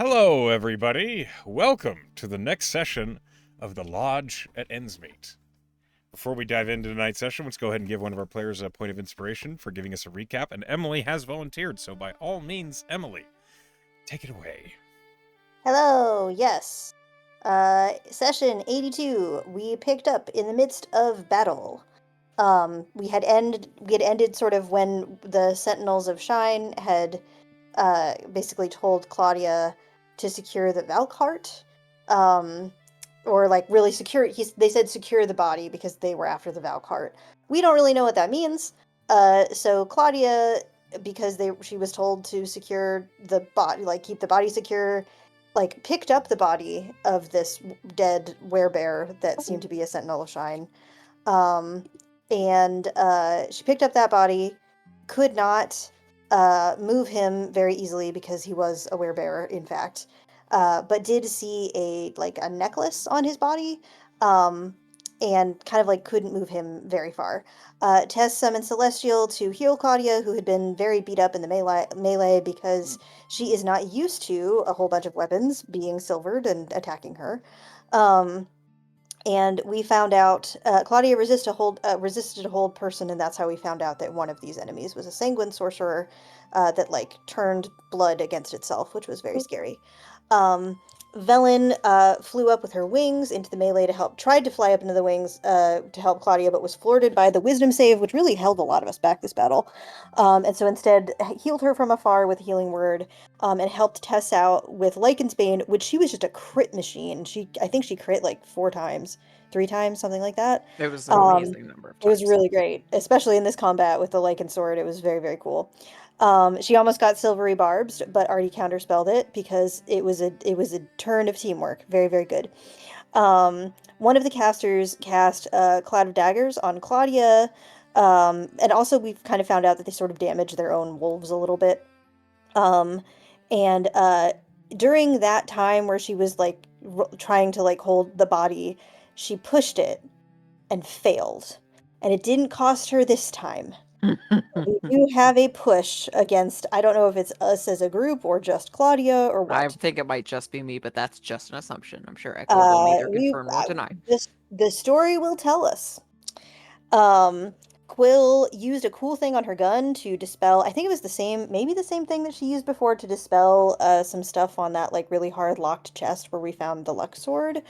Hello, everybody. Welcome to the next session of the Lodge at Endsmeet. Before we dive into tonight's session, let's go ahead and give one of our players a point of inspiration for giving us a recap. And Emily has volunteered, so by all means, Emily, take it away. Hello, yes. Session 82. We picked up in the midst of battle. We had ended sort of when the Sentinels of Shine had basically told Claudia to secure the Valkart. Um, or like really secure they said secure the body because they were after the Valkart. We don't really know what that means. So Claudia, because she was told to secure the body, like keep the body secure, like picked up the body of this dead werebear that seemed to be a Sentinel of Shine. Um, and she picked up that body, could not move him very easily because he was a werebearer, in fact, but did see a necklace on his body, um, and kind of like couldn't move him very far. Tess summoned Celestial to heal Claudia, who had been very beat up in the melee because she is not used to a whole bunch of weapons being silvered and attacking her. Um, and we found out Claudia resisted a hold person, and that's how we found out that one of these enemies was a sanguine sorcerer that like turned blood against itself, which was very scary. Um, Velen flew up with her wings into the melee to help, tried to fly up into the wings to help Claudia, but was thwarted by the wisdom save, which really held a lot of us back this battle. And so instead healed her from afar with a healing word, and helped Tess out with Lycan's Bane, which she was just a crit machine. I think she crit like 4 times, 3 times, something like that. It was an Um, amazing number of it was times. really great, especially in this combat with the Lycan sword. It was very, very cool. She almost got silvery barbs, but already counterspelled it because it was a turn of teamwork. Very, very good. One of the casters cast Cloud of Daggers on Claudia, and also we've kind of found out that they sort of damage their own wolves a little bit. Um, and during that time where she was like trying to like hold the body, she pushed it and failed. And it didn't cost her this time. We do have a push against, I don't know if it's us as a group or just Claudia or I what. think it might just be me, but that's just an assumption. I'm sure Echo will neither We confirm nor deny. this the story will tell us. Um, Quill used a cool thing on her gun to dispel. I think it was the same, maybe the same thing that she used before to dispel some stuff on that like really hard locked chest where we found the Luck sword.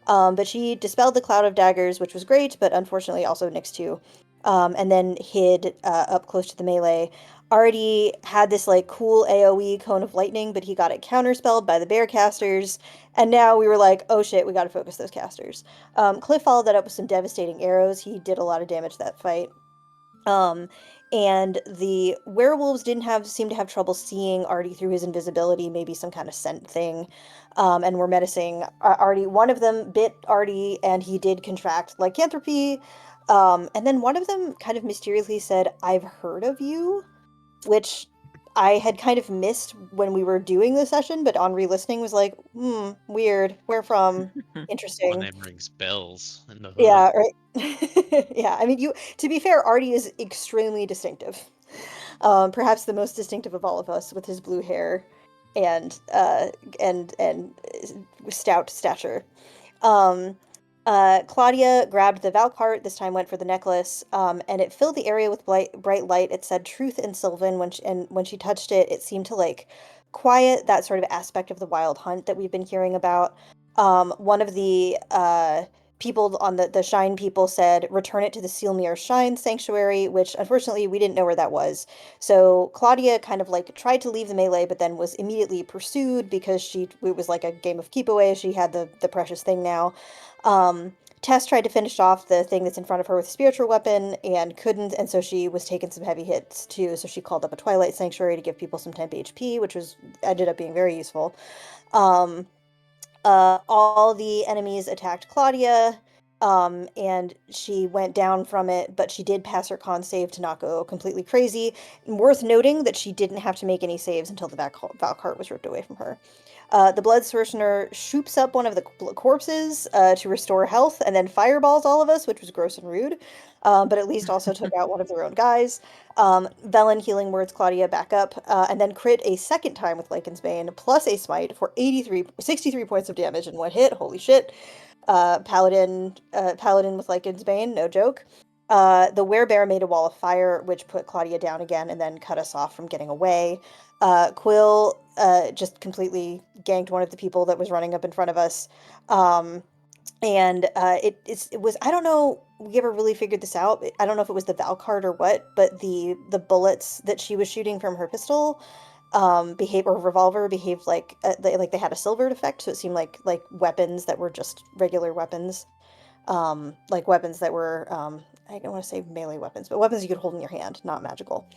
But she dispelled the cloud of daggers, which was great, but unfortunately also next to, and then hid up close to the melee. Already had this like cool AoE cone of lightning, but he got it counterspelled by the bear casters, and now we were like, oh shit, we got to focus those casters. Cliff followed that up with some devastating arrows. He did a lot of damage that fight. Um, and the werewolves didn't have seem to have trouble seeing Artie through his invisibility, maybe some kind of scent thing. And were menacing Artie. One of them bit Artie, and he did contract lycanthropy. And then one of them kind of mysteriously said, "I've heard of you," which I had kind of missed when we were doing the session, but on re-listening was like, weird. Where from? My Interesting. name rings bells in the hood. Yeah, right. Yeah, I mean, to be fair, Artie is extremely distinctive. Perhaps the most distinctive of all of us with his blue hair and stout stature. Um, Claudia grabbed the Valkart, this time went for the necklace, and it filled the area with bright light. It said truth in Sylvan and when she touched it, it seemed to like quiet that sort of aspect of the wild hunt that we've been hearing about. One of the people on the Shine people said, return it to the Sealmere Shine Sanctuary, which unfortunately we didn't know where that was. So Claudia kind of like tried to leave the melee, but then was immediately pursued because it was like a game of keep away. She had the precious thing now. Tess tried to finish off the thing that's in front of her with a spiritual weapon and couldn't, and so she was taking some heavy hits too. So she called up a Twilight Sanctuary to give people some temp HP, which was ended up being very useful. Um, all the enemies attacked Claudia. And she went down from it, but she did pass her con save to not go completely crazy. Worth noting that she didn't have to make any saves until the Valcart was ripped away from her. The Blood Sorcerer shoops up one of the corpses to restore health, and then fireballs all of us, which was gross and rude, but at least also took out one of their own guys. Velen healing words Claudia back up, and then crit a second time with Lycan's Bane, plus a smite for 63 points of damage in one hit. Holy shit. Paladin with Lycan's Bane, no joke. The Werebear made a wall of fire, which put Claudia down again and then cut us off from getting away. Quill just completely ganked one of the people that was running up in front of us. It was, I don't know, we ever really figured this out. I don't know if it was the Valcard or what, but the bullets that she was shooting from her pistol or revolver behaved like they had a silvered effect, so it seemed like weapons that were just regular weapons, like weapons that were I don't want to say melee weapons, but weapons you could hold in your hand, not magical.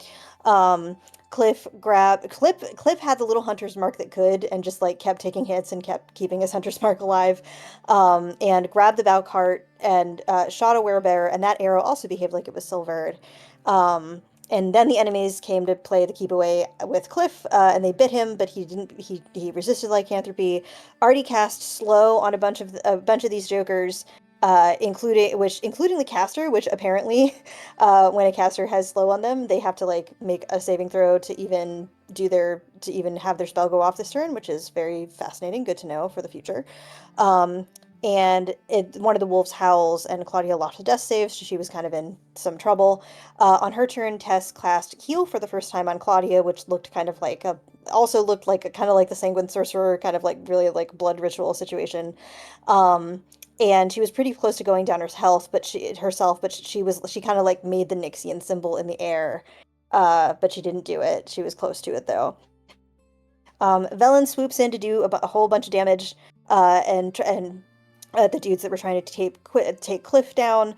um Cliff had the little hunter's mark that could, and just like kept taking hits and kept keeping his hunter's mark alive, and grabbed the Valcart and shot a werebear, and that arrow also behaved like it was silvered. And then the enemies came to play the keep away with Cliff, and they bit him, but he didn't. He resisted lycanthropy. Already cast slow on a bunch of these jokers, including the caster, which apparently, when a caster has slow on them, they have to like make a saving throw to even have their spell go off this turn, which is very fascinating. Good to know for the future. Um, one of the wolves howls, and Claudia lost a death save, so she was kind of in some trouble. On her turn, Tess cast heal for the first time on Claudia, which looked kind of like also looked like kind of like the Sanguine Sorcerer, kind of like really like blood ritual situation. And she was pretty close to going down her health, but she kind of like made the Nixian symbol in the air, but she didn't do it. She was close to it though. Velen swoops in to do a whole bunch of damage, and the dudes that were trying to take Cliff down.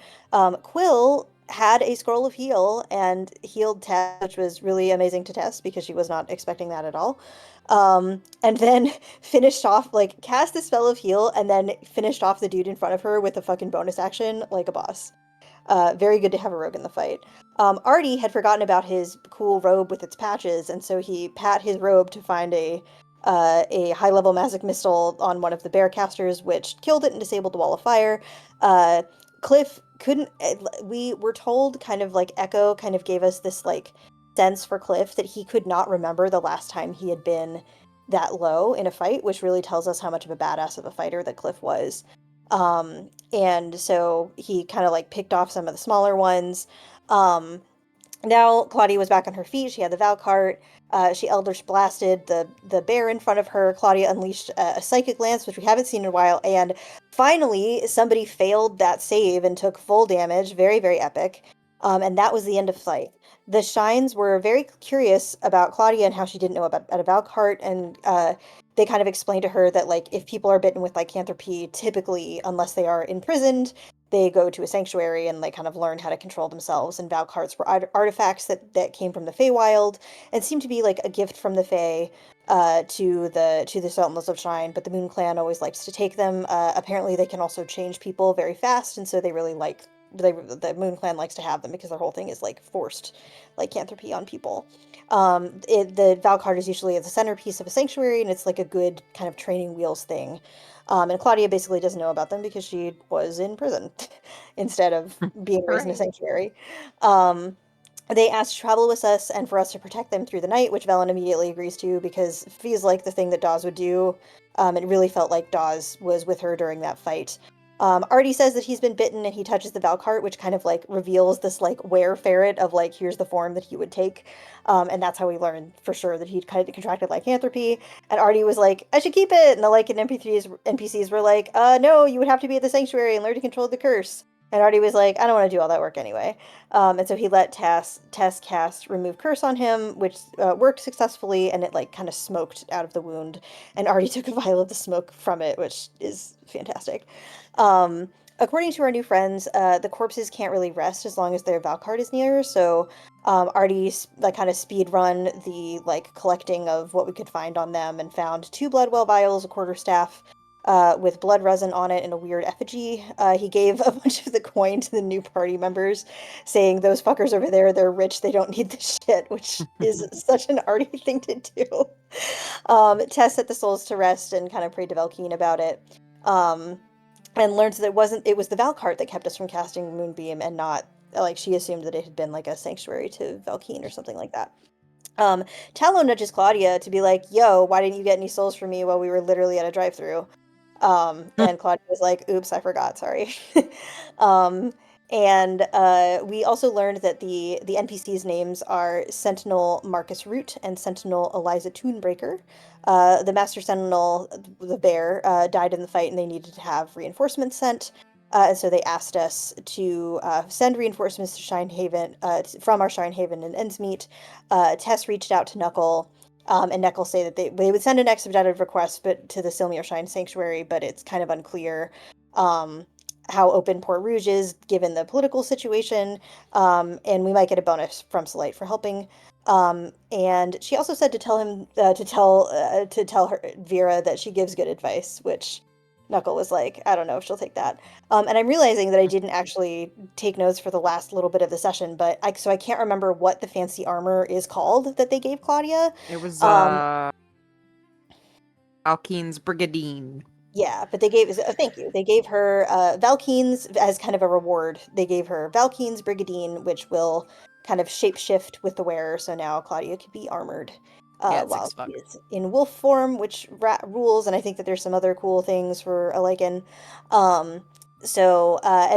Quill had a scroll of heal and healed Tess, which was really amazing to Tess because she was not expecting that at all. And then finished off, like, cast the spell of heal and then finished off the dude in front of her with a fucking bonus action like a boss. Very good to have a rogue in the fight. Artie had forgotten about his cool robe with its patches, and so he pat his robe to find a high-level magic missile on one of the bear casters, which killed it and disabled the wall of fire. Cliff couldn't. We were told, kind of like Echo, kind of gave us this like sense for Cliff that he could not remember the last time he had been that low in a fight, which really tells us how much of a badass of a fighter that Cliff was. And so he kind of like picked off some of the smaller ones. Now Claudia was back on her feet. She had the Valcart. She Eldritch blasted the bear in front of her. Claudia unleashed a psychic lance, which we haven't seen in a while. And finally, somebody failed that save and took full damage. Very, very epic. And that was the end of fight. The Shines were very curious about Claudia and how she didn't know about a Valcart, and they kind of explained to her that like if people are bitten with lycanthropy, typically, unless they are imprisoned, they go to a sanctuary and like kind of learn how to control themselves. And Valcarts were artifacts that came from the Feywild and seemed to be like a gift from the Fey to the Sentinels of Shine. But the Moon Clan always likes to take them. Apparently, they can also change people very fast, and so they really like the Moon Clan likes to have them because their whole thing is like forced lycanthropy on people. The Valcard is usually the centerpiece of a sanctuary, and it's like a good kind of training wheels thing. And Claudia basically doesn't know about them because she was in prison instead of being raised in a Right. sanctuary. They asked to travel with us and for us to protect them through the night, which Velen immediately agrees to because it feels like the thing that Dawes would do. It really felt like Dawes was with her during that fight. Artie says that he's been bitten and he touches the Valcart, which kind of like reveals this like were ferret of like here's the form that he would take. And that's how we learned for sure that he'd kind of contracted lycanthropy. And Artie was like, I should keep it. And the like NPCs were like, no, you would have to be at the sanctuary and learn to control the curse. And Artie was like, I don't want to do all that work anyway. And so he let Tess cast Remove Curse on him, which worked successfully, and it like kind of smoked out of the wound. And Artie took a vial of the smoke from it, which is fantastic. According to our new friends, the corpses can't really rest as long as their Valcard is near, so Artie like kind of speed run the like collecting of what we could find on them and found 2 Bloodwell vials, a quarterstaff, with blood resin on it and a weird effigy. He gave a bunch of the coin to the new party members, saying, "Those fuckers over there, they're rich, they don't need the shit," which is such an arty thing to do. Tess set the souls to rest and kind of prayed to Valkeen about it. And learned that it was the Valkart that kept us from casting Moonbeam and not, like, she assumed that it had been like a sanctuary to Valkeen or something like that. Tallow nudges Claudia to be like, "Yo, why didn't you get any souls for me while we were literally at a drive-through?" And Claudia was like, "Oops, I forgot, sorry." um, and we also learned that the NPCs' names are Sentinel Marcus Root and Sentinel Eliza Toonbreaker. The Master Sentinel, the bear, died in the fight, and they needed to have reinforcements sent. And so they asked us to send reinforcements to Shinehaven from our Shinehaven in Endsmeet. Tess reached out to Knuckle, and Knuckle say that they would send an expedited request, but to the Silmir Shine Sanctuary, but it's kind of unclear how open Port Rouge is given the political situation, and we might get a bonus from Salite for helping. And she also said to tell him to tell her Vera that she gives good advice, which Knuckle was like, "I don't know if she'll take that." And I'm realizing that I didn't actually take notes for the last little bit of the session, but so I can't remember what the fancy armor is called that they gave Claudia. It was Um, Alkeen's Brigadine. Yeah, but they gave, thank you. They gave her Valkeen's as kind of a reward. They gave her Valkeen's Brigadine, which will kind of shapeshift with the wearer. So now Claudia can be armored Yeah, it's while 6 she bucks. is in wolf form, which rules. And I think that there's some other cool things for a Lycan. And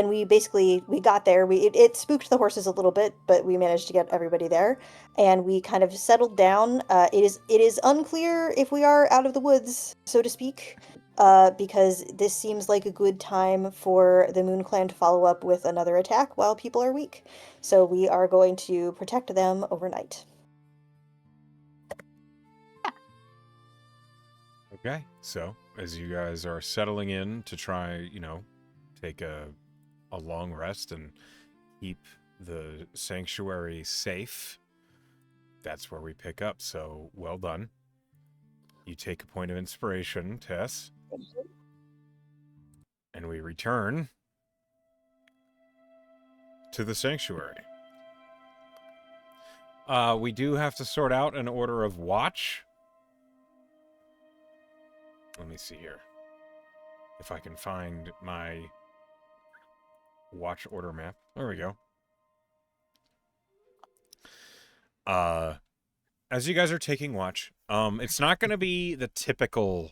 we got there. It spooked the horses a little bit, but we managed to get everybody there, and we kind of settled down. It is unclear if we are out of the woods, so to speak, because this seems like a good time for the Moon Clan to follow up with another attack while people are weak. So we are going to protect them overnight. Okay, so as you guys are settling in to try, take a long rest and keep the sanctuary safe, that's where we pick up. So well done. You take a point of inspiration, Tess, and we return to the sanctuary. We do have to sort out an order of watch. Let me see here. If I can find my watch order map. There we go. As you guys are taking watch, it's not going to be the typical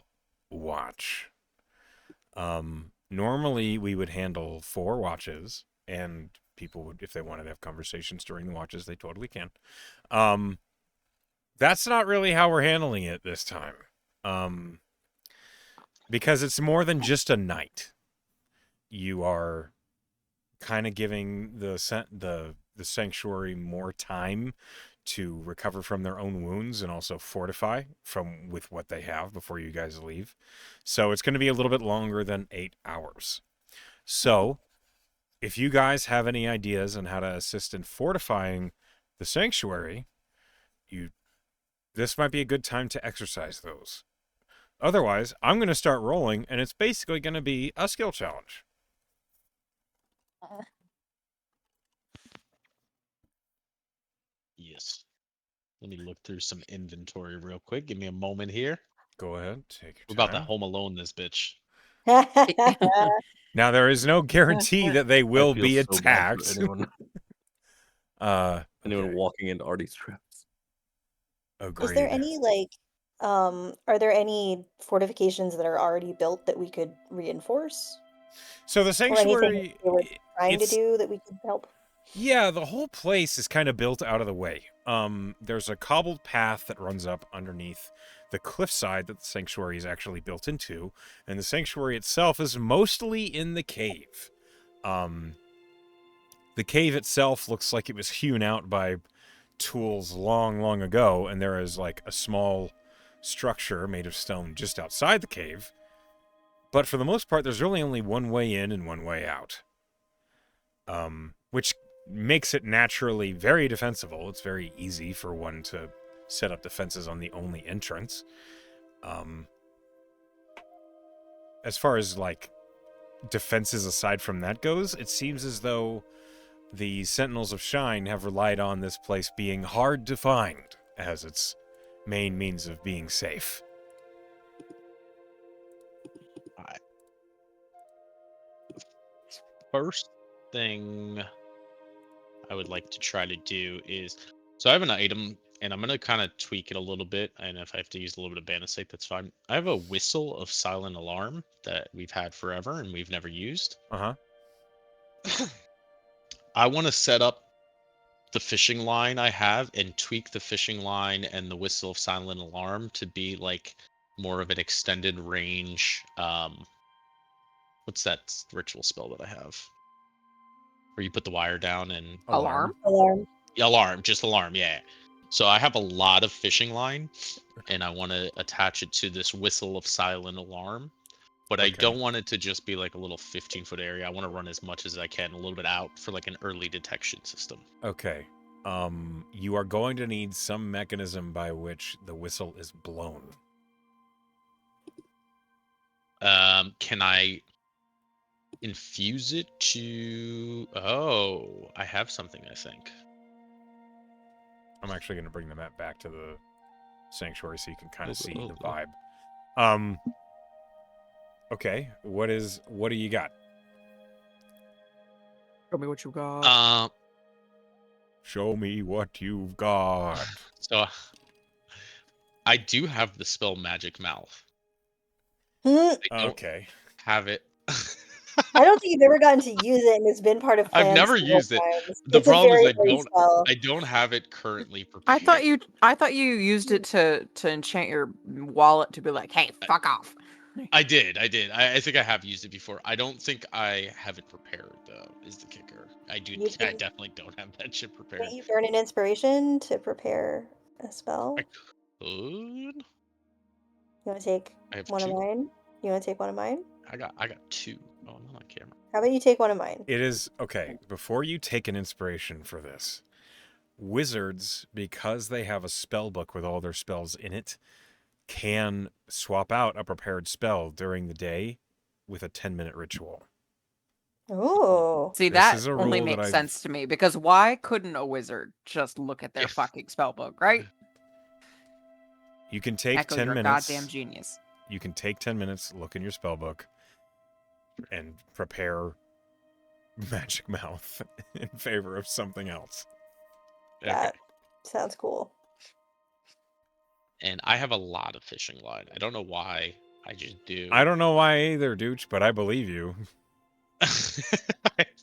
watch. Normally we would handle 4 watches, and people would, if they wanted to have conversations during the watches, they totally can. That's not really how we're handling it this time. Because it's more than just a night. You are kind of giving the sanctuary more time to recover from their own wounds and also fortify with what they have before you guys leave. So it's going to be a little bit longer than 8 hours. So if you guys have any ideas on how to assist in fortifying the sanctuary, this might be a good time to exercise those. Otherwise, I'm going to start rolling, and it's basically going to be a skill challenge. Yes. Let me look through some inventory real quick. Give me a moment here. Go ahead, take your We're time. about to home alone this bitch. Now, there is no guarantee that they will I feel be so bad for attacked. anyone Okay. walking into Artie's traps. Agreed. Is there any are there any fortifications that are already built that we could reinforce? So the Or anything sanctuary, they were trying to it's, do that we could help? yeah, the whole place is kind of built out of the way. There's a cobbled path that runs up underneath the cliffside that the sanctuary is actually built into, and the sanctuary itself is mostly in the cave. The cave itself looks like it was hewn out by tools long, long ago, and there is like a small structure made of stone just outside the cave. But for the most part, there's really only one way in and one way out. Which makes it naturally very defensible. It's very easy for one to set up defenses on the only entrance. as far as like defenses aside from that goes, it seems as though the Sentinels of Shine have relied on this place being hard to find as its main means of being safe. First thing I would like to try to do is, so I have an item, and I'm going to kind of tweak it a little bit, and if I have to use a little bit of Banasite, that's fine. I have a Whistle of Silent Alarm that we've had forever and we've never used. Uh-huh. I want to set up the fishing line I have and tweak the fishing line and the Whistle of Silent Alarm to be like more of an extended range. What's that ritual spell that I have? Where you put the wire down and Alarm? Alarm. just alarm, yeah. So I have a lot of fishing line, and I want to attach it to this Whistle of Silent Alarm. But I Okay. don't want it to just be like a little 15-foot area. I want to run as much as I can, a little bit out for like an early detection system. Okay. You are going to need some mechanism by which the whistle is blown. Can I infuse it to... Oh, I have something, I think. I'm actually going to bring the map back to the sanctuary so you can kind of see the Oh. vibe. Okay. What do you got? Show me what you got. Show me what you've got. So I do have the spell Magic Mouth. I I don't Okay. have it. don't think you've ever gotten to use it, and it's been part of plans. I've never several used it. times. The It's a problem is very great spell. I don't have it currently prepared. I thought you used it to enchant your wallet to be like, hey, fuck off. I did. I think I have used it before. I don't think I have it prepared, though, is the kicker. I definitely don't have that shit prepared. Can't you burn an inspiration to prepare a spell? I could. You want to take I have one two. of mine? You want to take one of mine? I got two. Oh, I'm not on camera. How about you take one of mine? It is okay. Before you take an inspiration for this, wizards, because they have a spell book with all their spells in it, can swap out a prepared spell during the day with a 10-minute ritual. Oh. See, This that is a only rule that makes I've- sense to me because why couldn't a wizard just look at their If- fucking spell book, right? You can take Echo 10 your minutes. goddamn genius. You can take 10 minutes, look in your spell book, and prepare Magic Mouth in favor of something else. That sounds cool. And I have a lot of fishing line. I don't know why. I just do. I don't know why either, Dooch, but I believe you.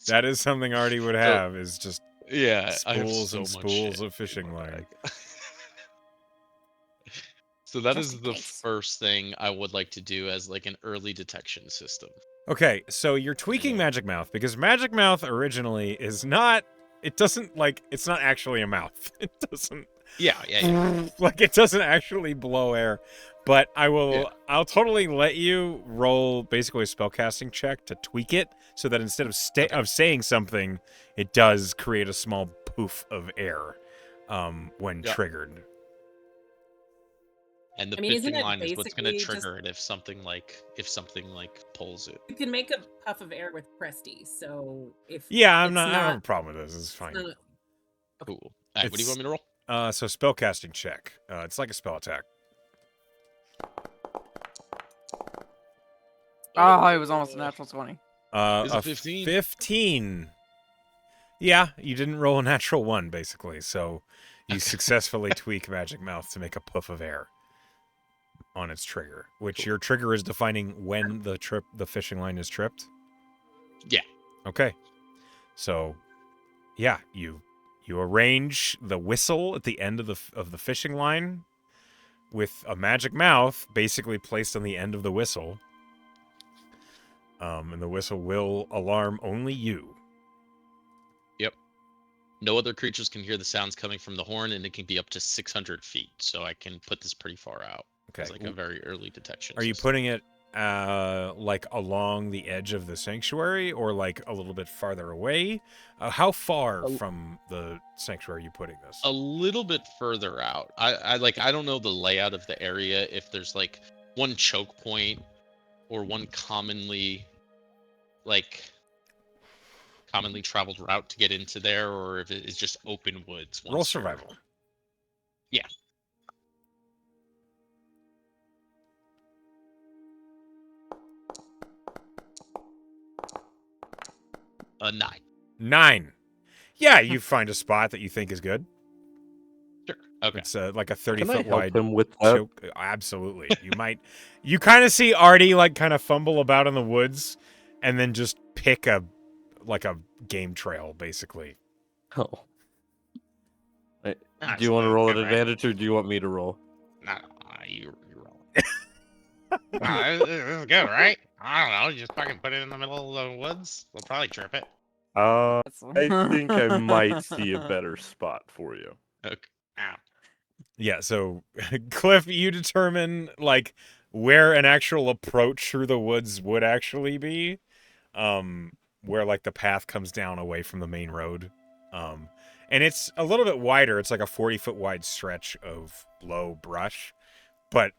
That is something Artie would have, is just yeah, I have spools so and much spools shit of fishing in my line. bag. So that Just is in the case. first thing I would like to do as like an early detection system. Okay, so you're tweaking Magic Mouth because Magic Mouth originally is not. It doesn't like. It's not actually a mouth. It doesn't. Yeah. Like it doesn't actually blow air. But I will. Yeah. I'll totally let you roll basically a spellcasting check to tweak it so that instead of of saying something, it does create a small poof of air when Yeah. triggered. And the I mean, isn't fishing it line is what's going to basically trigger it if something like pulls it. You can make a puff of air with Presty, so if Yeah, I it's don't have a problem with this. It's fine. not- Cool. All right, what do you want me to roll? So spellcasting check. It's like a spell attack. Oh, it was almost a natural 20. Is it A 15? 15. Yeah, you didn't roll a natural 1, basically. So you successfully tweak Magic Mouth to make a puff of air on its trigger, which your trigger is defining when the fishing line is tripped. Yeah. Okay. So, yeah, you arrange the whistle at the end of the fishing line with a magic mouth basically placed on the end of the whistle. And the whistle will alarm only you. Yep. No other creatures can hear the sounds coming from the horn, and it can be up to 600 feet. So I can put this pretty far out. Okay. It's like a very early detection. Are you system. putting it like along the edge of the sanctuary or like a little bit farther away? How far from the sanctuary are you putting this? A little bit further out? I don't know the layout of the area. If there's like one choke point or one commonly traveled route to get into there, or if it is just open woods. Roll once you're- survival. Yeah. A 9. 9. Yeah, you find a spot that you think is good. Sure. Okay. It's like a Can I 30-foot help wide him with that? choke. Absolutely. You kind of see Artie like kind of fumble about in the woods and then just pick a game trail, basically. Oh. Wait, Nah, do you want to it's roll good, an right? advantage, or do you want me to roll? No, you roll. Nah, this is good, right? I don't know. You just fucking put it in the middle of the woods. We'll probably trip it. I think I might see a better spot for you. Okay. Ow. Yeah, so Cliff, you determine like where an actual approach through the woods would actually be, where like the path comes down away from the main road, and it's a little bit wider. It's like a 40-foot wide stretch of low brush, but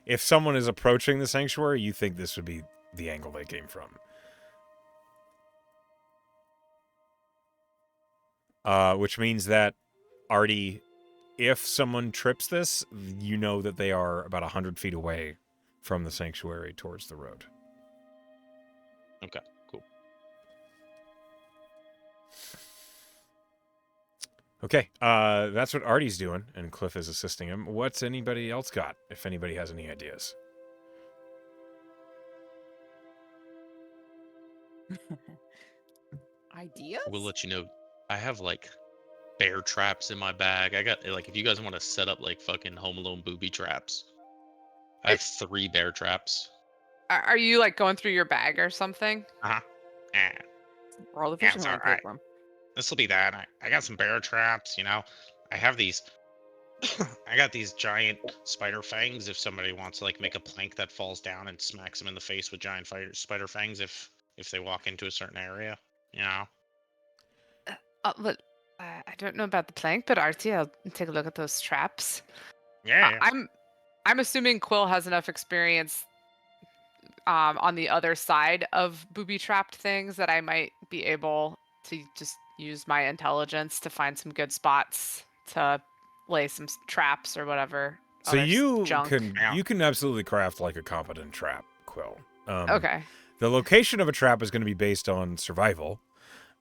if someone is approaching the sanctuary, you think this would be the angle they came from. Which means that Artie, if someone trips this, you know that they are about 100 feet away from the sanctuary towards the road. Okay, cool. Okay, that's what Artie's doing, and Cliff is assisting him. What's anybody else got, if anybody has any ideas? Ideas? We'll let you know. I have like bear traps in my bag. I got like, if you guys want to set up like fucking Home Alone booby traps, I have 3 bear traps. Are you like going through your bag or something? Yeah, Roll the Yeah, fishing it's line alright. program. this will be that. I got some bear traps. I have these. I got these giant spider fangs. If somebody wants to like make a plank that falls down and smacks them in the face with giant spider fangs, if they walk into a certain area, But I don't know about the plank, but Artie, I'll take a look at those traps. Yeah. I'm assuming Quill has enough experience on the other side of booby trapped things that I might be able to just use my intelligence to find some good spots to lay some traps or whatever. So other you junk. can absolutely craft like a competent trap, Quill. Okay. The location of a trap is going to be based on survival.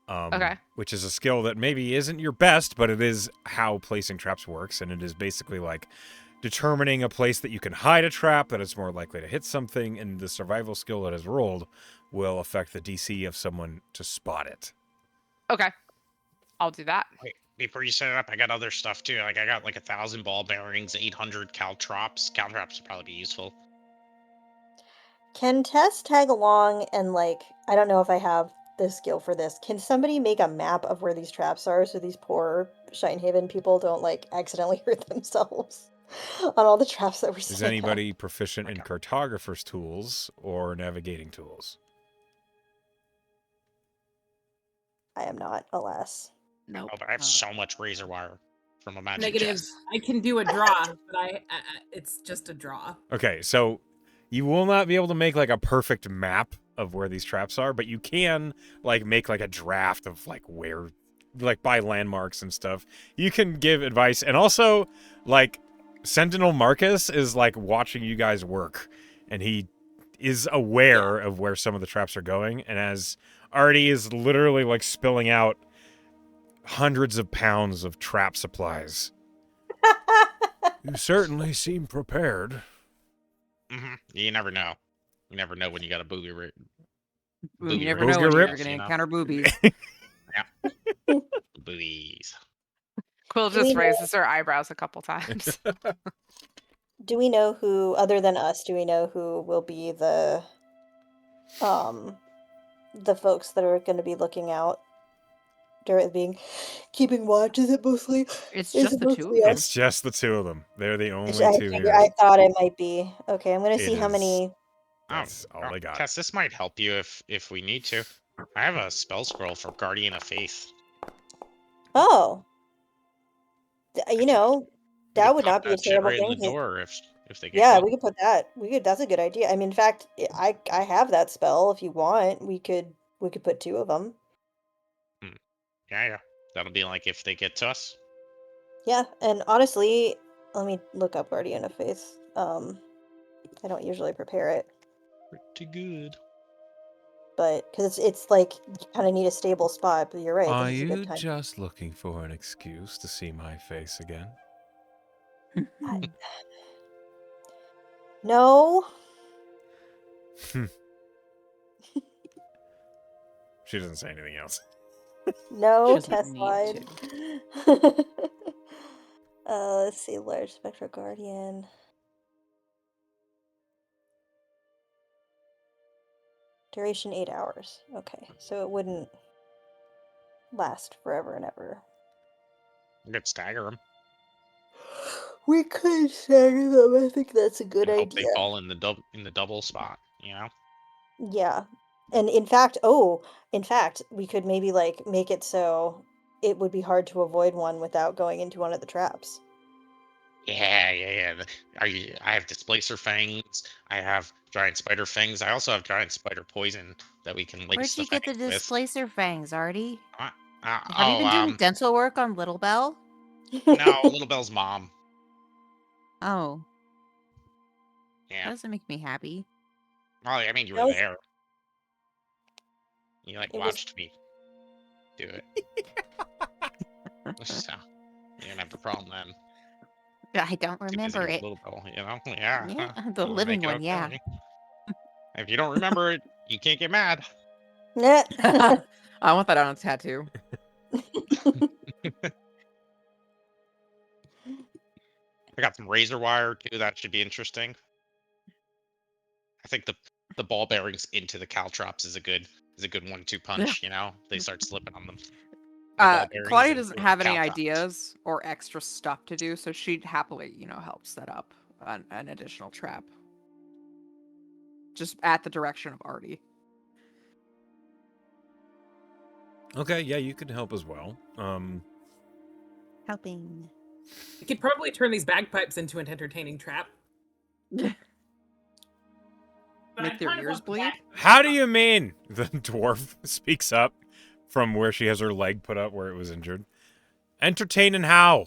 Okay. Which is a skill that maybe isn't your best, but it is how placing traps works, and it is basically like determining a place that you can hide a trap that is more likely to hit something, and the survival skill that is rolled will affect the DC of someone to spot it. Okay. I'll do that. Wait, before you set it up, I got other stuff too. Like I got like 1,000 ball bearings, 800 caltrops. Caltrops would probably be useful. Can Tess tag along and, like, I don't know if I have the skill for this. Can somebody make a map of where these traps are so these poor Shinehaven people don't, like, accidentally hurt themselves on all the traps that we're Is setting up? anybody proficient in cartographer's tools or navigating tools? I am not, alas. Nope. Oh, but I have so much razor wire from a magic Negative. chest. I can do a draw, but it's just a draw. Okay, so you will not be able to make like a perfect map of where these traps are, but you can like make like a draft of like where, like by landmarks and stuff. You can give advice, and also like Sentinel Marcus is like watching you guys work, and he is aware of where some of the traps are going, and as Artie is literally like spilling out hundreds of pounds of trap supplies. You certainly seem prepared. You never know. You never know when you got a boogie rip. You never Booger know when rip? you're going to encounter boobies. Boobies. Quill Do we just know- raises her eyebrows a couple times. Do we know who, other than us, do we know who will be the folks that are going to be looking out during keeping watch? Is it mostly? It's Is just it the two mostly of them. us? It's just the two of them. They're the only I, two figured- here. I thought it might be. Okay, I'm gonna It see how is- many. That's all they got. Tess, this might help you if we need to. I have a spell scroll for Guardian of Faith. Oh, you know, You that could would pop not be a that shit terrible right in thing. the door if if they get Yeah, caught. we could put that. We could. That's a good idea. I mean, in fact, I have that spell. If you want, we could put 2 of them. Yeah, yeah. That'll be like if they get to us. Yeah, and honestly, let me look up Guardian of Faith. I don't usually prepare it, Pretty good. but because it's like you kind of need a stable spot. But you're right. This Are is a good you time. just looking for an excuse to see my face again? No. She doesn't say anything else. No, She doesn't test need slide. Let's see, large spectral guardian. Duration 8 hours. Okay, so it wouldn't last forever and ever. We could stagger them We could stagger them. I think that's a good and hope they idea. fall in the double spot. You know. Yeah. And in fact, we could maybe like make it so it would be hard to avoid one without going into one of the traps. Yeah, yeah, yeah. I have displacer fangs. I have giant spider fangs. I also have giant spider poison that we can Where'd lace the you get the fangs with. displacer fangs, Artie? Uh, Have you oh, been doing dental work on Little Bell? no, Little Bell's mom. Oh, that Yeah. doesn't make me happy. Well, I mean, you That were was- there. You like It was watched me do it. So you didn't have a problem then. I don't Too busy remember with it. Little Bell, you know? Yeah. Yeah, huh, the you wanna living make it one, yeah. okay. If you don't remember it, you can't get mad. yeah. I want that on a tattoo. I got some razor wire too. That should be interesting. I think the ball bearings into the caltrops is a good 1-2 punch. You know, they start slipping on them. The ball bearings Claudia into doesn't the have any caltrops. ideas or extra stuff to do, so she'd happily, help set up an additional trap. Just at the direction of Artie. Okay, yeah, you could help as well. Helping. We could probably turn these bagpipes into an entertaining trap. But Make I their kind of ears want the bleed? How do you mean? The dwarf speaks up from where she has her leg put up where it was injured. Entertaining how?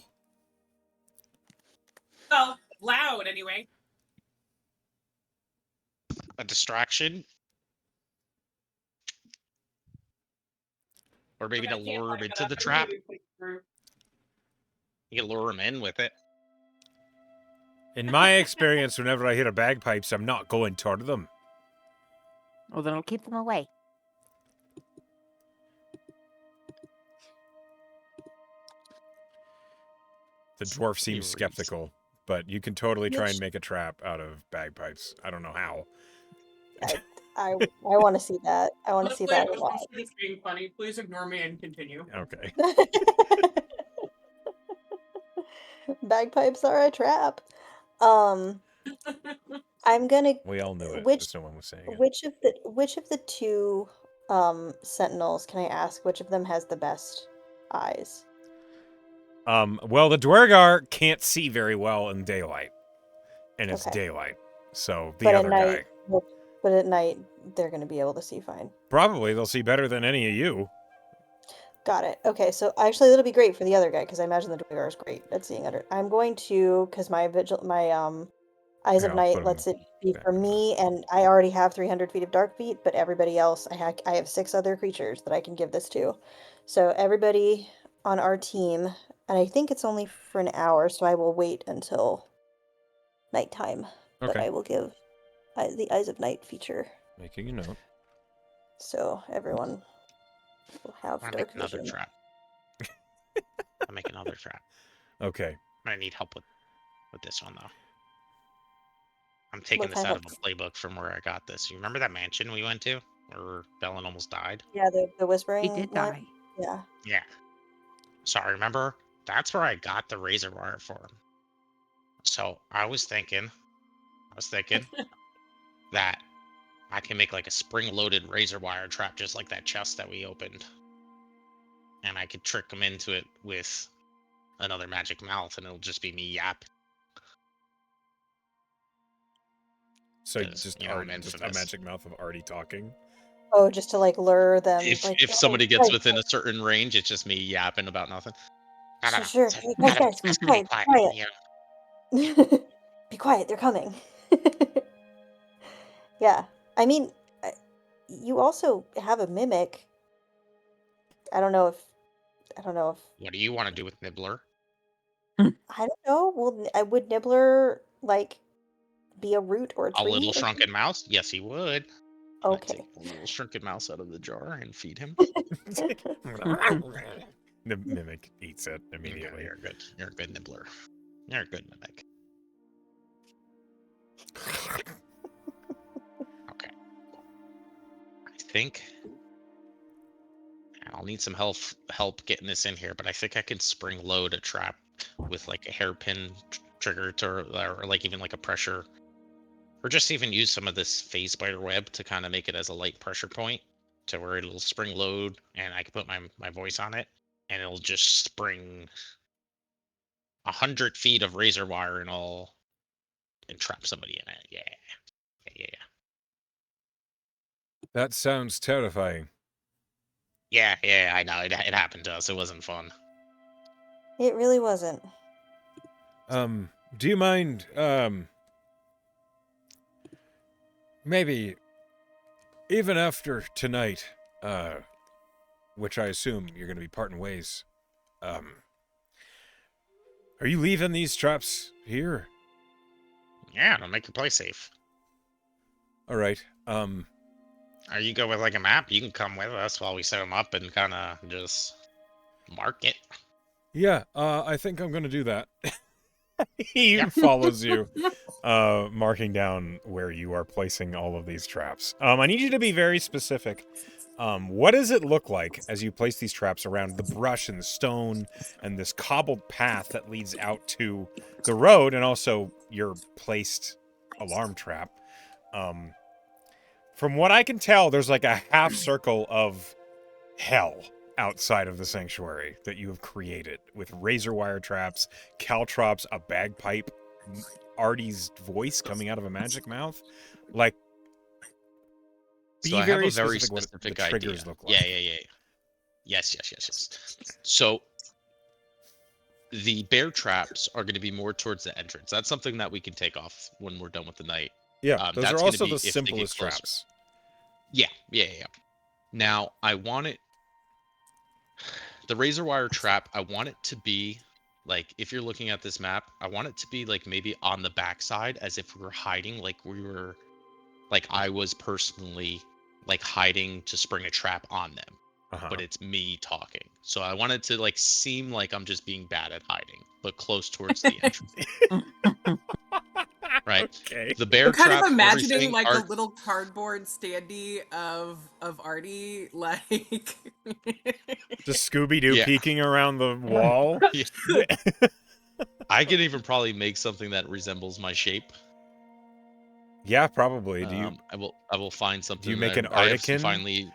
Well, loud anyway. A distraction, or maybe But to I can't lure him find into that. the I trap. really clicked through. You can lure him in with it. In my experience, whenever I hear bagpipes, I'm not going toward them. Well, then it'll keep them away. The dwarf seems Theories. skeptical, but you can totally try and Which- make a trap out of bagpipes. I don't know how. I want to see that. I want to see Honestly, I that a was lot. just being funny. Please ignore me and continue. Okay. Bagpipes are a trap. I'm gonna. We all knew it. Which Just no one was saying it. which of the 2 sentinels, can I ask which of them has the best eyes? Well, the Dwergar can't see very well in daylight. And it's Okay. daylight. So the But other at night, guy. well, but at night they're gonna be able to see fine. Probably they'll see better than any of you. Got it. Okay, so actually that'll be great for the other guy because I imagine the Dwegar is great at seeing under. I'm going to, because my Eyes Here, of I'll Night put 'em lets it be back for in the- me, and I already have 300 feet of dark feet, but everybody else, I have 6 other creatures that I can give this to. So everybody on our team, and I think it's only for an hour, so I will wait until nighttime. But Okay. I will give the Eyes of Night feature, Making a note. so everyone will have I dark make another vision. trap. I make another trap. Okay. I need help with this one though. I'm taking What this kind out of- of a playbook from where I got this. You remember that mansion we went to where Bellin almost died? Yeah, the whispering. He did one? die. Yeah. Yeah. So I remember that's where I got the razor wire for him. So I was thinking that I can make like a spring-loaded razor wire trap just like that chest that we opened. And I could trick him into it with another magic mouth and it'll just be me yapping. So 'cause, just you know, I'm Art, just a infamous. magic mouth of Artie talking. Oh, just to like lure them. Like, If "Oh, somebody gets right, within a certain range, it's just me yapping about nothing. sure, sure. Hey, guys, Just quiet, quiet. Yeah. Be quiet. They're coming. Yeah. I mean, you also have a mimic. I don't know if. I don't know if. What do you want to do with Nibbler? I don't know. Would Nibbler like be a root or a A tree? little or something? shrunken mouse? Yes, he would. Can I take Okay. a little shrunken mouse out of the jar and feed him? The mimic eats it You're immediately. You're good. You're a good nibbler. You're a good mimic. Okay. I think I'll need some help getting this in here, but I think I can spring load a trap with like a hairpin trigger or like even like a pressure, or just even use some of this phase spider web to kind of make it as a light pressure point to where it'll spring load and I can put my voice on it and it'll just spring 100 feet of razor wire and all and trap somebody in it. Yeah. That sounds terrifying. Yeah, I know. It happened to us. It wasn't fun. It really wasn't. Do you mind, maybe, even after tonight, which I assume you're gonna be parting ways, are you leaving these traps here? Yeah, it'll make your place safe. Alright, Are you good with like a map? You can come with us while we set them up and kind of just mark it. yeah, I think I'm gonna do that. He Yep. follows you, marking down where you are placing all of these traps. I need you to be very specific. What does it look like as you place these traps around the brush and the stone and this cobbled path that leads out to the road and also your placed alarm trap? From what I can tell, there's like a half circle of hell outside of the sanctuary that you have created with razor wire traps, caltrops, a bagpipe, Artie's voice coming out of a magic mouth. Like, be So I have very a very specific what the specific triggers idea. look like. Yeah. Yes. So the bear traps are going to be more towards the entrance. That's something that we can take off when we're done with the night. Yeah, those that's are gonna also be the if they get simplest closer. traps. Yeah. Now I want it. The razor wire trap, I want it to be like, if you're looking at this map, I want it to be like maybe on the backside as if we were hiding, like I was personally like hiding to spring a trap on them. Uh-huh. But it's me talking. So I want it to like seem like I'm just being bad at hiding, but close towards the entrance. Right. Okay. The bear I'm kind traps, of imagining everything like are a little cardboard standee of Artie, like Just Scooby-Doo Yeah. peeking around the wall. Yeah. I could even probably make something that resembles my shape. Yeah, probably. Do you I will find something. do you make an I have some Artican? finally.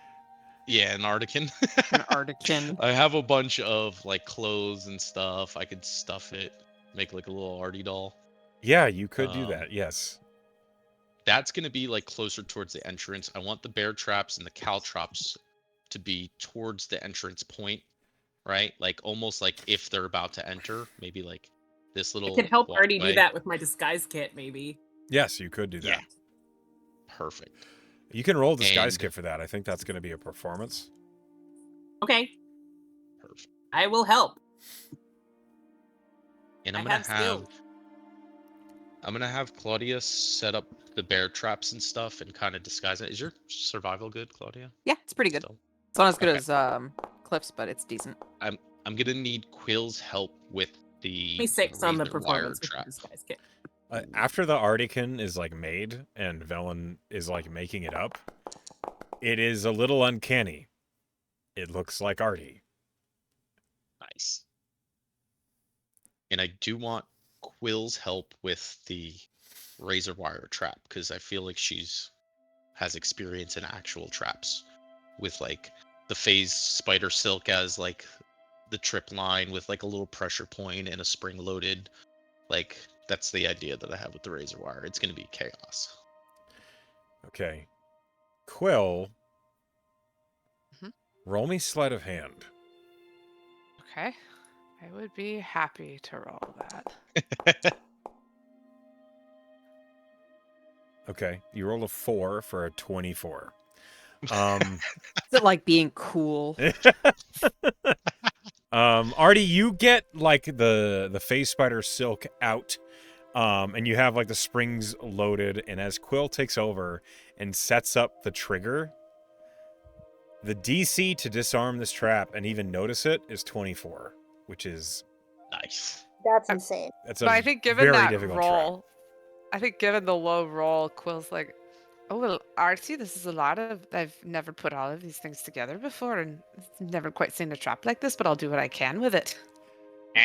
Yeah, an Artican. An Artican. I have a bunch of like clothes and stuff. I could stuff it, make like a little Artie doll. Yeah, you could do that. Yes. That's gonna be like closer towards the entrance. I want the bear traps and the caltrops to be towards the entrance point, right? Like almost like if they're about to enter, maybe like this I little could help Artie do walkway. that with my disguise kit, maybe. Yes, you could do that. Yeah. Perfect. You can roll disguise And- kit for that. I think that's going to be a performance. Okay, Perfect. I will help. And I I'm gonna have skills. I'm gonna have Claudia set up the bear traps and stuff and kind of disguise it. Is your survival good, Claudia? Yeah, it's pretty good. Still? It's not as good Okay. as Cliff's, but it's decent. I'm gonna need Quill's help with the Me 6 on the razor wire performance with the trap. disguise kit. After the Artican is like made and Velen is like making it up, it is a little uncanny. It looks like Artie. Nice. And I do want Quill's help with the razor wire trap because I feel like has experience in actual traps with like the phase spider silk as like the trip line with like a little pressure point and a spring loaded. Like that's the idea that I have with the razor wire. It's gonna be chaos. Okay. Quill, Mhm. roll me sleight of hand. Okay. I would be happy to roll that. Okay. You rolled a 4 for a 24. Is it like being cool? Artie, you get like the phase spider silk out, and you have like the springs loaded, and as Quill takes over and sets up the trigger, the DC to disarm this trap and even notice it is 24, which is Nice. That's insane. that's a But I think given very that difficult roll, I think given the low roll, Quill's like, oh well, Artie, this is a lot of. I've never put all of these things together before, and never quite seen a trap like this. But I'll do what I can with it.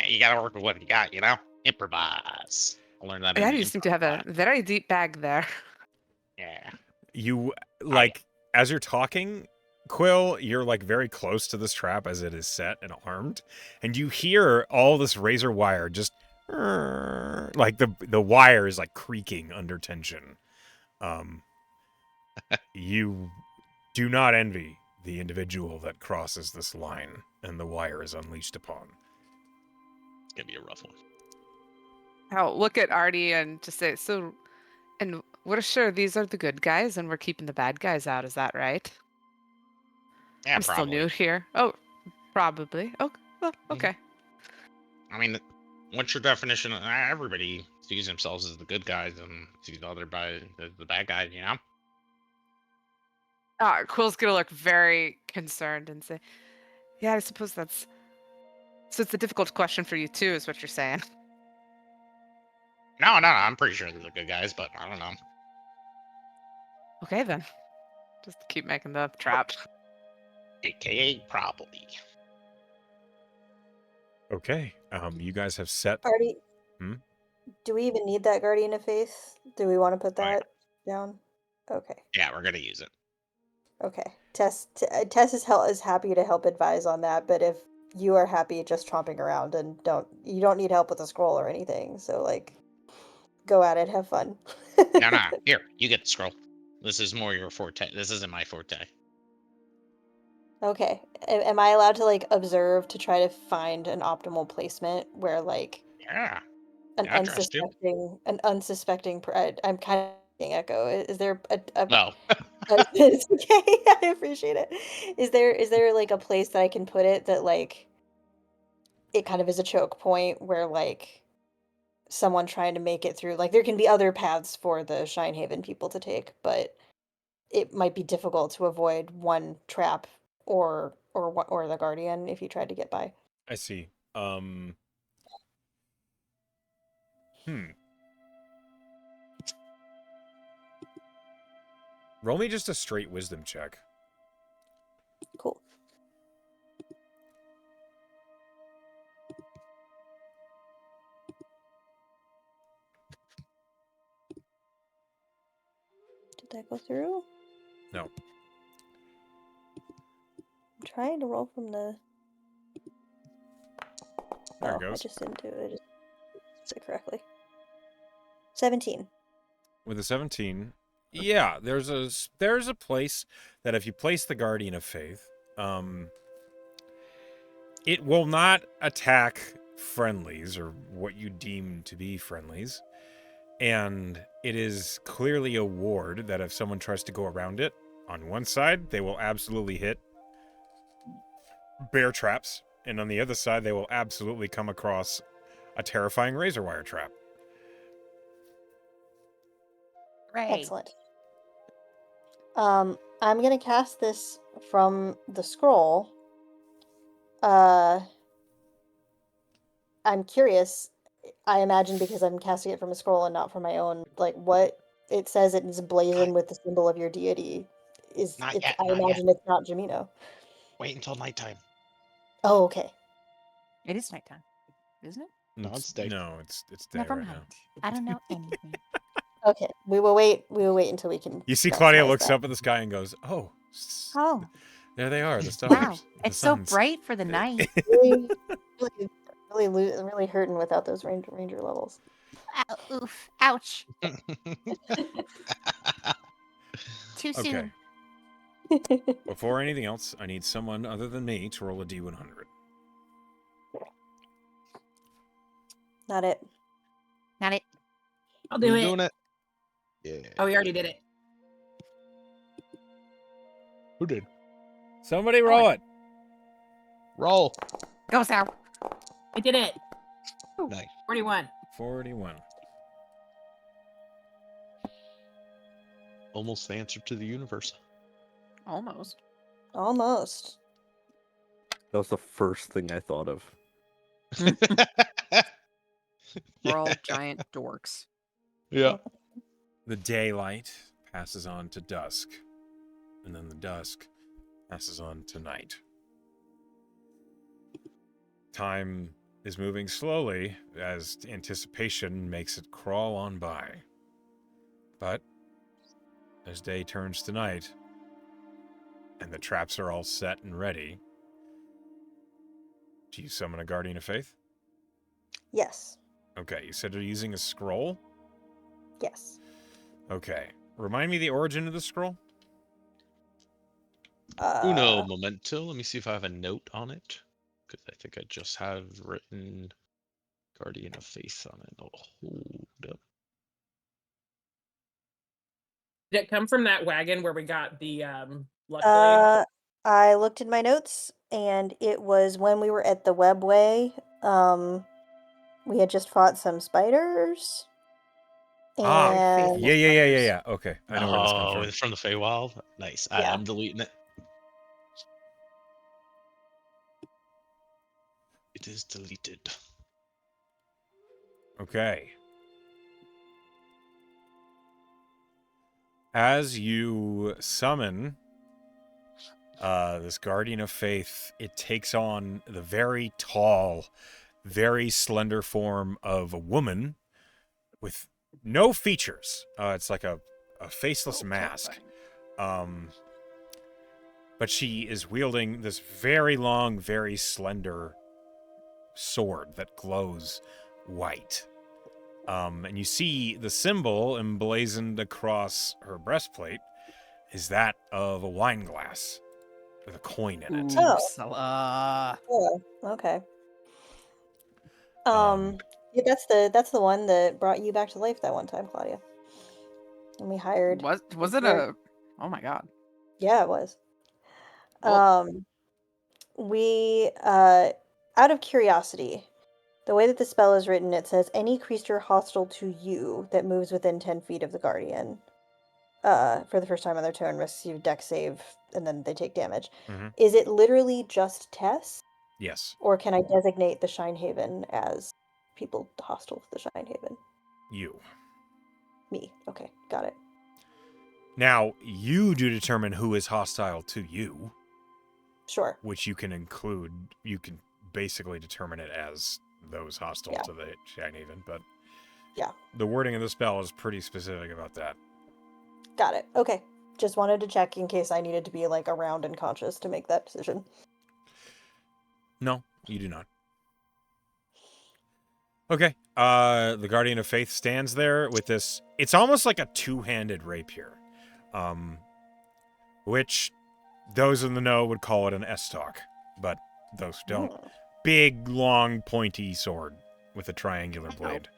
You gotta work with what you got, you know? Improvise. I learned that in Yeah, the you seem improv to have a class. very deep bag there. Yeah. You like as you're talking, Quill, you're like very close to this trap as it is set and armed, and you hear all this razor wire just like the wire is like creaking under tension. You do not envy the individual that crosses this line and the wire is unleashed upon. It's gonna be a rough one. I'll look at Artie and just say, so, and we're sure these are the good guys, and we're keeping the bad guys out. Is that right? Yeah, I'm still probably. new here. Oh, probably. Oh, well, okay. I mean, what's your definition? Everybody sees themselves as the good guys and sees the other by the bad guys, you know? Quill's gonna look very concerned and say, yeah, I suppose that's. So it's a difficult question for you too, is what you're saying. No, I'm pretty sure they're the good guys, but I don't know. Okay then. Just keep making the trap. AKA probably. Okay. You guys have set. Artie, Hmm? do we even need that Guardian of Faith? Do we want to put Oh, yeah. that down? Okay. Yeah, we're gonna use it. Okay. Tess is happy to help advise on that, but if you are happy just tromping around and you don't need help with a scroll or anything, so like go at it, have fun. No. Here, you get the scroll. This is more your forte. This isn't my forte. Okay. Am I allowed to like observe to try to find an optimal placement where like Yeah. an I trust you. unsuspecting I'm kind of thinking Echo. Is there a No. it's okay. I appreciate it. Is there like a place that I can put it that like it kind of is a choke point where like someone trying to make it through, like there can be other paths for the Shinehaven people to take, but it might be difficult to avoid one trap or the Guardian if you tried to get by. I see. Roll me just a straight wisdom check. Cool. Did that go through? No. I'm trying to roll from the. There it I goes. just didn't do it. I just did it correctly. 17. With a 17, yeah, there's a place that if you place the Guardian of Faith, it will not attack friendlies or what you deem to be friendlies, and it is clearly a ward that if someone tries to go around it, on one side they will absolutely hit bear traps, and on the other side they will absolutely come across a terrifying razor wire trap. Right. Excellent. I'm gonna cast this from the scroll. I'm curious. I imagine because I'm casting it from a scroll and not from my own. Like what it says, it is blazoned with the symbol of your deity. Not It's? yet. I Not yet. imagine it's not Jamino. Wait until nighttime. Oh, okay. It is nighttime, isn't it? No, it's day. No, it's day Never right mind. now. I don't know anything. Okay. We will wait. We will wait until we can. You see Claudia maximize looks that. up at the sky and goes, "Oh, Oh, there they are, the stars. wow. the It's so suns." bright for the night. Really hurting without those ranger levels. Ow, oof. Ouch. Too Okay. soon. Before anything else, I need someone other than me to roll a D100. Not it. Not it. I'll do Who's it. doing it? Yeah. Oh, we already did it. Who did? Somebody roll it. Roll. Go, Sal. I did it. Nice. 41. 41. Almost the answer to the universe. Almost. Almost. That was the first thing I thought of. We're all giant dorks. Yeah. The daylight passes on to dusk, and then the dusk passes on to night. Time is moving slowly as anticipation makes it crawl on by. But as day turns to night, and the traps are all set and ready, do you summon a Guardian of Faith? Yes. Okay, you said you're using a scroll? Yes. Okay. Remind me the origin of the scroll? Uno momento. Let me see if I have a note on it. Because I think I just have written Guardian of Faith on it. Oh, hold up. Did it come from that wagon where we got the luck blade? I looked in my notes, and it was when we were at the webway. We had just fought some spiders. Ah, And yeah. Okay, I know where this comes Oh, from. it's from the Feywild? Nice. Yeah. I'm deleting it. It is deleted. Okay. As you summon this Guardian of Faith, it takes on the very tall, very slender form of a woman with no features. It's like a faceless mask. But she is wielding this very long, very slender sword that glows white. And you see the symbol emblazoned across her breastplate is that of a wine glass with a coin in it. Oops. Oh, okay. Um, Yeah, that's the one that brought you back to life that one time, Claudia. And we hired. Was it a? Oh my god. Yeah, it was. Well- We out of curiosity, the way that the spell is written, it says any creature hostile to you that moves within 10 feet of the guardian, for the first time on their turn, receive dex save, and then they take damage. Mhm. Is it literally just Tess, Yes, or can I designate the Shine Haven as people hostile to the Shine Haven? you. Me. Okay, got it. Now, you do determine who is hostile to you, Sure. which you can include. You can basically determine it as those hostile Yeah. to the Shinehaven, but Yeah. the wording of the spell is pretty specific about that. Got it. Okay. Just wanted to check in case I needed to be like around and conscious to make that decision. No, you do not. Okay. The Guardian of Faith stands there with this. It's almost like a two-handed rapier, which those in the know would call it an estoc, but those who don't, big, long, pointy sword with a triangular blade.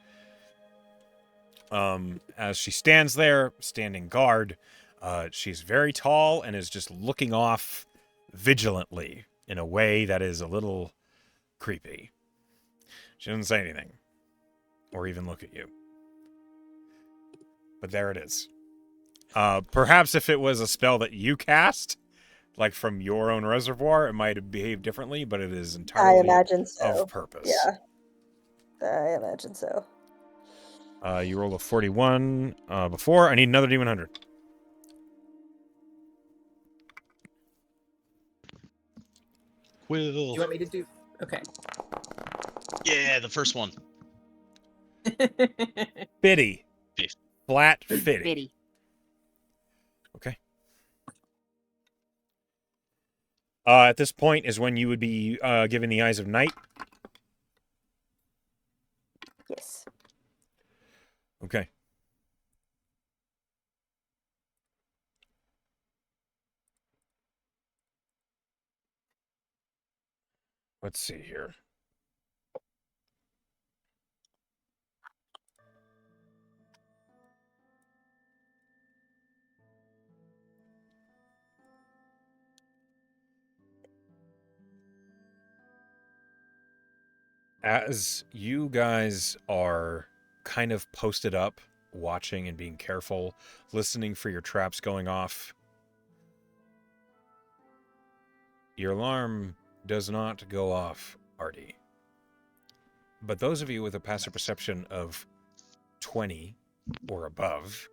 As she stands there, standing guard, she's very tall and is just looking off vigilantly in a way that is a little creepy. She doesn't say anything or even look at you. But there it is. Perhaps if it was a spell that you cast, like from your own reservoir, it might have behaved differently, but it is I entirely imagine so. of purpose. Yeah. I imagine so. You rolled a 41 before. I need another D100. Will. You want me to do? Okay. Yeah, the first one. Fitty. Fifty. Flat fitty. Biddy. Okay. At this point is when you would be given the Eyes of Night. Yes. Okay. Let's see here. As you guys are kind of posted up, watching and being careful, listening for your traps going off, your alarm does not go off, Artie. But those of you with a passive perception of 20 or above,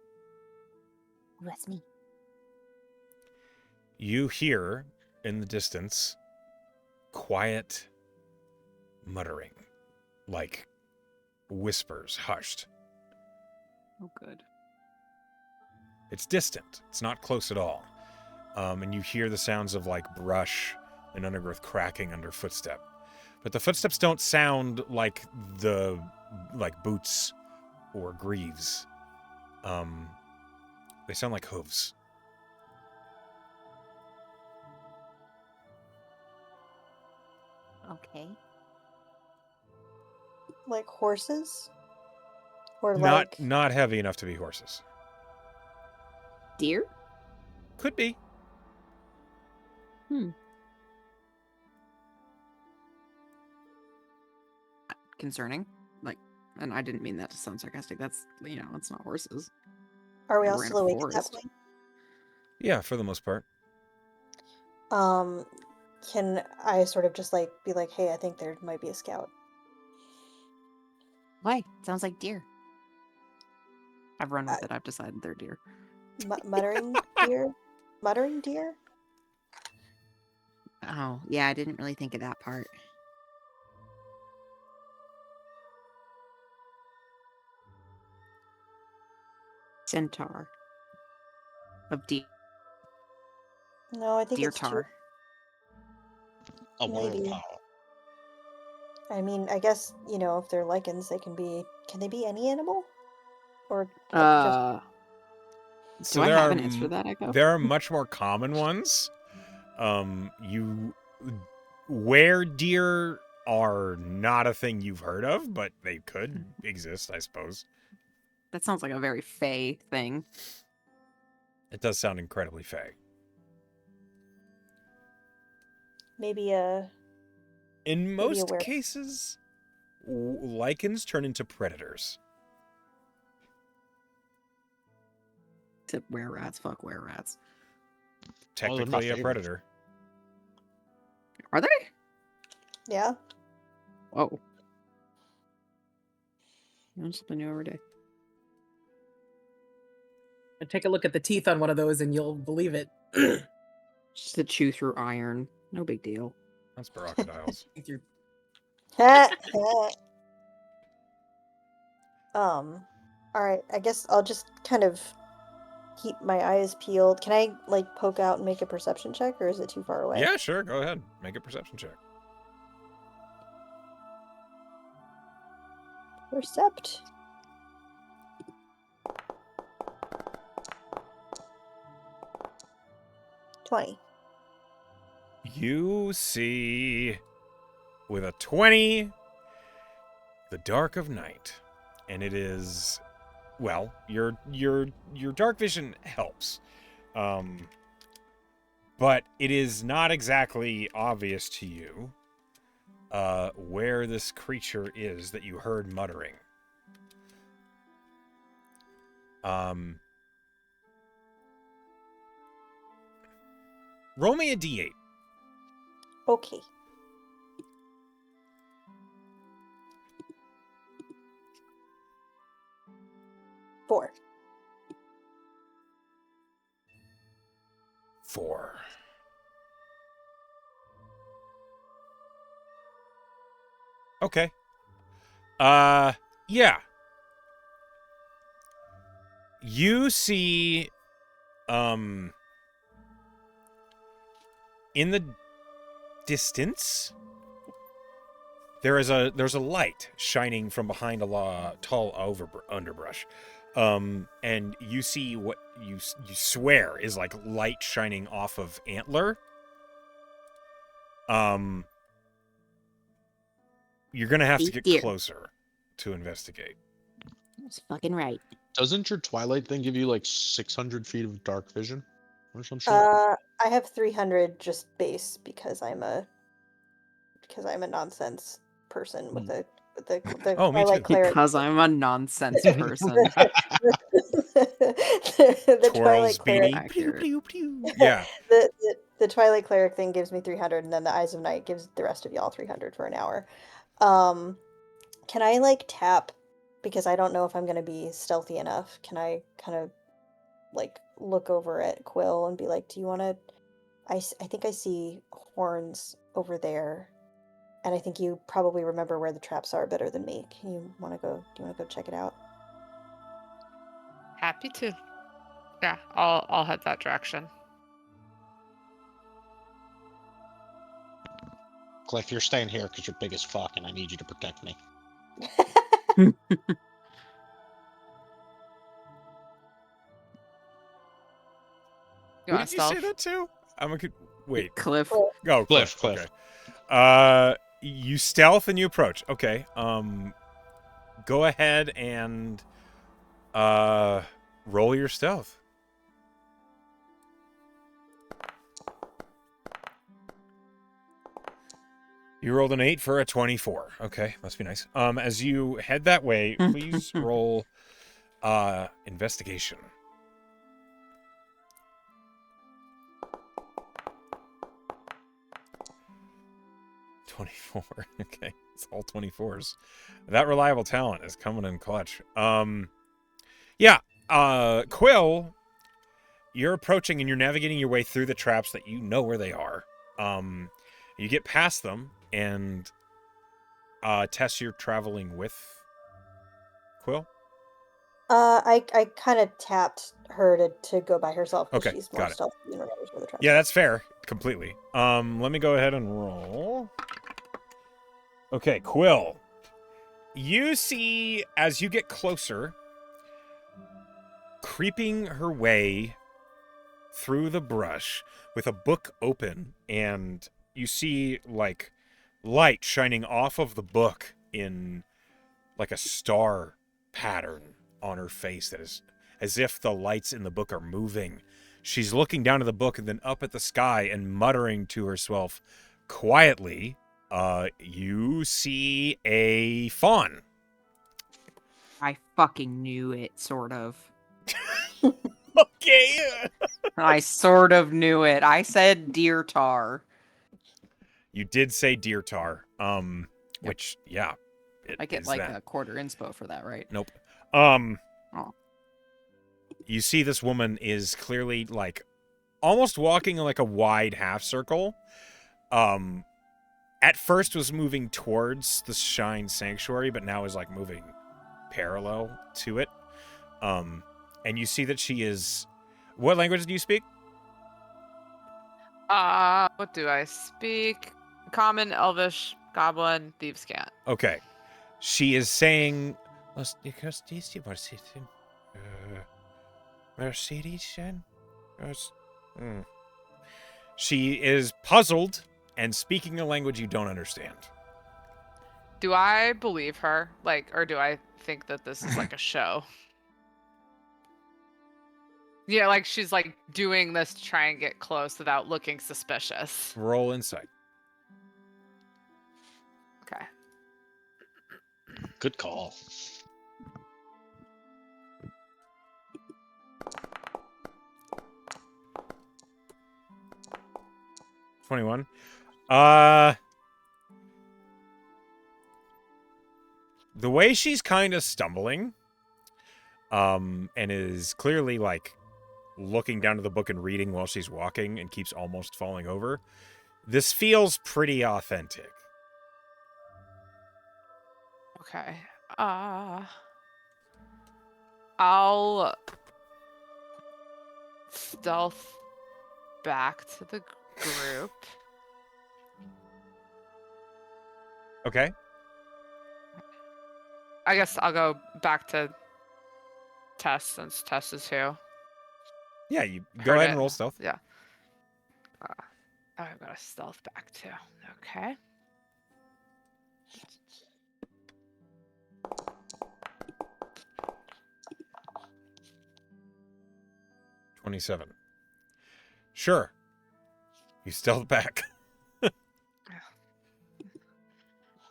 That's me. you hear in the distance quiet muttering, like whispers, hushed. Oh, good. It's distant. It's not close at all. And you hear the sounds of like brush and undergrowth cracking under footstep. But the footsteps don't sound like boots or greaves. They sound like hooves. Okay. Like horses? Or like... Not heavy enough to be horses. Deer? Could be. Concerning. Like, and I didn't mean that to sound sarcastic. That's, it's not horses. Are we We're all in a still awake at that forest. point? Yeah, for the most part. Can I sort of just like be like, hey, I think there might be a scout. Why? Sounds like deer. I've run with it. I've decided they're deer. Muttering deer? Muttering deer? Oh, yeah, I didn't really think of that part. Centaur. Of deer. No, I think Deer it's too... tar. A Maybe. worm power. I mean, I guess, if they're lichens, they can be... Can they be any animal? Or just... So Do I there have are an answer for that, Echo? There are much more common ones. Where deer are not a thing you've heard of, but they could exist, I suppose. That sounds like a very fey thing. It does sound incredibly fey. Maybe a... In Maybe a most were- cases, lichens turn into predators. To were-rats. Fuck were-rats. Technically a favorites. predator. Are they? Yeah? Whoa. Learn something new every day. Take a look at the teeth on one of those and you'll believe it. Just to chew through iron. No big deal. That's crocodiles. You're- Alright, I guess I'll just kind of keep my eyes peeled. Can I, like, poke out and make a perception check, or is it too far away? Yeah, sure. Go ahead. Make a perception check. Percept. $20. You see, with a 20, the dark of night, and it is, well, your dark vision helps, but it is not exactly obvious to you where this creature is that you heard muttering. Roll me a d8. Okay. Four. 4. Okay. Yeah. You see, in the distance, there's a light shining from behind a tall underbrush. And you see what you swear is like light shining off of antler. You're gonna have to See, get dear. closer to investigate. That's fucking right. Doesn't your Twilight thing give you like 600 feet of dark vision or some shit? I have 300 just base because I'm a nonsense person with the Oh, me Twilight too. cleric. Because I'm a nonsense person. the Twirls Twilight cleric. beanie. Pew, Accurate. pew, pew. Yeah. The Twilight cleric thing gives me 300, and then the Eyes of Night gives the rest of y'all 300 for an hour. Can I like tap, because I don't know if I'm gonna be stealthy enough? Can I kind of like look over at Quill and be like, "Do you want to?" I think I see horns over there, and I think you probably remember where the traps are better than me. Do you want to go check it out? Happy to. Yeah, I'll head that direction. Cliff, you're staying here because you're big as fuck, and I need you to protect me. You Who want did you say stealth? that to? Wait. Cliff. Well, Oh, Cliff. Cliff. Okay. You stealth and you approach. Okay. Go ahead and roll your stealth. You rolled an 8 for a 24. Okay, must be nice. As you head that way, please roll investigation. $24. Okay, it's all 24s. That reliable talent is coming in clutch. Quill, you're approaching and you're navigating your way through the traps that you know where they are. You get past them, and Tess, you're traveling with Quill? I kind of tapped her to go by herself because Okay, she's got more it. stealthy and remembers where the traps Yeah, are. that's fair. Completely. Let me go ahead and roll. Okay, Quill. You see, as you get closer, creeping her way through the brush with a book open, and you see, like, light shining off of the book in, like, a star pattern on her face that is as if the lights in the book are moving. She's looking down at the book and then up at the sky and muttering to herself quietly. You see a fawn. I fucking knew it, sort of. Okay. I sort of knew it. I said deer tar. You did say deer tar. Which, yeah, it I get is like that. a quarter inspo for that, right? Nope. Oh. You see this woman is clearly, like, almost walking in, like, a wide half circle. At first was moving towards the Shine Sanctuary, but now is, like, moving parallel to it. And you see that she is... What language do you speak? What do I speak? Common, Elvish, Goblin, Thieves' Cant. Okay. She is saying... She is puzzled and speaking a language you don't understand. Do I believe her? Like, or do I think that this is like a show? Yeah, like she's like doing this to try and get close without looking suspicious. Roll insight. Okay. Good call. $21. The way she's kind of stumbling, and is clearly, like, looking down to the book and reading while she's walking and keeps almost falling over, this feels pretty authentic. Okay. I'll stealth back to the group. Okay. I guess I'll go back to Tess since Tess is who. Yeah, you go Heard ahead it. and roll stealth. Yeah. I'm gonna stealth back too. Okay. 27. Sure. You stealth back.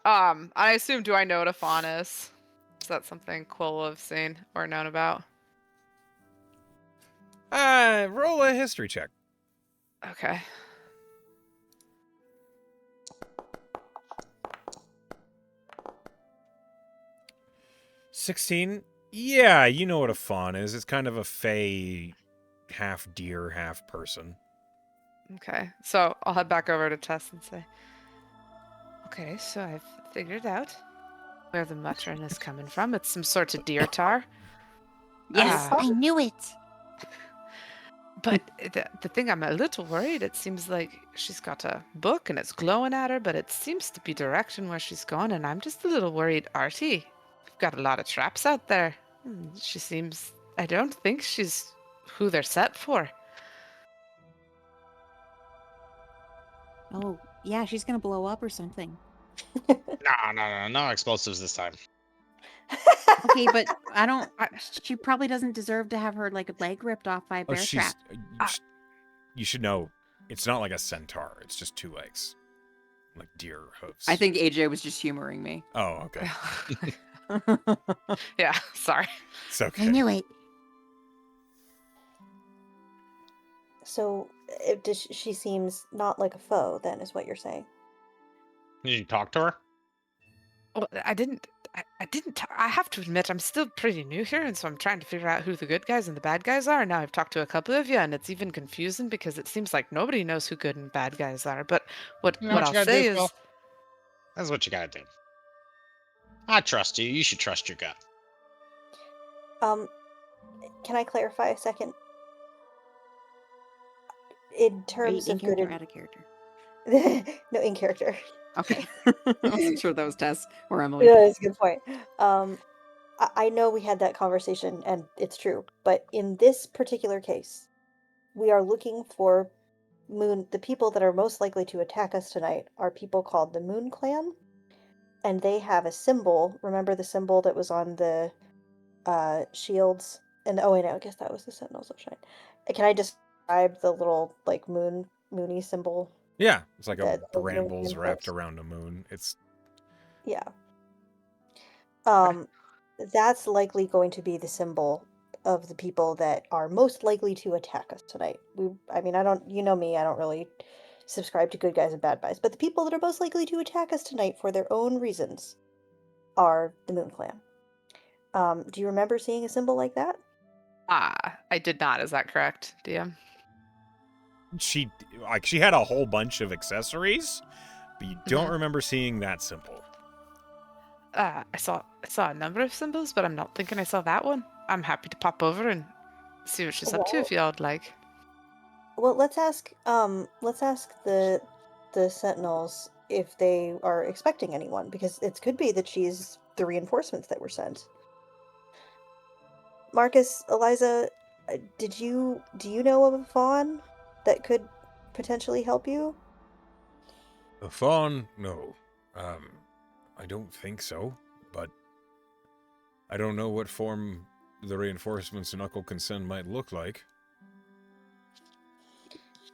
I assume, do I know what a fawn is? Is that something Quill will have seen or known about? Roll a history check. Okay. $16. Yeah, you know what a fawn is. It's kind of a fey, half deer, half person. Okay. So I'll head back over to Tess and say, okay, so I've figured out where the muttering is coming from. It's some sort of deer tar. Yes, Ah. I knew it. But the thing, I'm a little worried. It seems like she's got a book and it's glowing at her, but it seems to be direction where she's going, and I'm just a little worried. Artie, we've got a lot of traps out there. She seems... I don't think she's who they're set for. Oh, yeah, she's gonna blow up or something. No explosives this time. Okay, but I don't. She probably doesn't deserve to have her like leg ripped off by a bear trap. You should know, it's not like a centaur. It's just 2 legs, like deer hooves. I think AJ was just humoring me. Oh, okay. Yeah, sorry. It's okay. I knew it. So she seems not like a foe, then, is what you're saying. Did you talk to her? Well, I didn't. I have to admit, I'm still pretty new here, and so I'm trying to figure out who the good guys and the bad guys are. And now I've talked to a couple of you, and it's even confusing because it seems like nobody knows who good and bad guys are. But what You know what I'll you gotta say do, is, Phil? That's what you gotta do. I trust you. You should trust your gut. Can I clarify a second? In Are you terms in of good character or and... out of character? No, in character. Okay. I wasn't sure that was Tess or Emily. No, that's a good point. I know we had that conversation, and it's true, but in this particular case, we are looking for the people that are most likely to attack us tonight are people called the Moon Clan, and they have a symbol. Remember the symbol that was on the shields? And oh, wait, no, I guess that was the Sentinels of Shine. Can I describe the little like moony symbol? Yeah, it's like a That the Moon brambles Clan wrapped folks- around a moon. It's Yeah. That's likely going to be the symbol of the people that are most likely to attack us tonight. I mean, you know me, I don't really subscribe to good guys and bad guys, but the people that are most likely to attack us tonight for their own reasons are the Moon Clan. Do you remember seeing a symbol like that? I did not. Is that correct, DM? she had a whole bunch of accessories, but you don't Mhm. remember seeing that symbol. I saw a number of symbols, but I'm not thinking I saw that one. I'm happy to pop over and see what she's up to if y'all would like. Well, let's ask the Sentinels if they are expecting anyone, because it could be that she's the reinforcements that were sent. Marcus, Eliza, do you know of a fawn that could potentially help you? A fawn? No. I don't think so, but I don't know what form the reinforcements Knuckle can send might look like.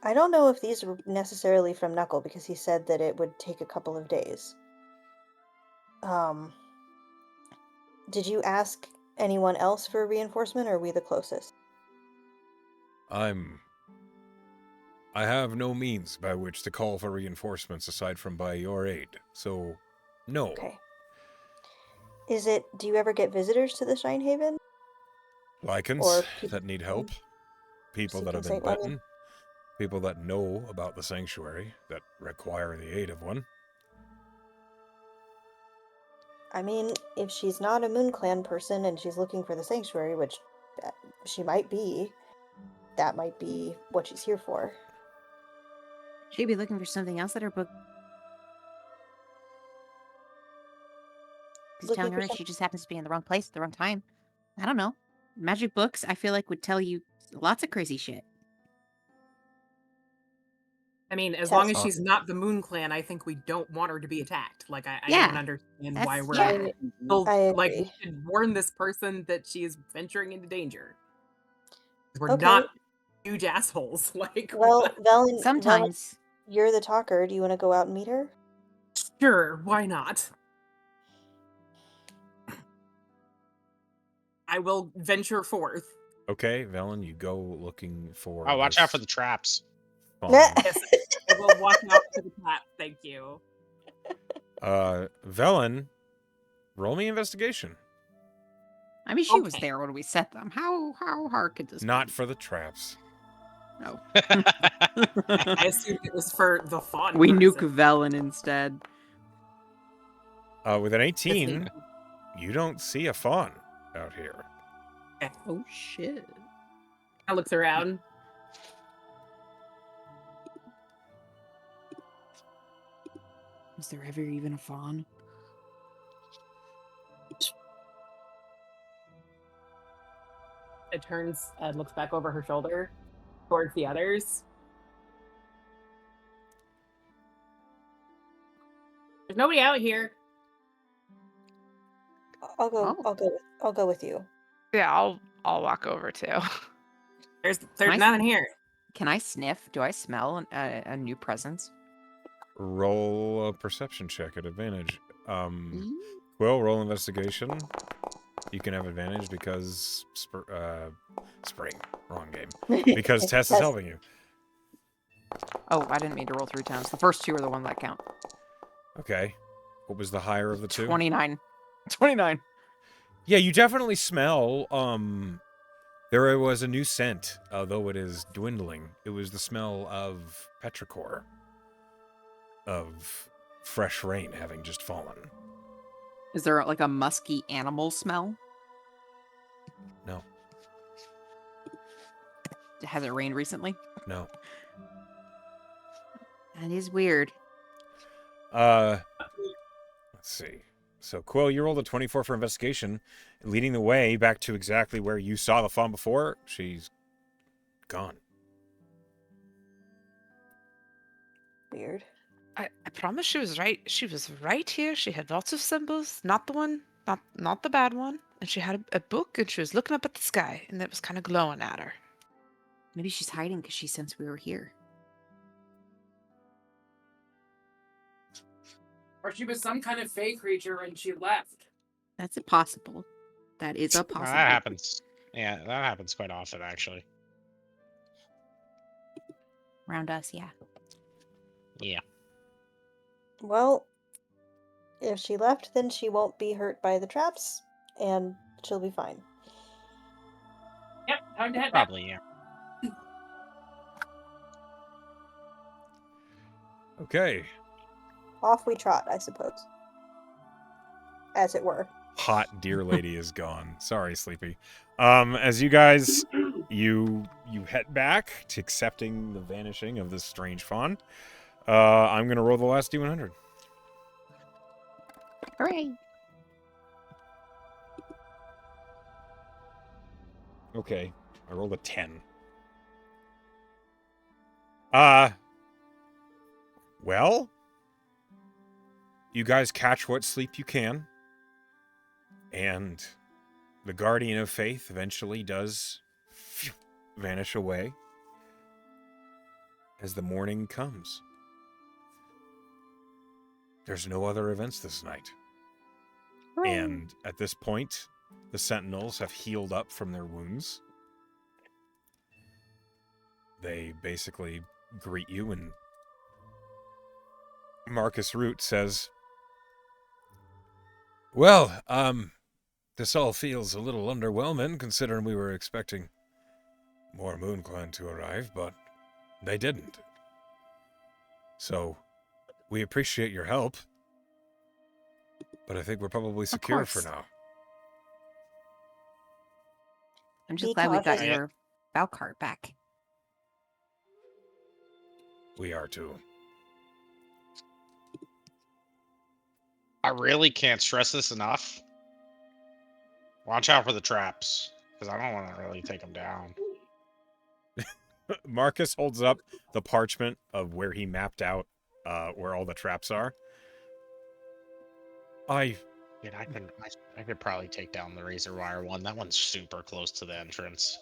I don't know if these are necessarily from Knuckle, because he said that it would take a couple of days. Did you ask anyone else for a reinforcement, or are we the closest? I have no means by which to call for reinforcements aside from by your aid, so no. Okay. Do you ever get visitors to the Shine Haven? Lycans Or people that need help, people that have seeking been Saint Lemon? bitten, people that know about the sanctuary that require the aid of one. I mean, if she's not a Moon Clan person and she's looking for the sanctuary, which she might be, that might be what she's here for. She'd be looking for something else that her book is Looking telling for her she just happens to be in the wrong place at the wrong time. I don't know. Magic books, I feel like, would tell you lots of crazy shit. I mean, as Tess. long as she's not the Moon Clan, I think we don't want her to be attacked. Like, I Yeah. don't understand why That's- we're yeah. still, I like, we agree. should warn this person that she is venturing into danger. We're Okay. not huge assholes. Like, Well, what? Velen, Sometimes. you're the talker. Do you want to go out and meet her? Sure, why not? I will venture forth. Okay, Velen, you go looking for. Oh, watch out for this the traps. fawn. Yes, I will watch out for the trap. Thank you. Velen, roll me investigation. I mean, she was Okay. there when we set them. How hard could this Not be? for the traps. No. I assumed it was for the fawn. We nuke person. Velen instead. With an If 18, they- you don't see a fawn out here. Oh shit. I looks around. Was there ever even a fawn? It turns and looks back over her shoulder towards the others. There's nobody out here. I'll go. Oh. I'll go with you. Yeah, I'll walk over too. There's Nice. nothing here. Can I sniff? Do I smell a new presence? Roll a perception check at advantage. Mm. Quill, roll investigation. You can have advantage because spring. Wrong game. Because Tess is Tess. helping you. Oh, I didn't mean to roll 3 times. The first 2 are the one that count. Okay. What was the higher of the two? 29. 29. Yeah, you definitely smell. There was a new scent, although it is dwindling. It was the smell of petrichor, of fresh rain having just fallen. Is there like a musky animal smell? No, Has it rained recently? no. That is weird. Let's see. So, Quill, you rolled a 24 for investigation, leading the way back to exactly where you saw the fawn before. She's gone. Weird. I promise she was right. She was right here. She had lots of symbols, not the one, not the bad one. And she had a book, and she was looking up at the sky, and it was kind of glowing at her. Maybe she's hiding because she sensed we were here. Or she was some kind of fey creature and she left. That's possible. That is a That possibility. happens. Yeah, that happens quite often, actually. Around us, yeah. Yeah. Well, if she left, then she won't be hurt by the traps, and she'll be fine. Yep, time to head back. Probably, yeah. Okay. Off we trot, I suppose. As it were. Hot deer lady is gone. Sorry, Sleepy. As you guys, you head back to accepting the vanishing of this strange fawn. I'm gonna roll the last D100. Hooray! Okay, I rolled a 10. Well, you guys catch what sleep you can, and the Guardian of Faith eventually does vanish away as the morning comes. There's no other events this night. And at this point, the Sentinels have healed up from their wounds. They basically greet you, and Marcus Root says, well, this all feels a little underwhelming considering we were expecting more MoonClan to arrive, but they didn't. So, we appreciate your help, but I think we're probably secure for course. now. I'm just Be glad we got cautious. your Valcart back. We are too. I really can't stress this enough. Watch out for the traps, because I don't want to really take them down. Marcus holds up the parchment of where he mapped out where all the traps are. Dude, I could probably take down the razor wire one. That one's super close to the entrance.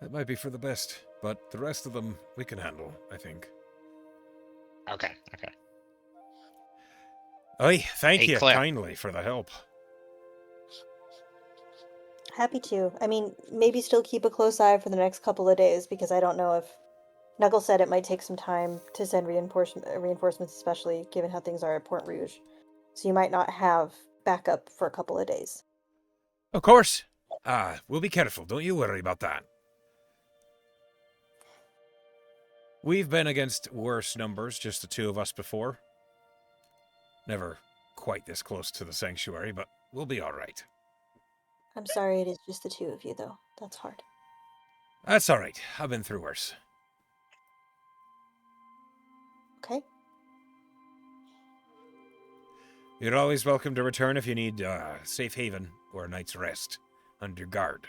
That might be for the best, but the rest of them we can handle, I think. Okay. Aye, thank Hey, you Claire. kindly for the help. Happy to. I mean, maybe still keep a close eye for the next couple of days because I don't know if Knuckles said it might take some time to send reinforcements, especially given how things are at Port Rouge. So you might not have backup for a couple of days. Of course. We'll be careful. Don't you worry about that. We've been against worse numbers, just the two of us before. Never quite this close to the sanctuary, but we'll be all right. I'm sorry it is just the two of you, though. That's hard. That's all right. I've been through worse. Okay? You're always welcome to return if you need safe haven or a night's rest under guard.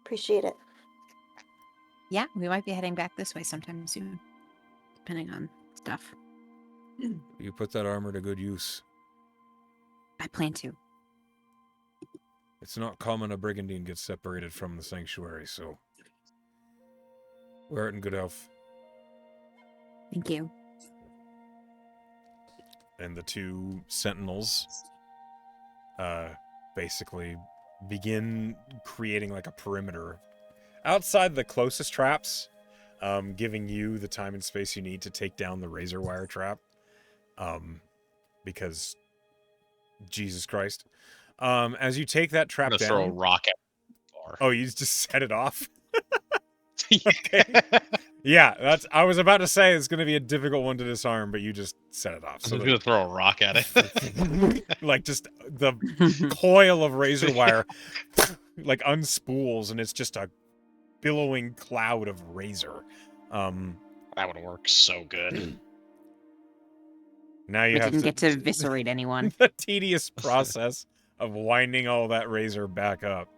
Appreciate it. Yeah, we might be heading back this way sometime soon, depending on stuff. You put that armor to good use. I plan to. It's not common a brigandine gets separated from the sanctuary, so wear it in good health. Thank you. And the two sentinels basically begin creating like a perimeter outside the closest traps, giving you the time and space you need to take down the razor wire trap, because Jesus Christ. As you take that trap I'm gonna down... throw a rock at the bar. Oh, you just set it off? Okay. Yeah, I was about to say it's going to be a difficult one to disarm, but you just set it off. I'm So just gonna throw a rock at it. like just the coil of razor wire like unspools, and it's just a billowing cloud of razor. That would work so good. Now you We have didn't get to eviscerate anyone. the tedious process of winding all that razor back up.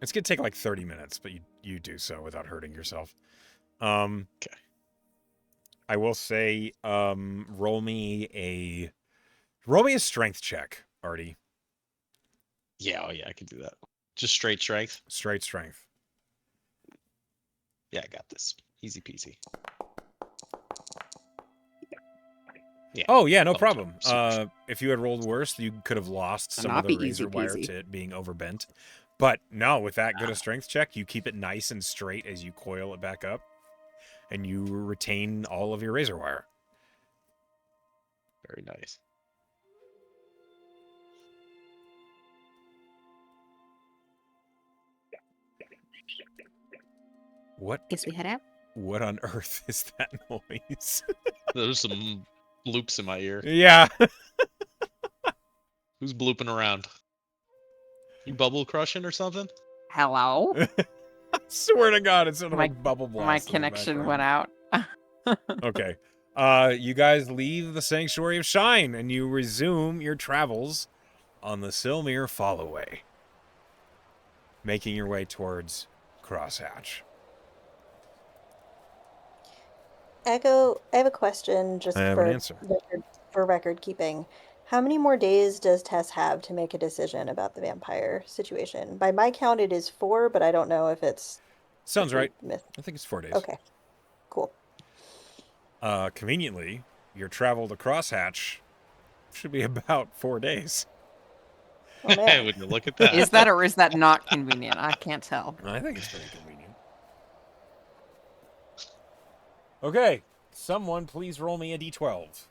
It's gonna take like 30 minutes, but you do so without hurting yourself. Okay. I will say, roll me a strength check, Artie. Yeah, oh yeah, I can do that. Just straight strength. Straight strength. Yeah, I got this. Easy peasy. Yeah. Oh yeah, no Oh, problem. super. If you had rolled worse, you could have lost It'll some not of the be easy razor wire peasy. to it being overbent. But no, with that good a strength check, you keep it nice and straight as you coil it back up, and you retain all of your razor wire. Very nice. Guess we head out. What on earth is that noise? There's some bloops in my ear. Yeah. Who's blooping around? You bubble crushing or something? Hello? I swear to God, it sounded My- like bubble blast. My in the connection went background. out. Okay. You guys leave the Sanctuary of Shine, and you resume your travels on the Silmir Fallaway, making your way towards Crosshatch. Echo, I have a question just I have for an answer. record keeping. How many more days does Tess have to make a decision about the vampire situation? By my count, it is 4, but I don't know if it's... Sounds right. Myth. I think it's 4 days. Okay, cool. Conveniently, your travel to Crosshatch should be about 4 days. Oh, man. Would you look at that? Is that or is that not convenient? I can't tell. I think it's pretty convenient. Okay, someone please roll me a d12.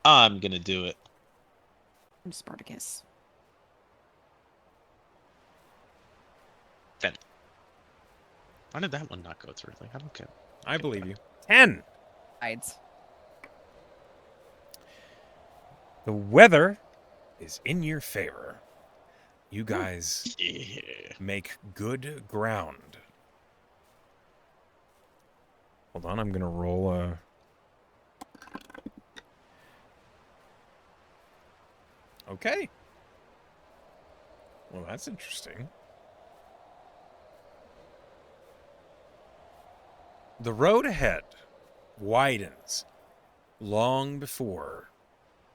I'm gonna do it. I'm Spartacus. 10. Why did that one not go through? Like, I don't care. I believe you. 10. Sides. The weather is in your favor. You guys Yeah. make good ground. Hold on, I'm gonna roll a... Okay. Well, that's interesting. The road ahead widens long before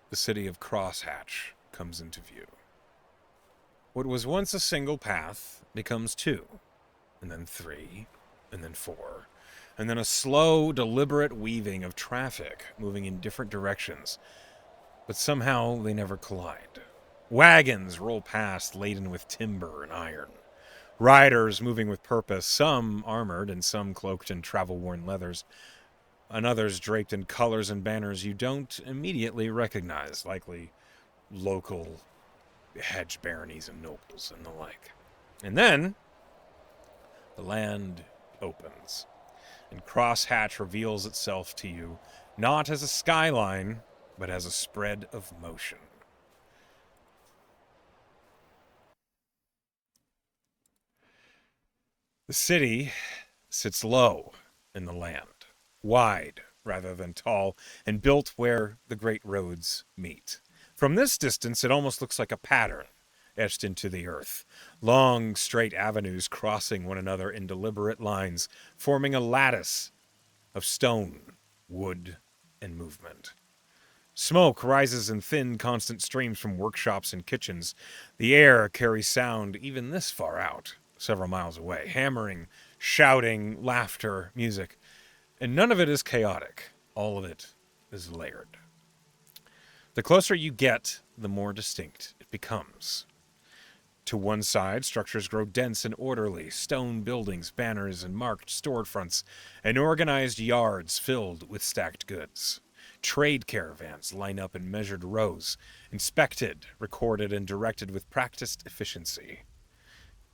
the city of Crosshatch comes into view. What was once a single path becomes 2, and then 3, and then 4, and then a slow, deliberate weaving of traffic moving in different directions, but somehow they never collide. Wagons roll past laden with timber and iron. Riders moving with purpose, some armored and some cloaked in travel-worn leathers, and others draped in colors and banners you don't immediately recognize, likely local hedge baronies and nobles and the like. And then the land opens, and Crosshatch reveals itself to you, not as a skyline, but as a spread of motion. The city sits low in the land, wide rather than tall, and built where the great roads meet. From this distance, it almost looks like a pattern etched into the earth. Long, straight avenues crossing one another in deliberate lines, forming a lattice of stone, wood, and movement. Smoke rises in thin, constant streams from workshops and kitchens. The air carries sound even this far out, several miles away. Hammering, shouting, laughter, music. And none of it is chaotic. All of it is layered. The closer you get, the more distinct it becomes. To one side, structures grow dense and orderly, stone buildings, banners, and marked storefronts, and organized yards filled with stacked goods. Trade caravans line up in measured rows, inspected, recorded, and directed with practiced efficiency.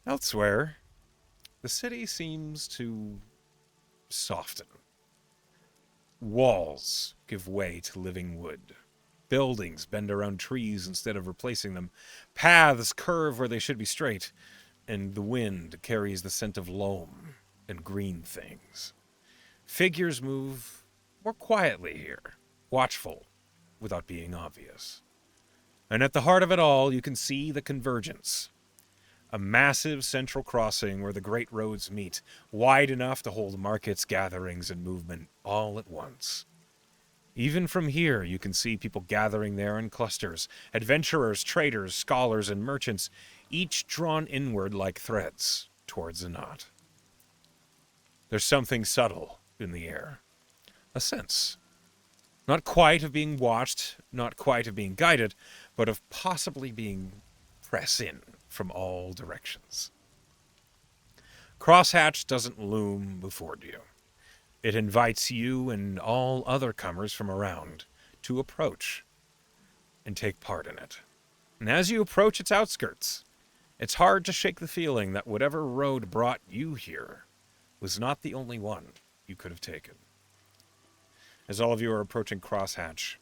Elsewhere, the city seems to soften. Walls give way to living wood. Buildings bend around trees instead of replacing them. Paths curve where they should be straight, and the wind carries the scent of loam and green things. Figures move more quietly here, watchful without being obvious. And at the heart of it all, you can see the convergence. A massive central crossing where the great roads meet, wide enough to hold markets, gatherings, and movement all at once. Even from here, you can see people gathering there in clusters, adventurers, traders, scholars, and merchants, each drawn inward like threads towards a knot. There's something subtle in the air, a sense. Not quite of being watched, not quite of being guided, but of possibly being pressed in from all directions. Crosshatch doesn't loom before you. It invites you and all other comers from around to approach and take part in it. And as you approach its outskirts, it's hard to shake the feeling that whatever road brought you here was not the only one you could have taken. As all of you are approaching Crosshatch,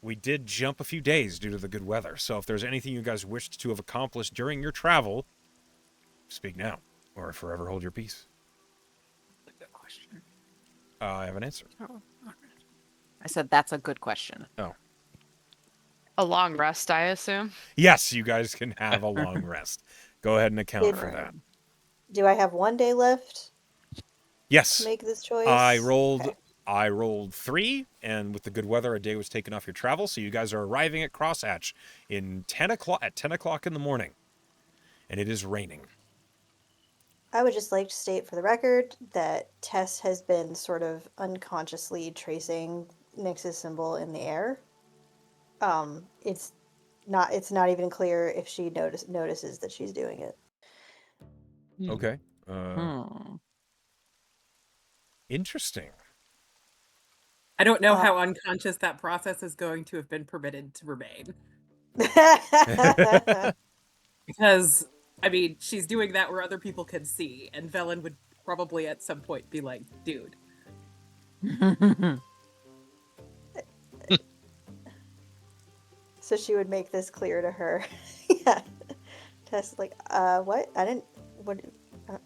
we did jump a few days due to the good weather, so if there's anything you guys wished to have accomplished during your travel, speak now, or forever hold your peace. Good question. I have an answer. Oh, I said that's a good question. Oh. A long rest, I assume. Yes, you guys can have a long rest. Go ahead and account for that. Do I have 1 day left Yes. to make this choice? I rolled Okay. I rolled 3, and with the good weather, a day was taken off your travel, so you guys are arriving at Crosshatch at 10 o'clock in the morning, and it is raining. I would just like to state for the record that Tess has been sort of unconsciously tracing Nyx's symbol in the air. It's not even clear if she notices that she's doing it. Okay. Interesting. I don't know how unconscious that process is going to have been permitted to remain. Because, I mean, she's doing that where other people can see, and Velen would probably at some point be like, dude. So she would make this clear to her. Yeah. Tess is like, what? What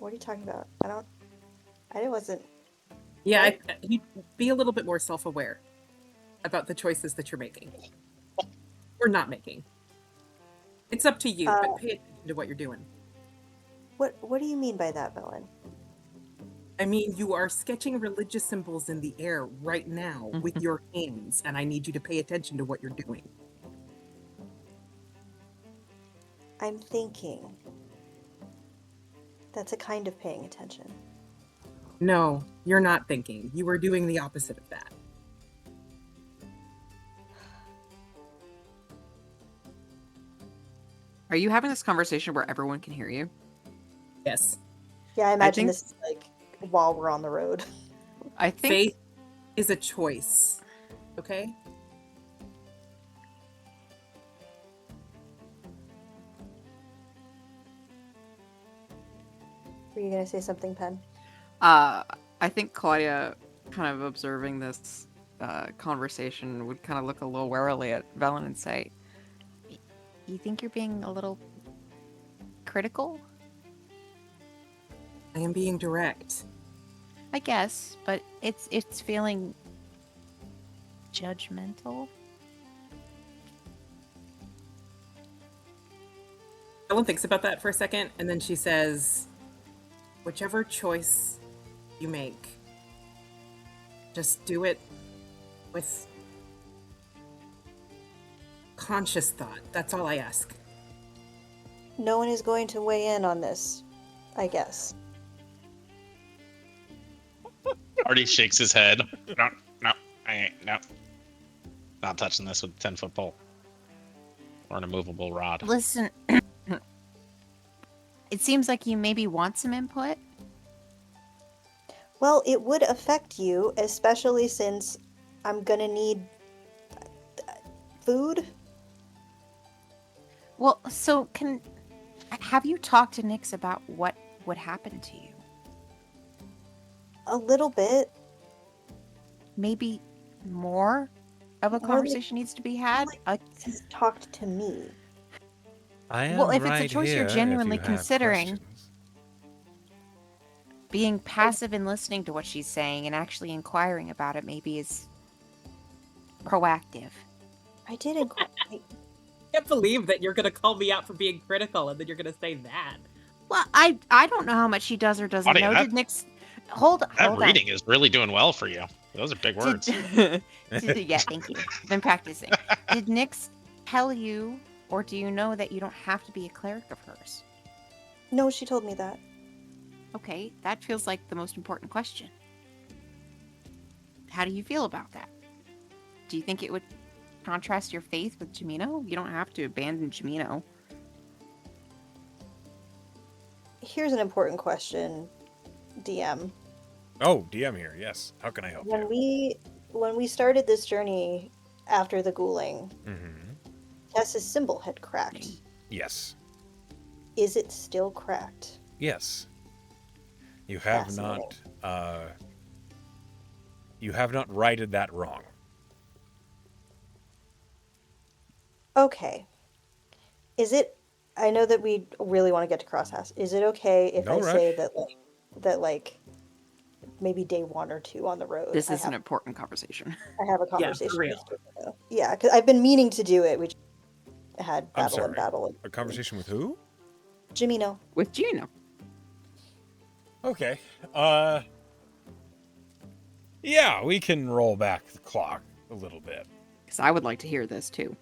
are you talking about? I wasn't. Yeah, you'd be a little bit more self-aware about the choices that you're making. Or not making. It's up to you, but pay attention to what you're doing. What do you mean by that, Velen? I mean, you are sketching religious symbols in the air right now with your hands, and I need you to pay attention to what you're doing. I'm thinking. That's a kind of paying attention. No, you're not thinking. You were doing the opposite of that. Are you having this conversation where everyone can hear you? Yes. Yeah, I imagine think- this is like while we're on the road. I think Faith is a choice. Okay? Were you gonna say something, Pen? I think Claudia, kind of observing this conversation, would kind of look a little warily at Velen and say, "You think you're being a little critical?" I am being direct. I guess, but it's feeling judgmental. Ellen thinks about that for a second, and then she says, whichever choice you make, just do it with conscious thought. That's all I ask. No one is going to weigh in on this, I guess. Artie shakes his head. No, I ain't. No. Not touching this with a 10-foot pole. Or an immovable rod. Listen, it seems like you maybe want some input. Well, it would affect you, especially since I'm gonna need food. Well, so have you talked to Nyx about what would happen to you? A little bit. Maybe more of a More than- conversation needs to be had. He's talked to me. I am Well, if it's a right choice you're here if genuinely you have considering. questions. Being passive and listening to what she's saying and actually inquiring about it maybe is proactive. I did inquire. I can't believe that you're going to call me out for being critical and then you're going to say that. Well, I don't know how much she does or doesn't Claudia, know. that- Did Nyx hold That on. reading is really doing well for you. Those are big words. Yeah, thank you. Been practicing. Did Nyx tell you, or do you know that you don't have to be a cleric of hers? No, she told me that. Okay, that feels like the most important question. How do you feel about that? Do you think it would contrast your faith with Jimino? You don't have to abandon Jimino. Here's an important question, DM. Oh, DM here. Yes. How can I help When you? we started this journey after the ghouling, Mm-hmm. Tess's symbol had cracked. Yes. Is it still cracked? Yes. You have not. You have not righted that wrong. Okay. Is it? I know that we really want to get to Crosshatch. Is it okay if No I say rush. that maybe day 1 or 2 on the road? this I is have, an important conversation. I have a Yeah, conversation. for real. with Jimino. Yeah, because I've been meaning to do it. We just had I'm battle sorry. and battle. A conversation with who? Jimino. With Gino. Okay. Yeah, we can roll back the clock a little bit. Because I would like to hear this too.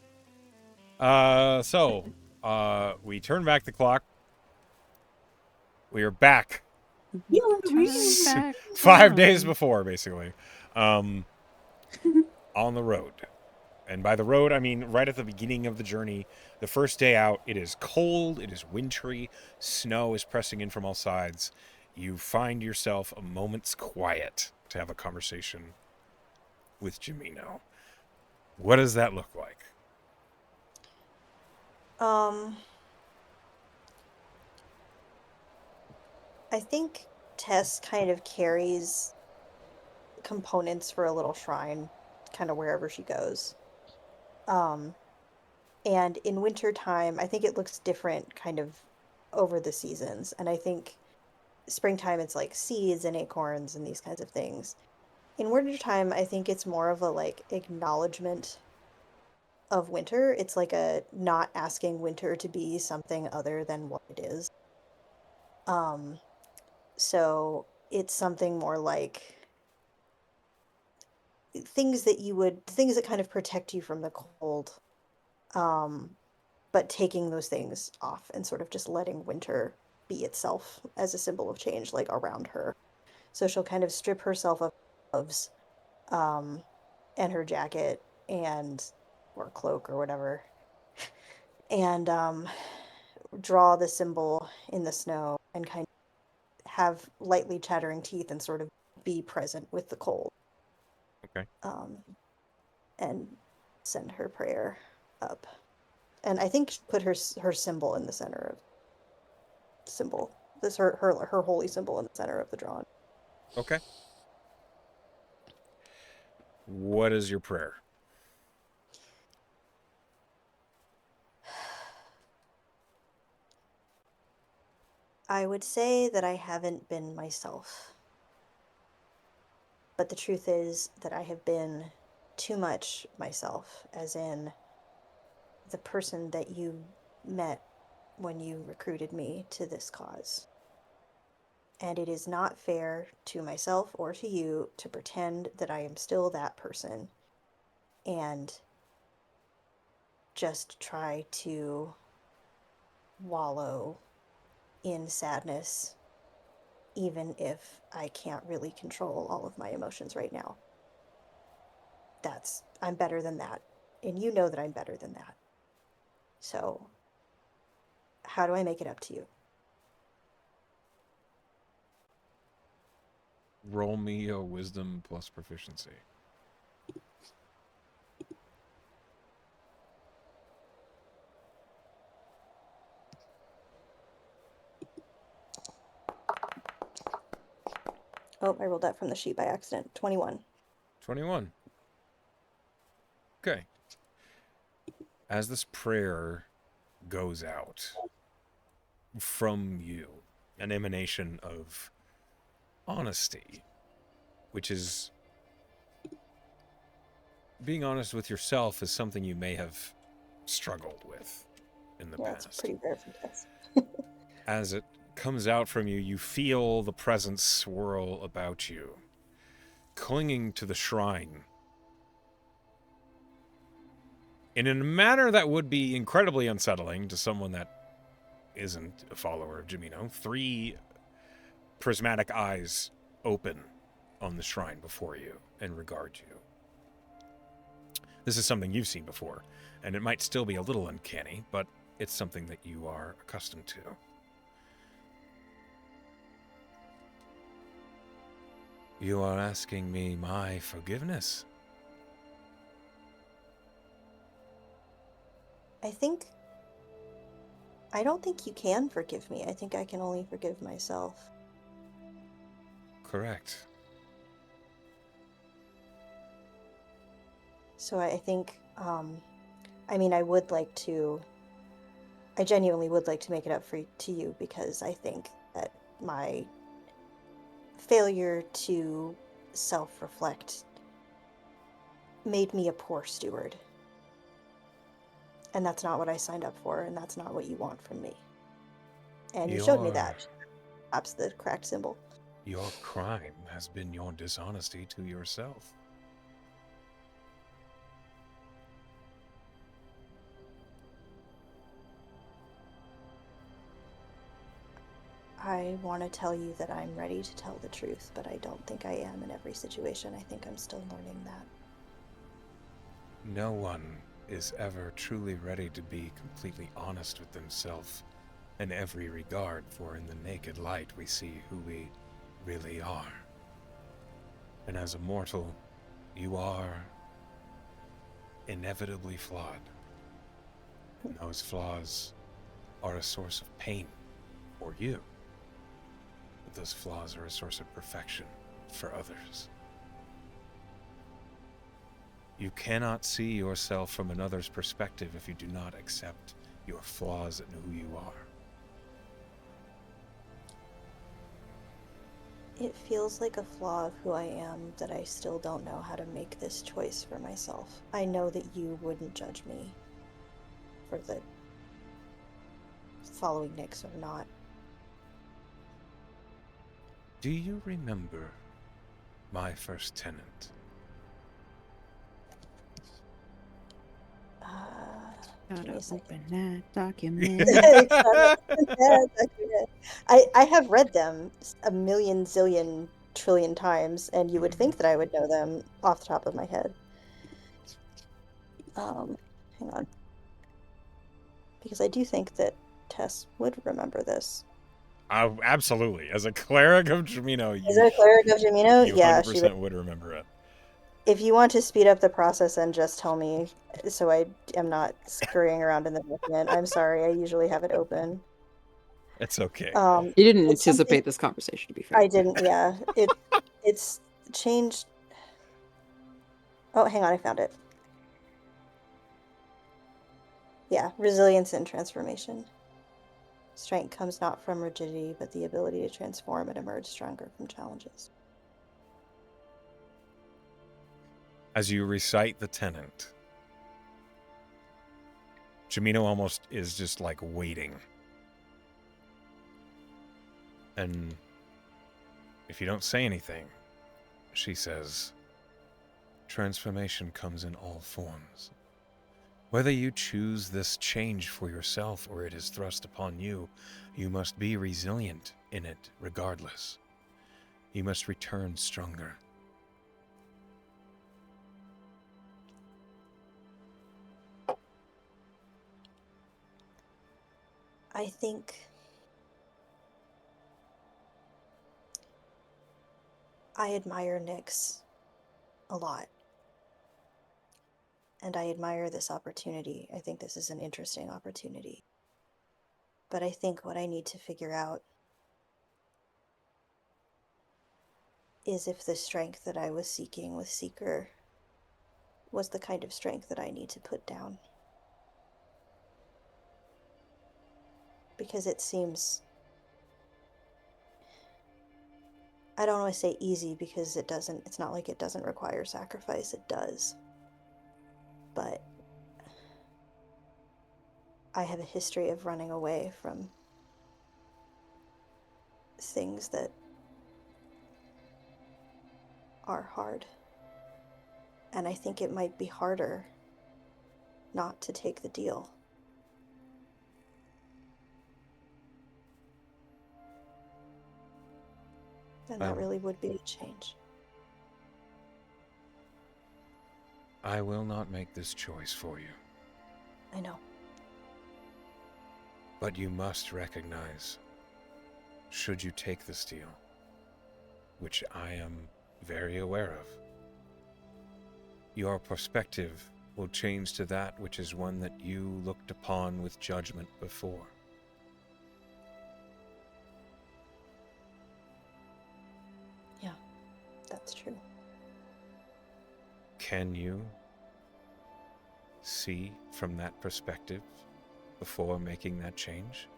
We turn back the clock. We are back Back 5 days time. before, basically, on the road. And by the road, I mean right at the beginning of the journey. The first day out, it is cold, it is wintry, snow is pressing in from all sides. You find yourself a moment's quiet to have a conversation with Jimino. What does that look like? I think Tess kind of carries components for a little shrine, kind of wherever she goes. And in winter time, I think it looks different kind of over the seasons. And I think springtime, it's like seeds and acorns and these kinds of things. In winter time, I think it's more of a like acknowledgement of winter. It's like a not asking winter to be something other than what it is. So it's something more like things that kind of protect you from the cold, but but taking those things off and sort of just letting winter be itself as a symbol of change, like around her. So she'll kind of strip herself of gloves, and her jacket and or cloak or whatever, and draw the symbol in the snow and kind of have lightly chattering teeth and sort of be present with the cold. Okay. And send her prayer up. And I think she put her symbol in the center of symbol. This her holy symbol in the center of the drawing. Okay. What is your prayer? I would say that I haven't been myself. But the truth is that I have been too much myself, as in the person that you met when you recruited me to this cause. And it is not fair to myself or to you to pretend that I am still that person and just try to wallow in sadness, even if I can't really control all of my emotions right now. I'm better than that. And you know that I'm better than that. So, how do I make it up to you? Roll me a wisdom plus proficiency. Oh, I rolled that from the sheet by accident. 21. 21. Okay. As this prayer goes out from you, an emanation of honesty, which is being honest with yourself is something you may have struggled with in the past. It's pretty rare for this. As it comes out from you, you feel the presence swirl about you, clinging to the shrine in a manner that would be incredibly unsettling to someone that isn't a follower of Jimino. 3 prismatic eyes open on the shrine before you and regard you. This is something you've seen before, and it might still be a little uncanny, but it's something that you are accustomed to. You are asking me my forgiveness? I don't think you can forgive me. I think I can only forgive myself. Correct. So I think, I genuinely would like to make it up to you, because I think that my failure to self-reflect made me a poor steward. And that's not what I signed up for, and that's not what you want from me. And you showed me that. Perhaps the cracked symbol. Your crime has been your dishonesty to yourself. I want to tell you that I'm ready to tell the truth, but I don't think I am in every situation. I think I'm still learning that. No one is ever truly ready to be completely honest with themselves in every regard, for in the naked light we see who we really are. And as a mortal, you are inevitably flawed. And those flaws are a source of pain for you. But those flaws are a source of perfection for others. You cannot see yourself from another's perspective if you do not accept your flaws and who you are. It feels like a flaw of who I am that I still don't know how to make this choice for myself. I know that you wouldn't judge me for the following Nyx or not. Do you remember my first tenant? Give me Gotta a second. open that document. I have read them a million zillion trillion times, and you would think that I would know them off the top of my head. Hang on. Because I do think that Tess would remember this. Absolutely. As a cleric of Jamino, Is there a cleric of Jamino? you Yeah, 100% she would. would remember it. If you want to speed up the process and just tell me so I am not scurrying around in the document, I'm sorry, I usually have it open. It's okay. You didn't It's something- anticipate this conversation, to be fair. I didn't, yeah. It's changed. Oh, hang on, I found it. Yeah, resilience and transformation. Strength comes not from rigidity, but the ability to transform and emerge stronger from challenges. As you recite the tenant, Jamino almost is just like waiting. And if you don't say anything, she says, transformation comes in all forms. Whether you choose this change for yourself or it is thrust upon you, you must be resilient in it regardless. You must return stronger. I think I admire Nyx a lot. And I admire this opportunity. I think this is an interesting opportunity. But I think what I need to figure out is if the strength that I was seeking with Seeker was the kind of strength that I need to put down. Because it seems, I don't want to say easy because it's not like it doesn't require sacrifice, it does. But I have a history of running away from things that are hard. And I think it might be harder not to take the deal. And that really would be a change. I will not make this choice for you. I know. But you must recognize, should you take this deal, which I am very aware of, your perspective will change to that which is one that you looked upon with judgment before. Yeah, that's true. Can you see from that perspective before making that change?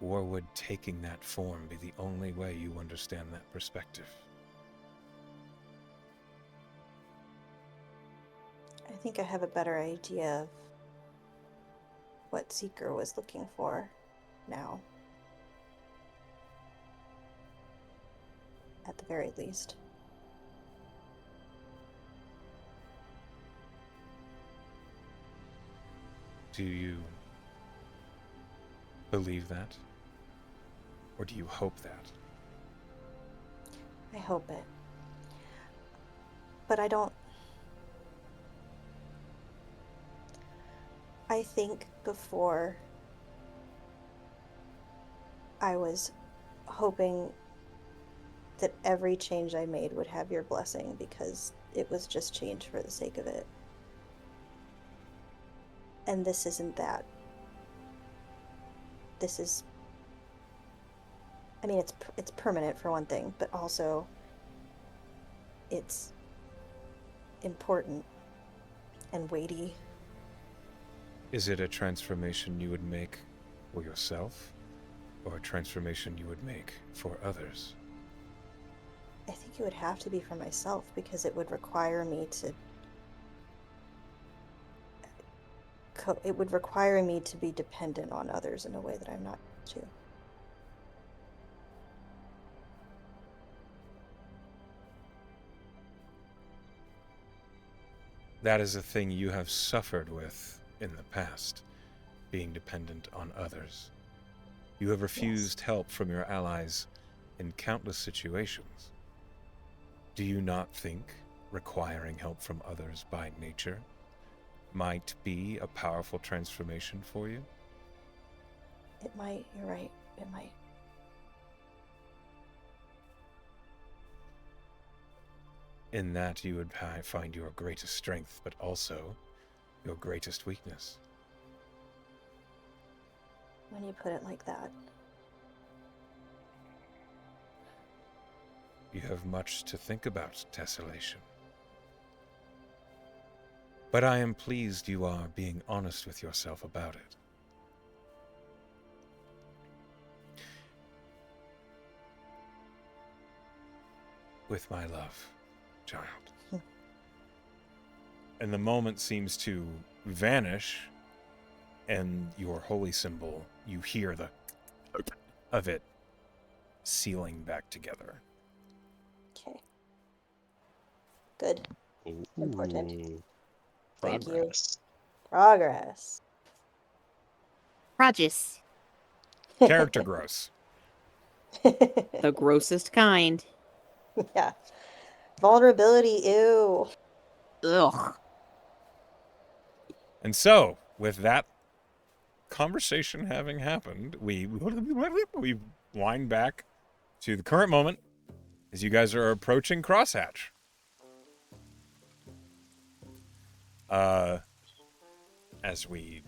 Or would taking that form be the only way you understand that perspective? I think I have a better idea of what Seeker was looking for now. At the very least. Do you believe that? Or do you hope that? I hope it. But I don't... I think before I was hoping that every change I made would have your blessing because it was just change for the sake of it. And this isn't that. This is... I mean, it's permanent for one thing, but also it's important and weighty. Is it a transformation you would make for yourself, or a transformation you would make for others? I think it would have to be for myself because it would require me to it would require me to be dependent on others in a way that I'm not used to. That is a thing you have suffered with in the past, being dependent on others. You have refused help from your allies in countless situations. Do you not think requiring help from others by nature might be a powerful transformation for you? It might. You're right. It might. In that you would find your greatest strength, but also your greatest weakness. When you put it like that. You have much to think about, Tessellation. But I am pleased you are being honest with yourself about it. With my love, child. And the moment seems to vanish, and your holy symbol, you hear the of it sealing back together. Okay. Good. Important. Ooh, Thank you. progress. Progress. Prodigious. Character gross. The grossest kind. Yeah. Vulnerability, ew. Ugh. And so, with that conversation having happened, we wind back to the current moment as you guys are approaching Crosshatch. As we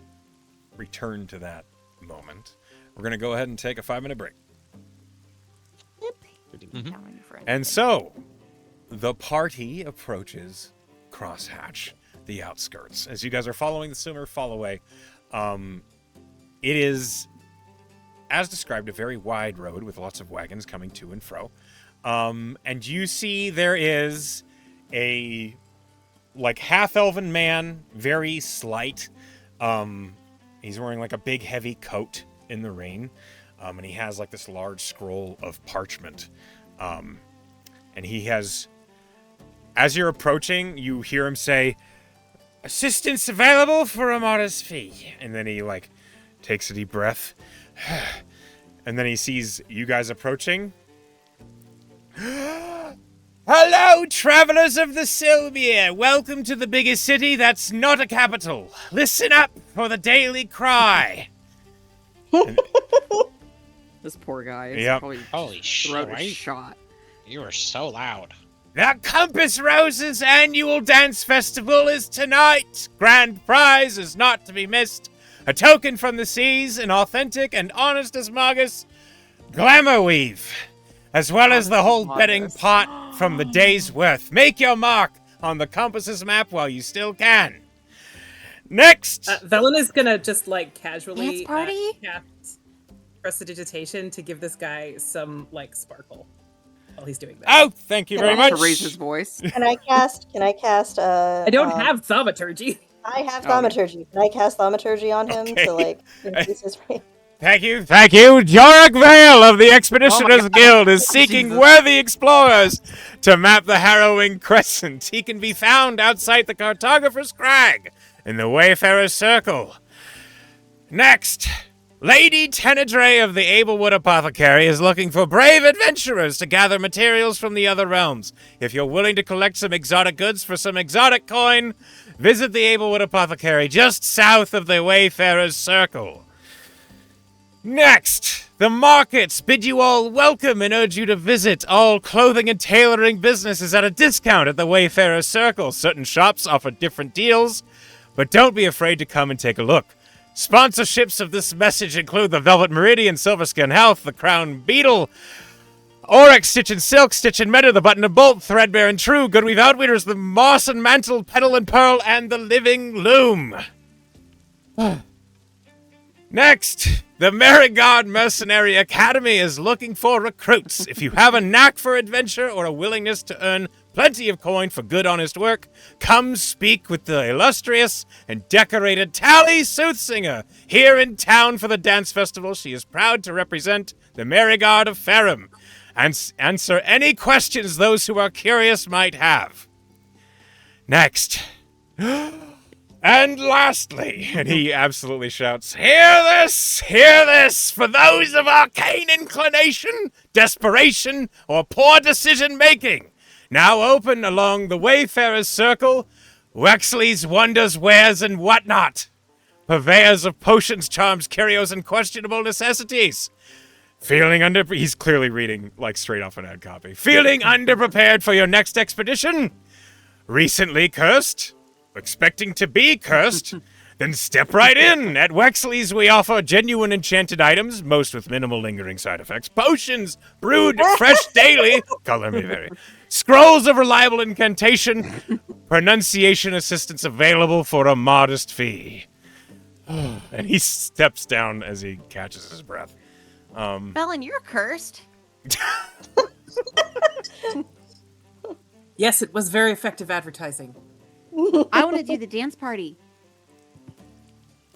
return to that moment, we're going to go ahead and take a 5-minute break. Yep. Mhm. And so, the party approaches Crosshatch, the outskirts. As you guys are following the similar follow-away, it is, as described, a very wide road with lots of wagons coming to and fro. And you see there is a, like, half-elven man, very slight. He's wearing, like, a big, heavy coat in the rain. And he has, like, this large scroll of parchment. And he has, as you're approaching, you hear him say, "Assistance available for a modest fee." And then he, like, takes a deep breath. And then he sees you guys approaching. "Hello, travelers of the Sylmere. Welcome to the biggest city that's not a capital. Listen up for the daily cry." This poor guy is Yep. probably Holy throat a shit. shot. You are so loud. "The Compass Roses annual dance festival is tonight. Grand prize is not to be missed. A token from the seas, an authentic and honest as Magus glamour weave, as well as the whole betting pot from the day's worth. Make your mark on the Compass's map while you still can. Next!" Velen is gonna just like casually Dance party? cast Prestidigitation to give this guy some like sparkle while he's doing that. Oh, thank you very Can I much. To raise his voice. Can I cast? I don't have thaumaturgy. I have Oh. thaumaturgy. Can I cast thaumaturgy on him Okay. to like increase his range? Thank you. Jorik Vale of the Expeditioners Guild is seeking Jesus. worthy explorers to map the harrowing crescent. He can be found outside the Cartographer's Crag in the Wayfarer's Circle. Next, Lady Tenedre of the Ablewood Apothecary is looking for brave adventurers to gather materials from the other realms. If you're willing to collect some exotic goods for some exotic coin, visit the Ablewood Apothecary just south of the Wayfarer's Circle. Next, the markets bid you all welcome and urge you to visit. All clothing and tailoring businesses at a discount at the Wayfarer's Circle. Certain shops offer different deals, but don't be afraid to come and take a look. Sponsorships of this message include the Velvet Meridian, Silverskin Health, the Crown Beetle, Oryx, Stitch and Silk, Stitch and Meta, the Button and Bolt, Threadbare and True, Goodweave Outweeders, the Moss and Mantle, Petal and Pearl, and the Living Loom. Next, the Merigard Mercenary Academy is looking for recruits. If you have a knack for adventure or a willingness to earn plenty of coin for good honest work, come speak with the illustrious and decorated Tally Soothsinger here in town for the dance festival. She is proud to represent the Merigard of Ferrum and answer any questions those who are curious might have. Next, And lastly, and he absolutely shouts, hear this, for those of arcane inclination, desperation, or poor decision-making. Now open along the Wayfarer's Circle, Wexley's Wonders, Wares, and Whatnot. Purveyors of potions, charms, curios, and questionable necessities. He's clearly reading, like, straight off an ad copy. Feeling underprepared for your next expedition? Recently cursed? Expecting to be cursed? Then step right in. At Wexley's, we offer genuine enchanted items, most with minimal lingering side effects. Potions brewed fresh daily. Color me very. Scrolls of reliable incantation. Pronunciation assistance available for a modest fee. And he steps down as he catches his breath. Velen, you're cursed. Yes, it was very effective advertising. I want to do the dance party.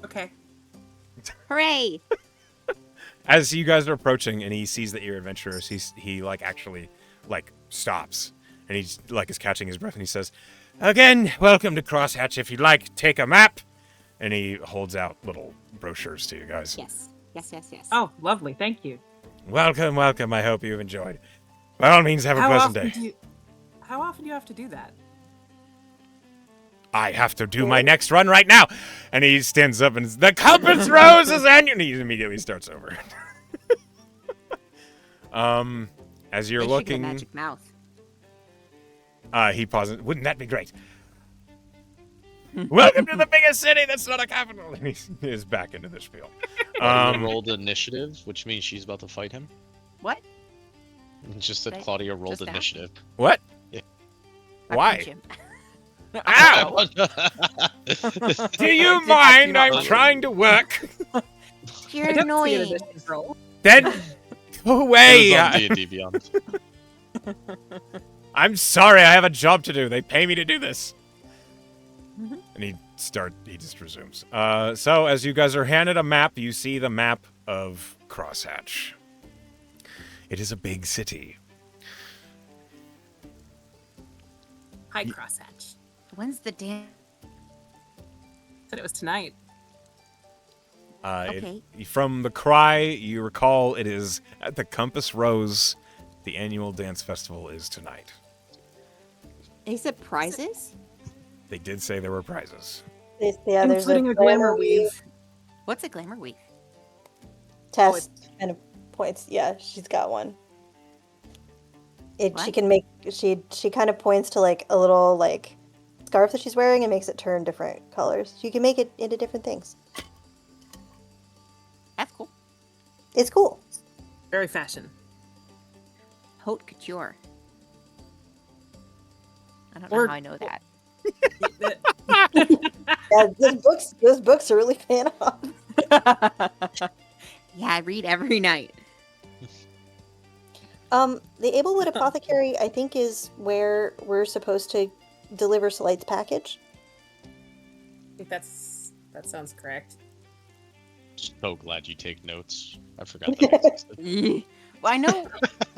Okay. Hooray! As you guys are approaching and he sees that you're adventurers, he like actually like stops and he's like is catching his breath and he says, "Again, welcome to Crosshatch. If you'd like, take a map." And he holds out little brochures to you guys. Yes. Yes. Oh, lovely. Thank you. Welcome. I hope you've enjoyed. By all means, have a pleasant day. How often do you have to do that? I have to do my next run right now. And he stands up and the compass rose is on you. And he immediately starts over. As you're They should get a looking, magic mouth. he pauses. Wouldn't that be great? Welcome to the biggest city that's not a capital. And he is back into the spiel. Claudia rolled initiative, which means she's about to fight him. What? Just that Right. Claudia rolled Just now? initiative. What? Yeah. I Why? punch him. Ow! Do you mind? I'm trying to work. You're I don't see an annoying. initiative roll. Then go away. It was on D&D Beyond. I'm sorry. I have a job to do. They pay me to do this. Mhm. And he just resumes. So as you guys are handed a map, you see the map of Crosshatch. It is a big city. Hi, Crosshatch. When's the dance? Said it was tonight. Okay. From the cry, you recall it is at the Compass Rose. The annual dance festival is tonight. He said prizes? They did say there were prizes. Yeah, there's Including a glamour weave. What's a glamour weave? Tess kind of points. Yeah, she's got one. She What? can make. She kind of points to like a little like scarf that she's wearing and makes it turn different colors. You can make it into different things. That's cool. It's cool. Very fashion. Haute couture. I don't Or- know how I know that. Yeah, those books are really paying off. Yeah, I read every night. The Ablewood Apothecary, I think, is where we're supposed to deliver Slight's package. I think that sounds correct. So glad you take notes. I forgot that existed. Well, I know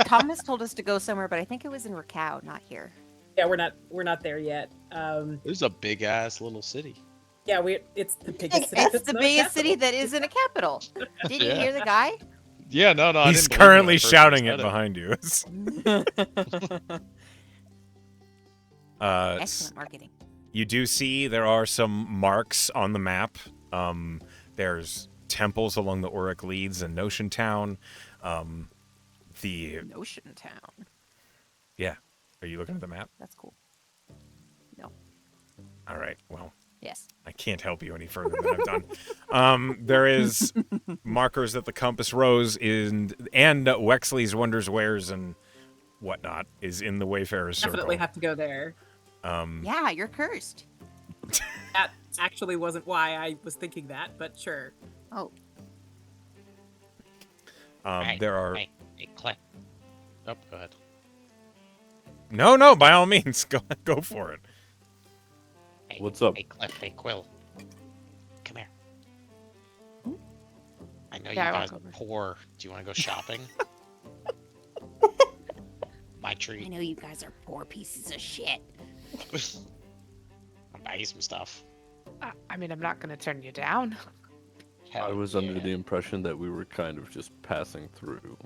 Thomas told us to go somewhere, but I think it was in Raquel, not here. Yeah, we're not there yet. This is a big ass little city. Yeah, it's the biggest city. It's that's the not a biggest city capital. that isn't a capital. Did you Yeah. hear the guy? Yeah, no, I He's didn't believe him currently at first shouting when it he behind you. Excellent marketing. You do see there are some marks on the map. There's temples along the Auric Leads and Notion Town. The Notion Town. Are you looking at the map? That's cool. All right. Well, Yes. I can't help you any further than I've done. There is markers that the Compass Rose and Wexley's Wonders, Wares, and Whatnot is in the Wayfarer's Circle. Definitely have to go there. Yeah, you're cursed. That actually wasn't why I was thinking that, but sure. Oh, There are Hey, Clay. Oh, go ahead. no. By all means, go for it. Hey, What's up? Hey, Cliff. Hey, Quill. Come here. I know Yeah, I you walk guys are over. poor. Do you want to go shopping? My I treat. know you guys are poor pieces of shit. I'll buy you some stuff. I mean, I'm not going to turn you down. I Hell was yeah. under the impression that we were kind of just passing through.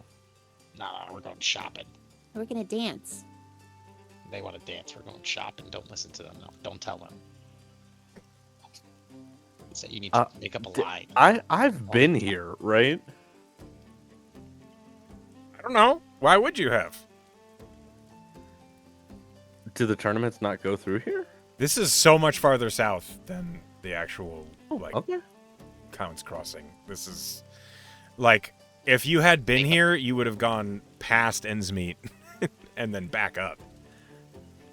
No, we're going shopping. We're gonna dance. They want to dance. We're going shopping. Don't listen to them. No, don't tell them. So you need to make up a lie. I've been here, right? I don't know. Why would you have? Do the tournaments not go through here? This is so much farther south than the actual Okay. Counts Crossing. This is like if you had been here, you would have gone past Endsmeet and then back up.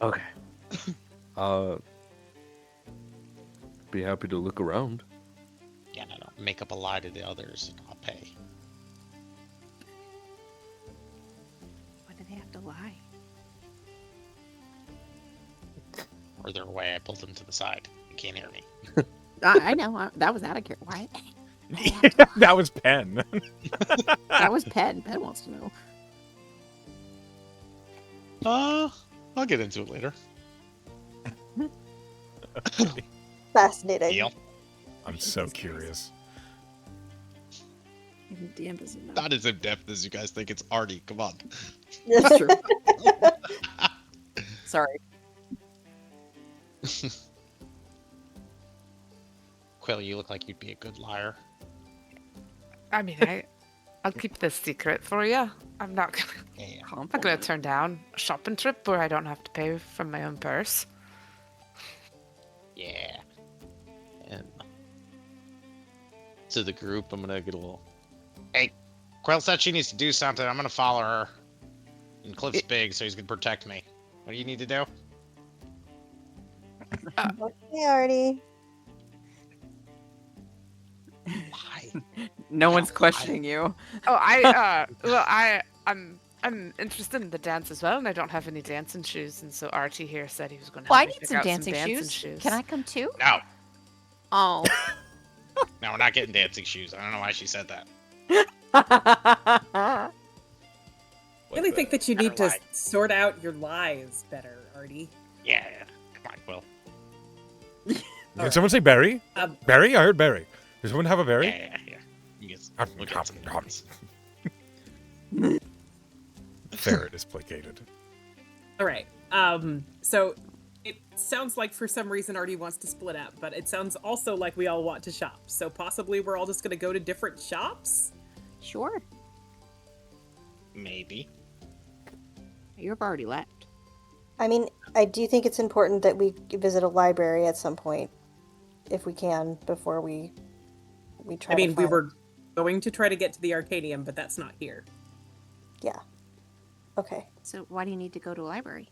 Okay. Be happy to look around. Yeah, no. Make up a lie to the others, and I'll pay. Why do they have to lie? Or they're away. I pulled them to the side. You can't hear me. I know. That was accurate. Why? That was Penn. That was Penn. Penn wants to know. I'll get into it later. Fascinating. Deal. I'm so curious. DM doesn't know. Not as in depth as you guys think. It's Artie. Come on. That's true. Sorry. Quill, you look like you'd be a good liar. I mean, I'll keep this secret for you. I'm not gonna, Yeah. I'm not gonna turn down a shopping trip where I don't have to pay from my own purse. Yeah. And to the group, I'm gonna get a little. Hey, Quill said she needs to do something. I'm gonna follow her. And Cliff's big, so he's gonna protect me. What do you need to do? Okay, Artie. Lie. No one's lie. questioning you. Oh, I'm interested in the dance as well, and I don't have any dancing shoes, and so Archie here said he was going to. Well, I help me need pick some out dancing shoes. Can I come too? No. Oh. No, we're not getting dancing shoes. I don't know why she said that. I really think that you need to lie. sort out your lies better, Artie. Yeah. Come on, Quill. Did someone say berry? Berry? I heard berry. Does someone have a berry? Yeah. You guys we'll get some things. Ferret is placated. All right. So it sounds like for some reason Artie wants to split up, but it sounds also like we all want to shop. So possibly we're all just going to go to different shops. Sure. Maybe. You've already left. I mean, I do think it's important that we visit a library at some point, if we can, before we try. I mean, to we find... were going to try to get to the Arcadium, but that's not here. Yeah. Okay. So why do you need to go to a library?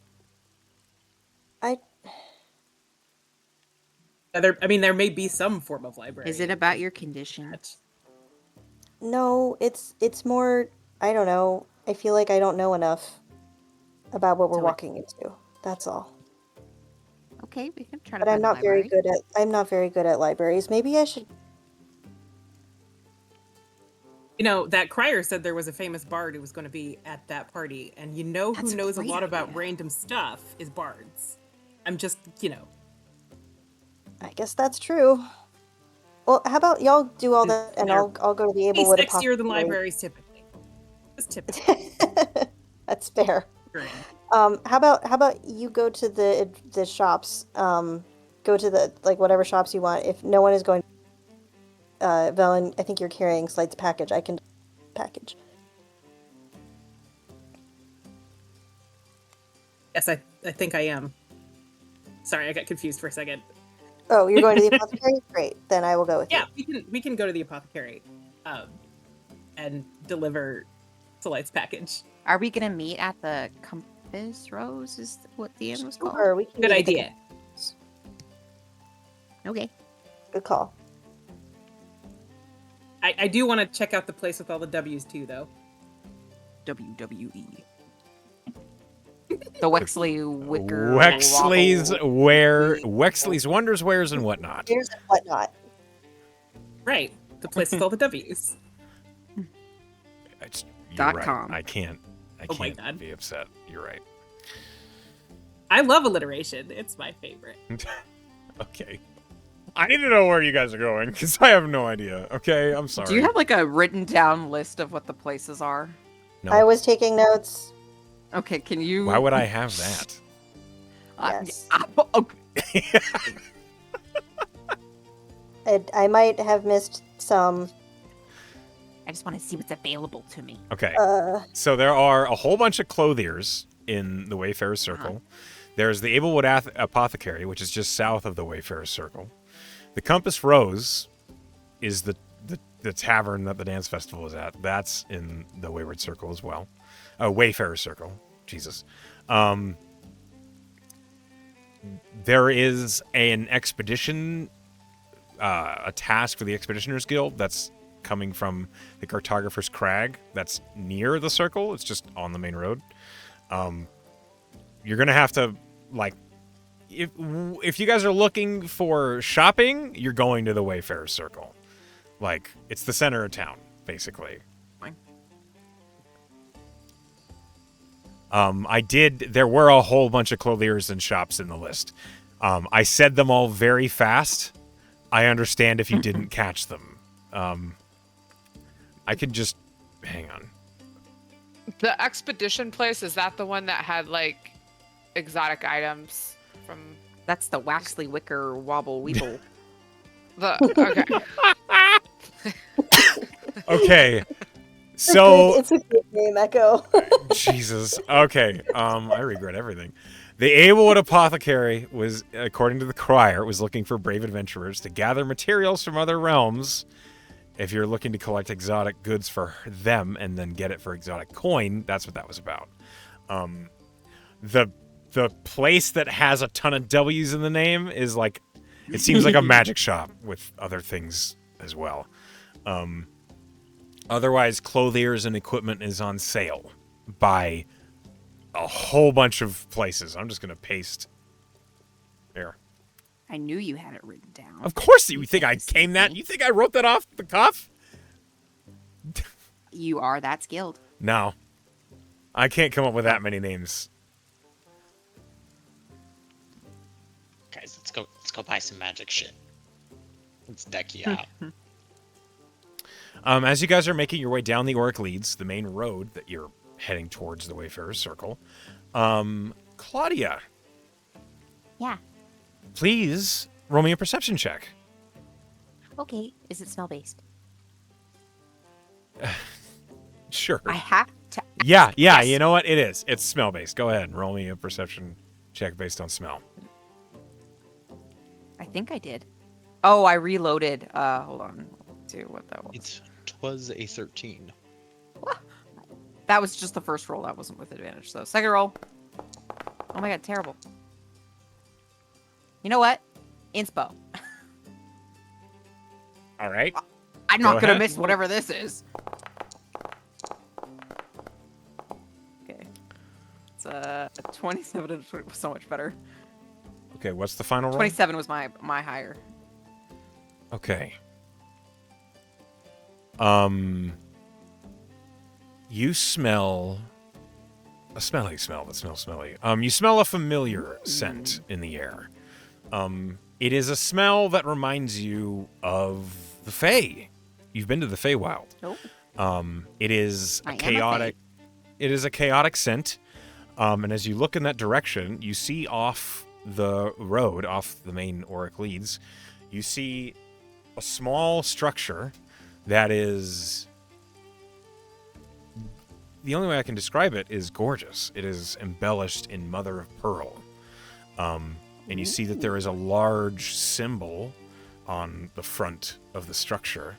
There may be some form of library. Is it about your condition? No, it's more. I don't know. I feel like I don't know enough about what we're So walking into. That's all. Okay, we can try to But find I'm a not very library. good at. I'm not very good at libraries. Maybe I should. You know, that crier said there was a famous bard who was going to be at that party, and you know who That's a knows a great lot about idea. random stuff is bards. I'm just, you know. I guess that's true. Well, how about y'all do all that, and They're I'll go to the He's Ablewood sexier than Apothecary. libraries typically. Just typically. That's fair. How about you go to the shops? Go to the whatever shops you want. If no one is going, Velen, I think you're carrying Slide's package. I can package. Yes, I think I am. Sorry, I got confused for a second. Oh, you're going to the apothecary? Great. Then I will go with Yeah, you. we can go to the apothecary, and deliver Solight's package. Are we gonna meet at the Compass Rose? Is what the inn was called? Or we can Good meet at the- idea. Okay. Good call. I do want to check out the place with all the W's too, though. WWE. The Wexley Wicker. Wexley's Wobble. Wexley's Wonders, Wares, and whatnot. Here's and whatnot. Right, the place with all the W's. You're right. .com. I can't Oh my God. be upset. You're right. I love alliteration. It's my favorite. Okay. I need to know where you guys are going, because I have no idea. Okay, I'm sorry. Do you have like a written down list of what the places are? No. I was taking notes. Okay, can you? Why would I have that? Yes. Okay. I might have missed some. I just want to see what's available to me. Okay. So there are a whole bunch of clothiers in the Wayfarer's Circle. There's the Ablewood Apothecary, which is just south of the Wayfarer's Circle. The Compass Rose is the tavern that the dance festival is at. That's in the Wayward Circle as well. Wayfarer's Circle. Jesus. There is an expedition, a task for the Expeditioners Guild that's coming from the Cartographer's Crag. That's near the circle. It's just on the main road. You're going to have to, like, if you guys are looking for shopping, you're going to the Wayfarer's Circle. Like, it's the center of town, basically. Fine. There were a whole bunch of clothiers and shops in the list. I said them all very fast. I understand if you didn't catch them. I could just, hang on. The expedition place, is that the one that had like exotic items from That's the Waxley Wicker Wobble Weeble. okay. Okay. So It's a good name, Echo. Jesus. Okay. I regret everything. The Ablewood Apothecary was, according to the crier, was looking for brave adventurers to gather materials from other realms. If you're looking to collect exotic goods for them and then get it for exotic coin, that's what that was about. The place that has a ton of W's in the name is like, it seems like a magic shop with other things as well. Otherwise, clothiers and equipment is on sale by a whole bunch of places. I'm just going to paste there. I knew you had it written down. Of course, you think I came that? You think I wrote that off the cuff? You are that skilled. No. I can't come up with that many names. Guys, let's go buy some magic shit. Let's deck you out. As you guys are making your way down the Auric Leads, the main road that you're heading towards the Wayfarer's Circle, Claudia, Yeah. please roll me a perception check. Okay. Is it smell based? Sure. I have to. Yeah, Yes. you know what? It is. It's smell-based. Go ahead and roll me a perception check based on smell. I think I did. Oh, I reloaded. Hold on. Let's see what that was. It was a 13. That was just the first roll. That wasn't with advantage. So second roll. Oh my god, terrible. You know what? Inspo. All right. I'm not Go gonna ahead. miss whatever this is. Okay. It's 27 and so much better. Okay, what's the final roll? 27 was my higher. Okay. You smell a smelly smell that smells smelly. You smell a familiar scent in the air. It is a smell that reminds you of the Fae. You've been to the Feywild. Oh. It is I a am a chaotic. It is a chaotic scent. And as you look in that direction, you see off the road, off the main Auric Leads, you see a small structure that is... The only way I can describe it is gorgeous. It is embellished in mother of pearl. And you see that there is a large symbol on the front of the structure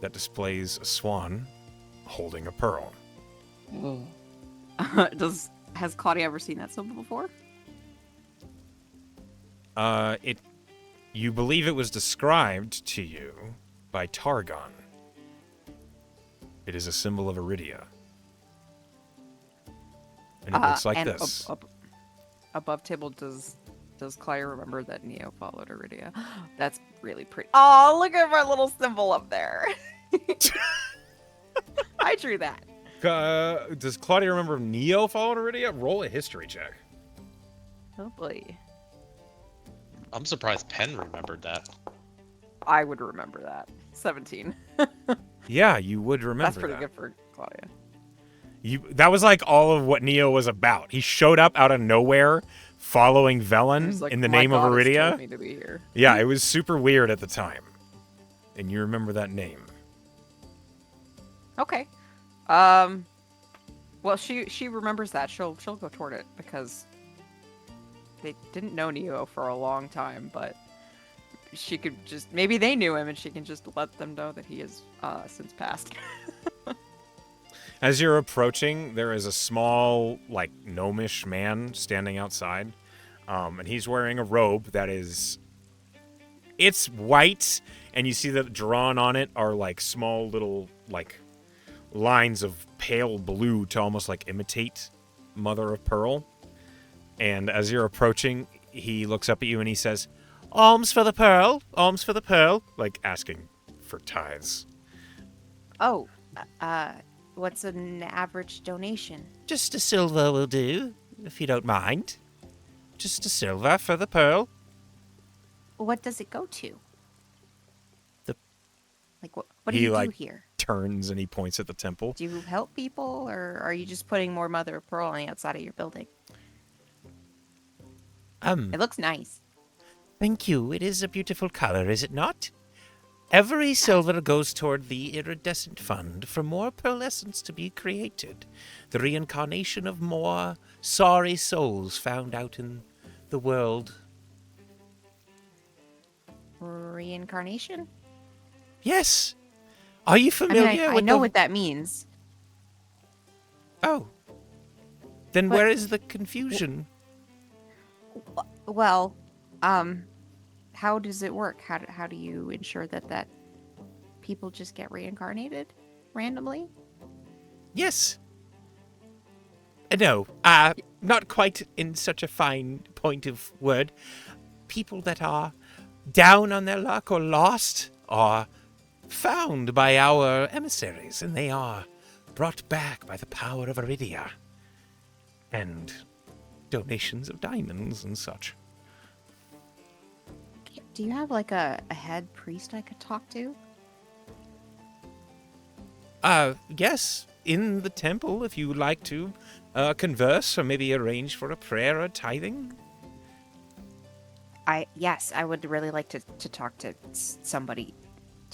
that displays a swan holding a pearl. Has Claudia ever seen that symbol before? You believe it was described to you by Targon. It is a symbol of Iridia. And it looks like and this. Above table, does Claudia remember that Neo followed Iridia? That's really pretty. Oh, look at my little symbol up there. I drew that. Does Claudia remember Neo followed Iridia? Roll a history check. Oh boy. I'm surprised Penn remembered that. I would remember that. 17. Yeah, you would remember That's pretty that. good for Claudia. That was like all of what Neo was about. He showed up out of nowhere, following It Velen was like, in the "My name of goddess Iridia. told me to be here." Yeah, it was super weird at the time, and you remember that name. Okay. Well, she remembers that. She'll go toward it because they didn't know Neo for a long time, but she could just maybe they knew him and she can just let them know that he has since passed. As you're approaching, there is a small, like, gnomish man standing outside, and he's wearing a robe that is... It's white, and you see that drawn on it are, like, small little, like, lines of pale blue to almost, like, imitate Mother of Pearl. And as you're approaching, he looks up at you and he says, "Alms for the pearl, alms for the pearl," like, asking for tithes. Oh, what's an average donation? Just a silver will do, if you don't mind. Just a silver for the pearl. What does it go to? The- Like, what do He, you like, do here? Turns and he points at the temple. Do you help people, or are you just putting more Mother of Pearl on the outside of your building? It looks nice. Thank you. It is a beautiful color, is it not? Every silver goes toward the iridescent fund for more pearlescence to be created. The reincarnation of more sorry souls found out in the world. Reincarnation? Yes. Are you I familiar mean, I with know the... what that means. Oh. Then But- where is the confusion? Well, how does it work? How do you ensure that people just get reincarnated randomly? Yes. No, not quite in such a fine point of word. People that are down on their luck or lost are found by our emissaries, and they are brought back by the power of Iridia and donations of diamonds and such. Do you have like a head priest I could talk to? Yes, in the temple, if you would like to converse or maybe arrange for a prayer or tithing. Yes, I would really like to talk to somebody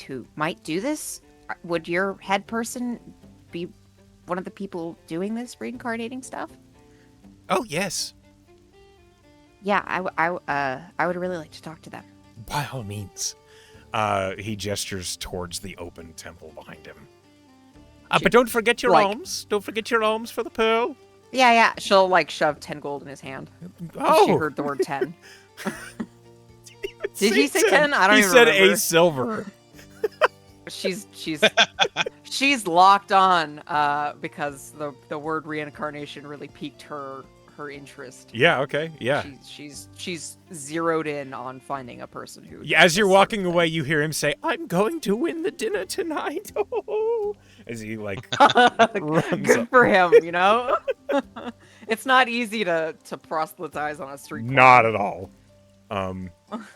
who might do this. Would your head person be one of the people doing this reincarnating stuff? Oh, yes, Yeah, I would really like to talk to them. by all means. He gestures towards the open temple behind him. But don't forget your like- alms. Don't forget your alms for the pearl. Yeah. She'll like shove 10 gold in his hand. Oh, She heard the word 10. Did he say 10? I don't he even said remember. a silver. She's locked on because the word reincarnation really piqued her interest. Yeah, okay, yeah. She's zeroed in on finding a person who. Yeah, as does you're this sort of walking thing. away, you hear him say, "I'm going to win the dinner tonight." As he, like, runs Good up. for him, you know. It's not easy to proselytize on a street corner. Not at all.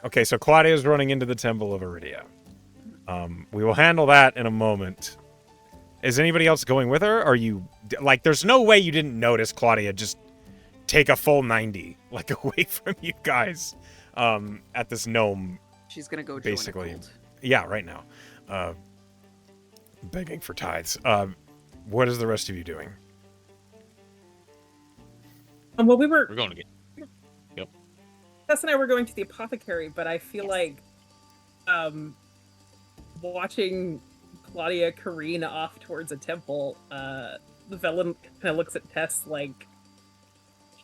Okay, so Claudia's running into the Temple of Iridia. We will handle that in a moment. Is anybody else going with her? Are you... Like, there's no way you didn't notice Claudia just take a full 90, like, away from you guys at this gnome. She's gonna go Basically. join a cult. Yeah, right now. Begging for tithes. What is the rest of you doing? Well, we were We're going to get. Tess and I were going to the apothecary, but I feel Yes. like watching Claudia careen off towards a temple, the Velen kind of looks at Tess like,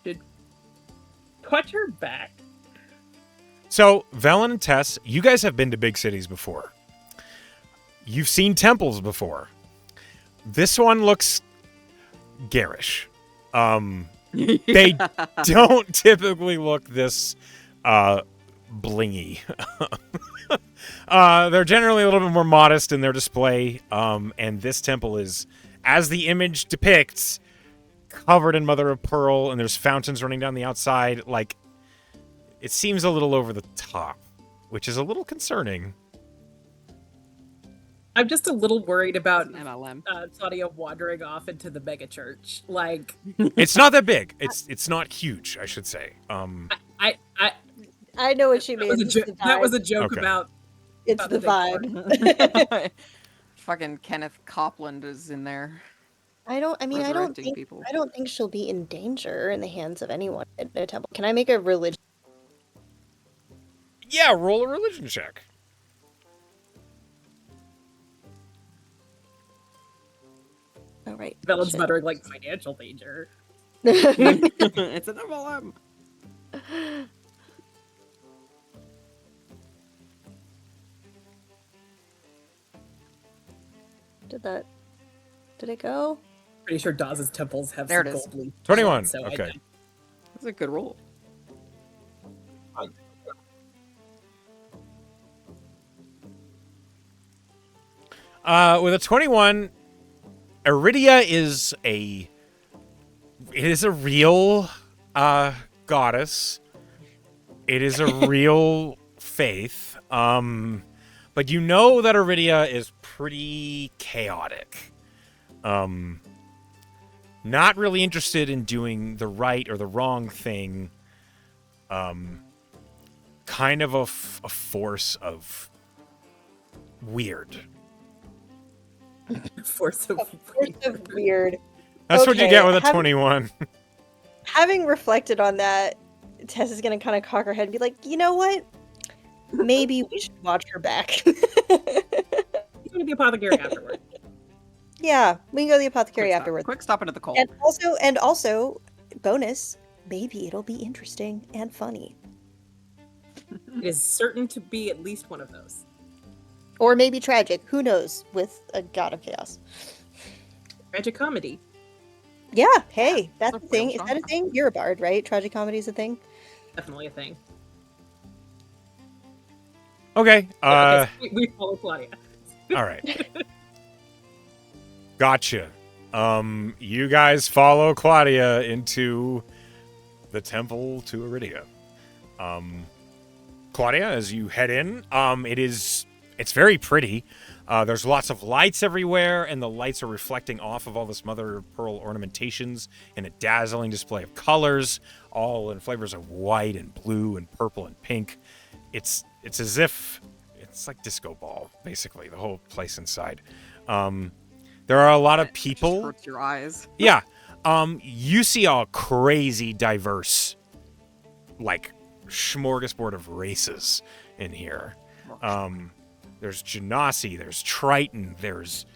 should watch her back. So, Velen and Tess, you guys have been to big cities before. You've seen temples before. This one looks garish. They don't typically look this blingy. They're generally a little bit more modest in their display, and this temple is, as the image depicts, covered in mother of pearl, and there's fountains running down the outside. Like, it seems a little over the top, which is a little concerning. I'm just a little worried about It's an MLM. Claudia wandering off into the mega church. Like, It's not that big. It's not huge, I should say. I know what she that was means. a, It's the that was vibe. a joke Okay. about It's about the the big vibe. Fucking Kenneth Copland is in there. I don't Resurrecting think people. I don't think she'll be in danger in the hands of anyone at a temple. Can I make a religion? Yeah, roll a religion check. Oh right. Velen's shit. muttering like financial danger. It's an MLM. Did it go? Pretty sure Dawes' temples have There some it is. gold leaf. 21. So Okay. That's a good roll. With a 21, Iridia is a real goddess. It is a real faith. But you know that Iridia is pretty chaotic. Not really interested in doing the right or the wrong thing. Kind of a force of weird. Force of Force of weird. That's what you Okay, get with a have- 21. Having reflected on that, Tess is gonna kind of cock her head and be like, you know what? Maybe we should watch her back. He's going to the apothecary afterward. Yeah, we can go to the apothecary Quick stop. afterwards. Quick stop into the cold. And also, bonus, maybe it'll be interesting and funny. It is certain to be at least one of those. Or maybe tragic. Who knows with a god of chaos. Tragic comedy. Yeah, hey, that's that's a a thing. real Is that a genre. thing? You're a bard, right? Tragic comedy is a thing? Definitely a thing. Okay. Okay, so we follow Claudia. All right. Gotcha. You guys follow Claudia into the temple to Iridia. Claudia, as you head in, it's very pretty. There's lots of lights everywhere, and the lights are reflecting off of all this mother of pearl ornamentations in a dazzling display of colors, all in flavors of white and blue and purple and pink. It's as if it's like disco ball, basically, the whole place inside. There are a lot of It just people. hurts your eyes. Yeah. You see a crazy diverse, like, smorgasbord of races in here. There's Genasi, there's Triton, there's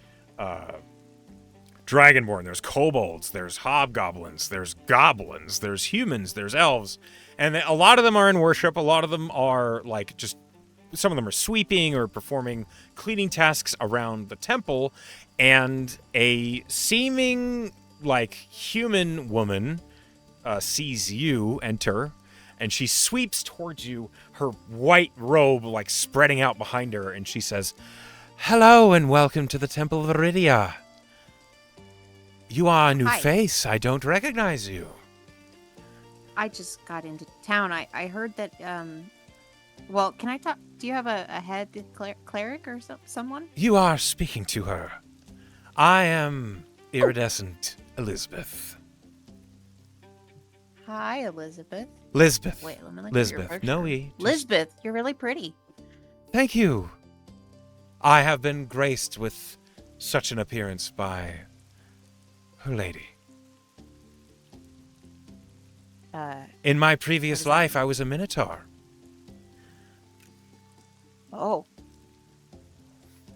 Dragonborn, there's kobolds, there's hobgoblins, there's goblins, there's humans, there's elves. And a lot of them are in worship. A lot of them are, like, just... Some of them are sweeping or performing cleaning tasks around the temple. And a seeming, like, human woman sees you enter, and she sweeps towards you, her white robe, like, spreading out behind her, and she says, "Hello and welcome to the Temple of Iridia. You are a new Hi. face. I don't recognize you." I just got into town. I heard that. Well, can I talk? Do you have a head cleric or someone? You are speaking to her. I am iridescent Elizabeth. Hi, Elizabeth. Lisbeth. Wait, let me look at your Lisbeth. picture. No E. just- Lisbeth, you're really pretty. Thank you. I have been graced with such an appearance by her lady. In my previous life, I was a minotaur. Oh,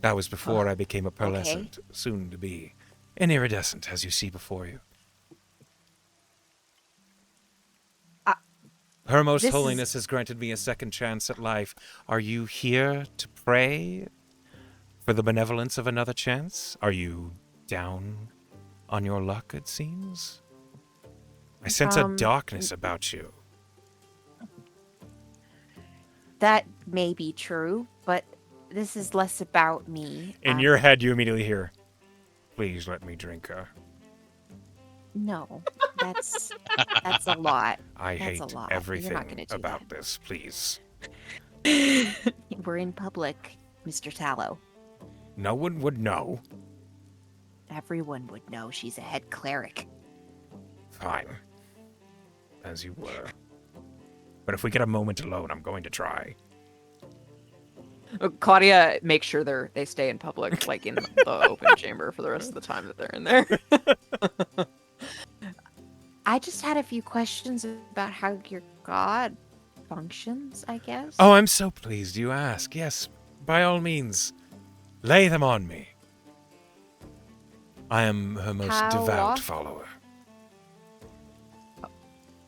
That was before I became a pearlescent, soon to be an iridescent, as you see before you. Her Most this Holiness has granted me a second chance at life. Are you here to pray for the benevolence of another chance? Are you down on your luck, it seems? I sense a darkness about you. that may be true, but this is less about me. In your head, you immediately hear, "Please let me drink her." No, that's a lot. I That's a hate lot. You're not everything gonna do about that. this, please. We're in public, Mr. Tallow. No one would know. Everyone would know she's a head cleric. Fine. As you were. But if we get a moment alone, I'm going to try. Claudia makes sure they stay in public, like in the open chamber for the rest of the time that they're in there. I just had a few questions about how your god functions, I guess. Oh, I'm so pleased you ask. Yes, by all means, lay them on me. I am her most How devout often? follower.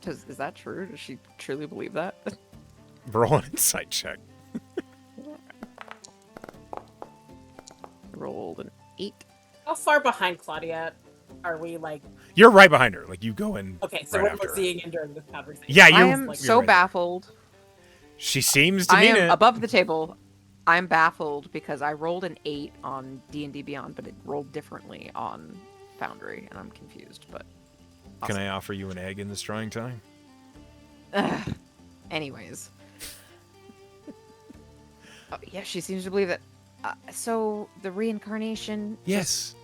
Is that true? Does she truly believe that? Roll an insight check. Rolled an 8. How far behind Claudia are we? Like, You're right behind her. Like, you go in okay, so right what after we're her. seeing and during this conversation. Yeah, I you're- am like, so right there. baffled. She seems to I mean am it. above the table. I'm baffled because I rolled an 8 on D&D Beyond, but it rolled differently on Foundry, and I'm confused. But Can I offer you an egg in this trying time? anyways, yeah, she seems to believe that. So the reincarnation. Yes.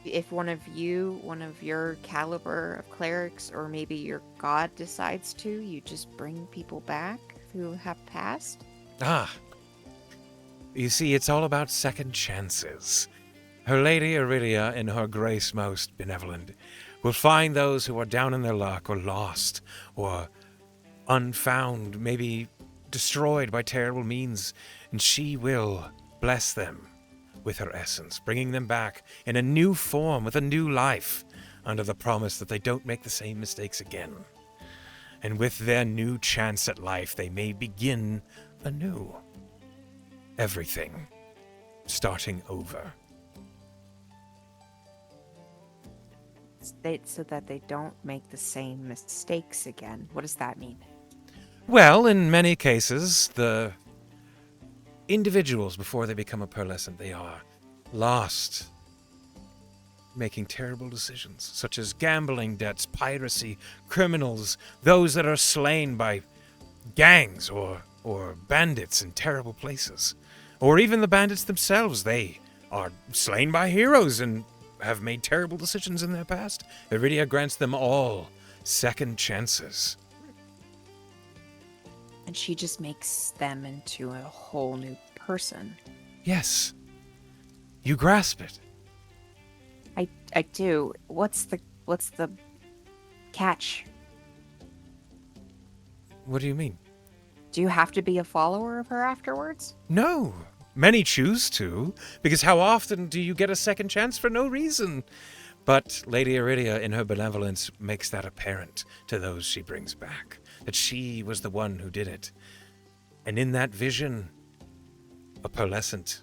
If one of your caliber of clerics, or maybe your god decides to, you just bring people back who have passed. Ah. You see, it's all about second chances. Her Lady Iridia, in her grace most benevolent, will find those who are down in their luck, or lost, or unfound, maybe destroyed by terrible means, and she will bless them with her essence, bringing them back in a new form, with a new life, under the promise that they don't make the same mistakes again. And with their new chance at life, they may begin anew. Everything starting over. So that they don't make the same mistakes again. What does that mean? Well, in many cases, the individuals, before they become a pearlescent, they are lost, making terrible decisions, such as gambling debts, piracy, criminals, those that are slain by gangs or bandits in terrible places. Or even the bandits themselves, they are slain by heroes and have made terrible decisions in their past. Iridia grants them all second chances. And she just makes them into a whole new person. Yes. You grasp it. I do. What's the catch? What do you mean? Do you have to be a follower of her afterwards? No. Many choose to, because how often do you get a second chance for no reason? But Lady Iridia, in her benevolence, makes that apparent to those she brings back, that she was the one who did it. And in that vision, a pearlescent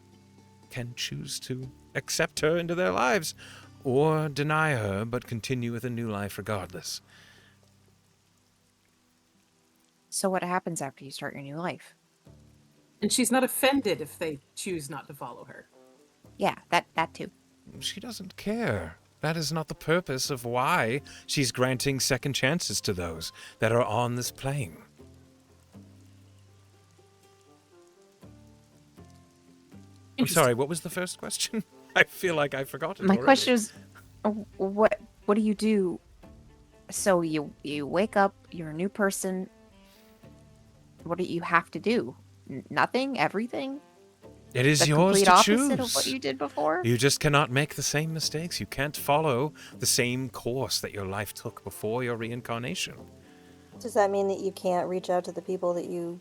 can choose to accept her into their lives, or deny her, but continue with a new life regardless. So what happens after you start your new life? And she's not offended if they choose not to follow her. Yeah, that too. She doesn't care. That is not the purpose of why she's granting second chances to those that are on this plane. I'm sorry, what was the first question? I feel like I forgot it My already. question is, what do you do? So you wake up, you're a new person. What do you have to do? Nothing? Everything? It is The yours complete to opposite choose. of what you did before? You just cannot make the same mistakes. You can't follow the same course that your life took before your reincarnation. Does that mean that you can't reach out to the people that you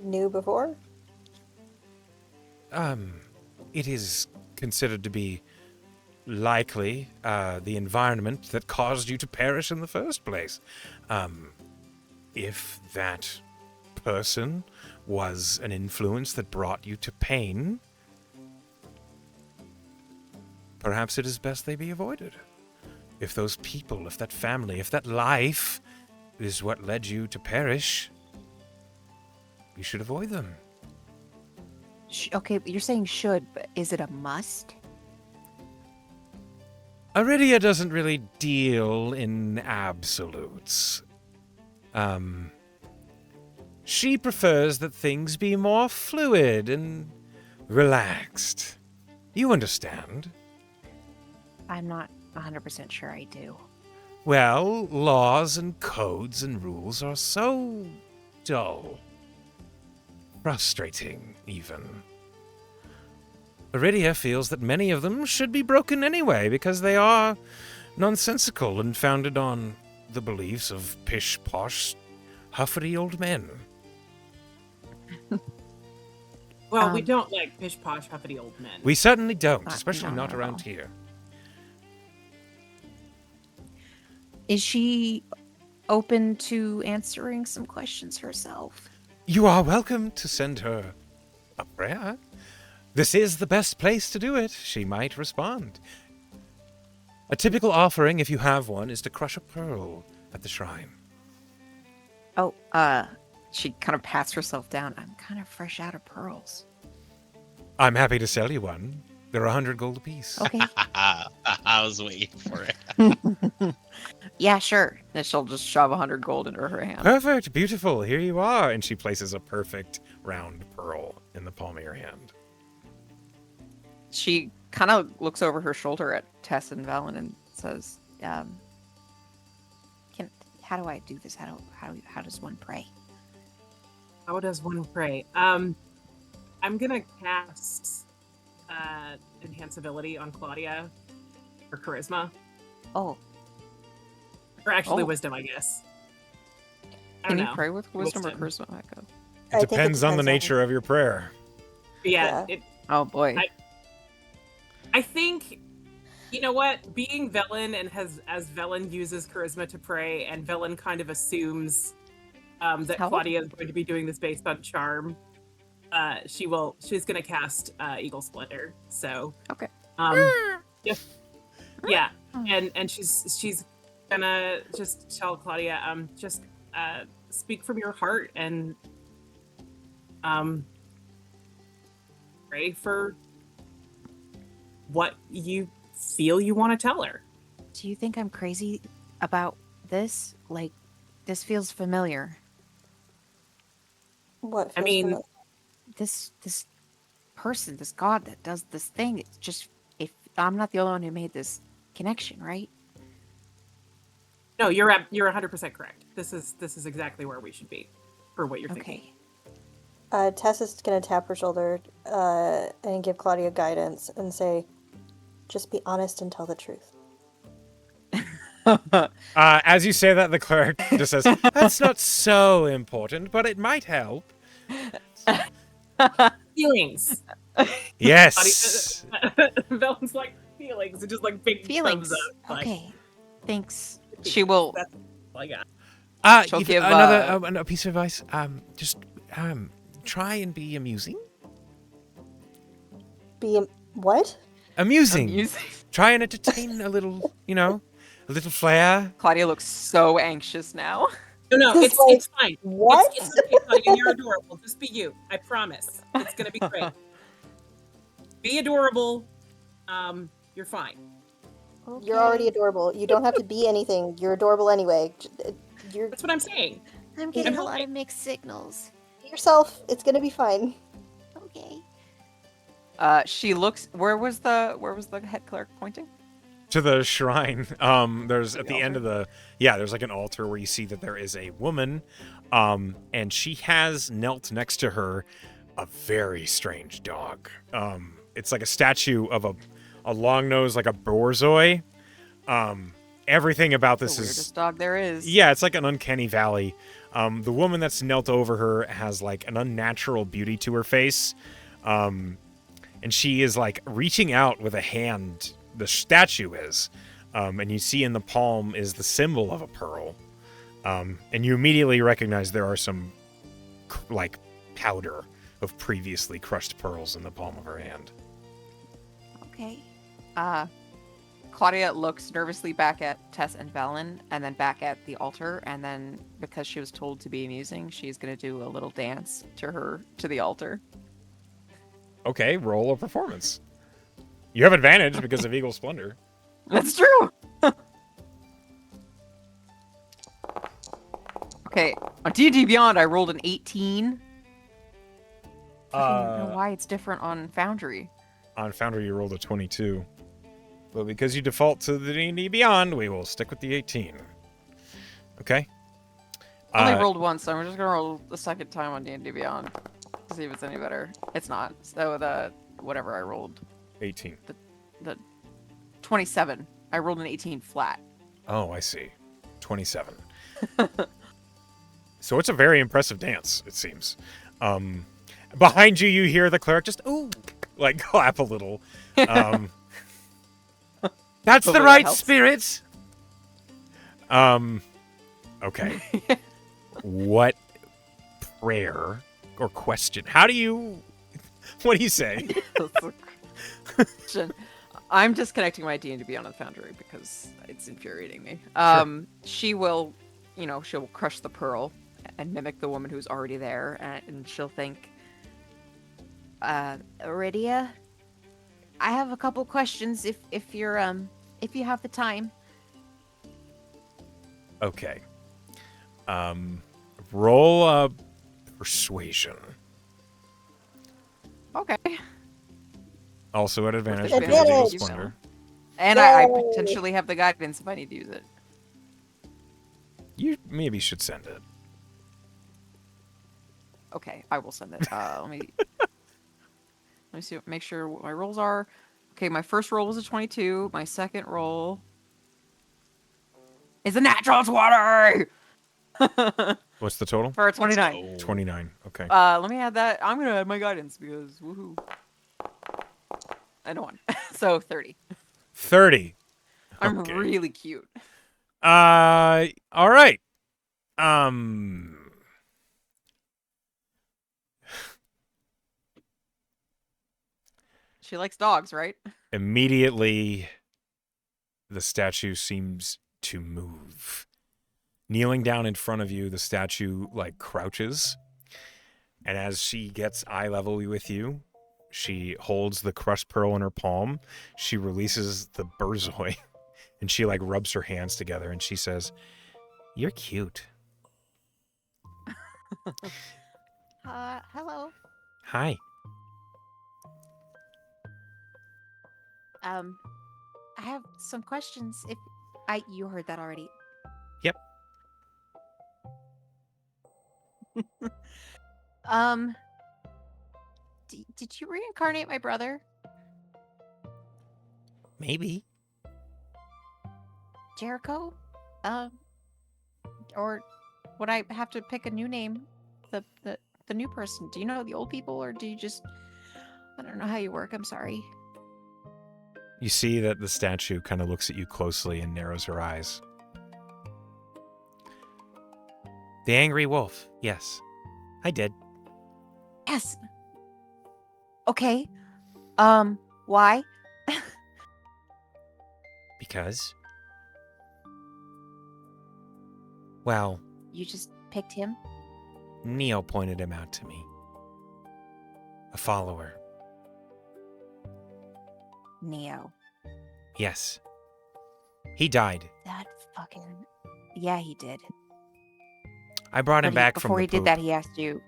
knew before? It is considered to be likely the environment that caused you to perish in the first place. If that person was an influence that brought you to pain, perhaps it is best they be avoided. If those people, if that family, if that life is what led you to perish, you should avoid them. Okay, you're saying should, but is it a must? Iridia doesn't really deal in absolutes. She prefers that things be more fluid and relaxed. You understand? I'm not 100% sure I do. Well, laws and codes and rules are so dull. Frustrating, even. Iridia feels that many of them should be broken anyway because they are nonsensical and founded on the beliefs of pish-posh, huffy old men. Well, we don't like pish posh huffy old men. We certainly don't, Not- especially no, not not at around all. here. Is she open to answering some questions herself? You are welcome to send her a prayer. This is the best place to do it. She might respond. A typical offering, if you have one, is to crush a pearl at the shrine. Oh, she kind of pats herself down. I'm kind of fresh out of pearls. I'm happy to sell you one. They're 100 gold apiece. Okay. I was waiting for it. Yeah, sure. Then she'll just shove 100 gold into her hand. Perfect, beautiful, here you are. And she places a perfect round pearl in the palm of your hand. She kind of looks over her shoulder at Tess and Valen and says, How do I do this? How does one pray? How does one pray? I'm gonna cast enhance ability on Claudia for charisma, Oh, or actually Oh. wisdom, I guess. I can don't you know. pray with wisdom or Wisdom. charisma, Echo? I It think it depends on the depends on- nature of your prayer. Yeah, Yeah. Oh boy. I think, you know what? Being Velen and as Velen uses charisma to pray, and Velen kind of assumes that Help? Claudia is going to be doing this based on charm. She's gonna cast Eagle Splendor. So Okay. yeah, and she's gonna just tell Claudia, just speak from your heart and pray for what you feel you want to tell her. do you think I'm crazy about this? Like, this feels familiar. What? I feels mean, familiar? This person, this god that does this thing, it's just, if I'm not the only one who made this connection, right? No, you're 100% correct. This is exactly where we should be for what you're thinking. Okay. Tess is gonna tap her shoulder and give Claudia guidance and say, "Just be honest and tell the truth." As you say that, the cleric just says, "That's not so important, but it might help." Feelings. Yes. Velen's like feelings, and just like big Feelings. thumbs up. Like, Okay. Thanks. She will. That's all I got. She'll If- give, another a piece of advice. Just try and be amusing. What? Amusing. Music. Try and entertain a little. A little flair. Claudia looks so anxious now. No, Just it's like, it's fine. What? It's okay, Claudia. You're adorable. Just be you. I promise. It's gonna be great. Be adorable. You're fine. You're already adorable. You don't have to be anything. You're adorable anyway. You're That's what I'm saying. I'm getting getting a a lot lot of of mixed signals. yourself. It's gonna be fine. Okay. She looks. Where was the head cleric pointing? To the shrine. There's at The the end of there's like an altar where you see that there is a woman, and she has knelt next to her a very strange dog. It's like a statue of a long nose, like a borzoi. Everything about this The is weirdest dog there is. yeah, it's like an uncanny valley. The woman that's knelt over her has like an unnatural beauty to her face, and she is like reaching out with a hand. The statue is, and you see in the palm is the symbol of a pearl, and you immediately recognize there are some like powder of previously crushed pearls in the palm of her hand. Okay. Claudia looks nervously back at Tess and Valen, and then back at the altar, and then because she was told to be amusing, she's gonna do a little dance to the altar. Okay, roll a performance. You have advantage because of Eagle Splendor. That's true. Okay, on D&D Beyond, I rolled an 18. I don't know why it's different on Foundry. On Foundry, you rolled a 22. But because you default to the D&D Beyond, we will stick with the 18. Okay? I only rolled once, so I'm just gonna roll the second time on D&D Beyond to see if it's any better. It's not. So the whatever I rolled, 18. the 27. I rolled an 18 flat. Oh, I see. 27. So it's a very impressive dance, it seems. Behind you, you hear the cleric just, ooh, like clap a little. That's the Hopefully right that helps. spirit. Okay. What prayer or question? What do you say? I'm disconnecting my D&D Beyond the Foundry because it's infuriating me. She will, she'll crush the pearl and mimic the woman who's already there, and she'll think, Iridia, I have a couple questions if you have the time. Okay. Roll a persuasion. Okay. Also at advantage. Advantage. because of the Advantage. splendor. And I Yay. potentially have the guidance if I need to use it. You maybe should send it. Okay, I will send it. Let me see. Make sure what my rolls are. Okay, my first roll was a 22. My second roll is a natural 20 What's the total? for a 29. Oh. 29. Okay. Let me add that. I'm gonna add my guidance because woohoo. I don't want. So 30. 30. I'm Okay. really cute. All right. She likes dogs, right? Immediately, the statue seems to move. Kneeling down in front of you, the statue like crouches, and as she gets eye level with you, she holds the crushed pearl in her palm. She releases the burzoi, and she like rubs her hands together, and she says, "You're cute. Hello. Hi." I have some questions. If you heard that already. Yep. Did you reincarnate my brother? Maybe. Jericho? Or would I have to pick a new name? The new person. Do you know the old people, or do you just? I don't know how you work. I'm sorry. You see that the statue kind of looks at you closely and narrows her eyes. The angry wolf. Yes, I did. Yes. Okay. Why? Because? Well, You just picked him? Neo pointed him out to me. A follower. Neo. Yes. He died. That fucking. Yeah, he did. I brought him But back from before the he did poop. that, he asked you.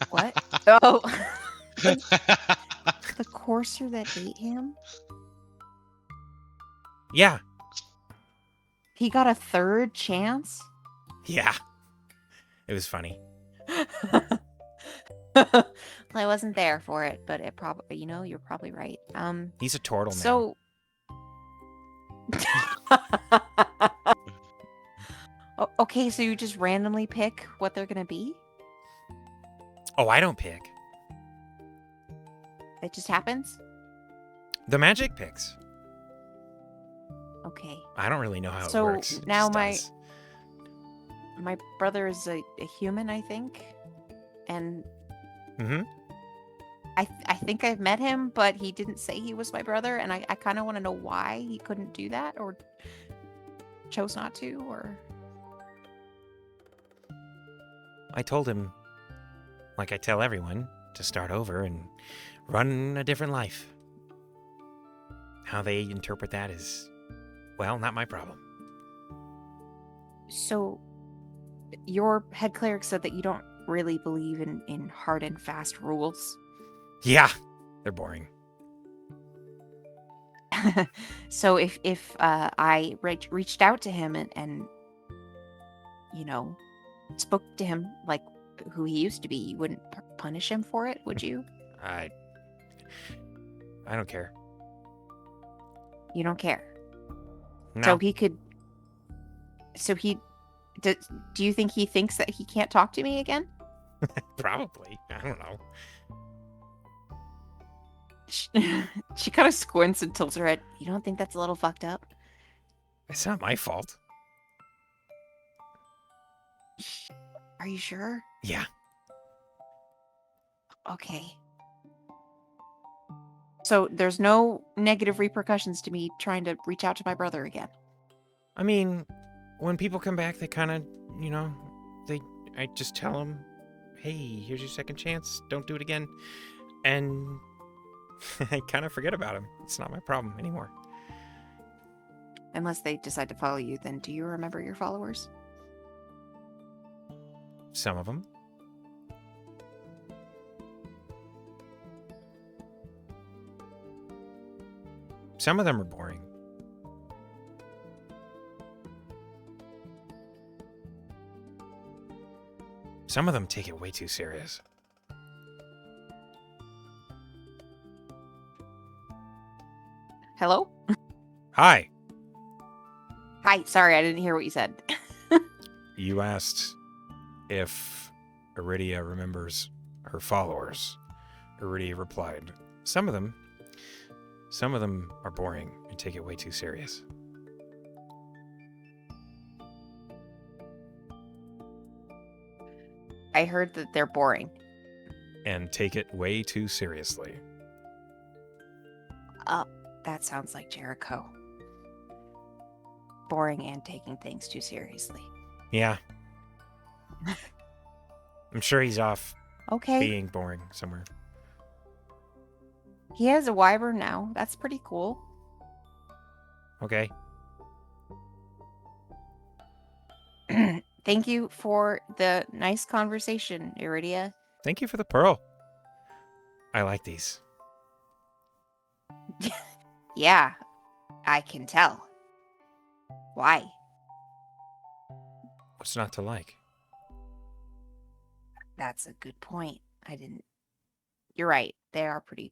What? Oh. The courser that ate him? Yeah. He got a third chance? Yeah. It was funny. Well, I wasn't there for it, but it probably, you're probably right. He's a turtle now. So. Okay, so you just randomly pick what they're gonna be? Oh, I don't pick. It just happens? The magic picks. Okay. I don't really know how So, it works. It now just my brother is a human, I think. And does. Mm-hmm. I think I've met him, but he didn't say he was my brother, and I kind of want to know why he couldn't do that or chose not to, or... I told him, like I tell everyone, to start over and run a different life. How they interpret that is, well, not my problem. So, your head cleric said that you don't really believe in hard and fast rules. Yeah, they're boring. So if I reached out to him and spoke to him like who he used to be, you wouldn't punish him for it, would you? I don't care. You don't care. No. So he could. So he. Do you think he thinks that he can't talk to me again? Probably. I don't know. She kind of squints and tilts her head. You don't think that's a little fucked up? It's not my fault. Are you sure? Yeah. Okay. So there's no negative repercussions to me trying to reach out to my brother again. I mean, when people come back, they kind of, I just tell them, hey, here's your second chance. Don't do it again. And I kind of forget about him. It's not my problem anymore. Unless they decide to follow you, then do you remember your followers? Some of them. Some of them are boring. Some of them take it way too serious. Hello? Hi. Hi, sorry, I didn't hear what you said. You asked if Iridia remembers her followers. Iridia replied, some of them are boring and take it way too serious. I heard that they're boring. And take it way too seriously. That sounds like Jericho. Boring and taking things too seriously. Yeah. I'm sure he's off Okay. being boring somewhere. He has a wyvern now. That's pretty cool. Okay. Thank you for the nice conversation, Iridia. Thank you for the pearl. I like these. Yeah, I can tell. Why? What's not to like? That's a good point. You're right. They are pretty.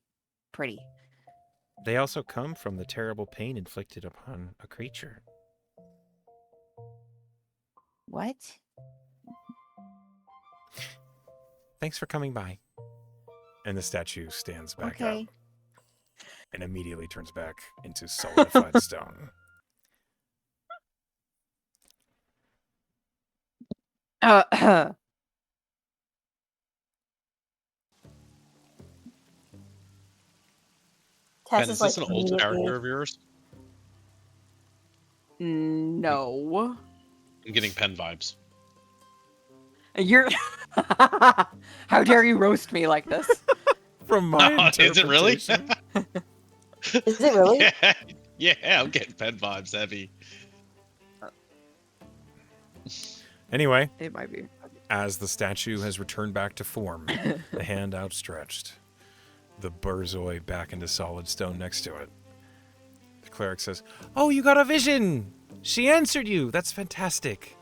They also come from the terrible pain inflicted upon a creature. What? Thanks for coming by. And the statue stands back Okay. up and immediately turns back into solidified stone. Tess Ben, is is like this an old character immediately. of yours? No. I'm getting pen vibes. You're. How dare you roast me like this? From my No, is it really? interpretation. Is it really? Yeah, I'm getting pen vibes heavy. Anyway, It might be. as the statue has returned back to form, the hand outstretched, the burzoi back into solid stone next to it. The cleric says, "Oh, you got a vision! She answered you! That's fantastic!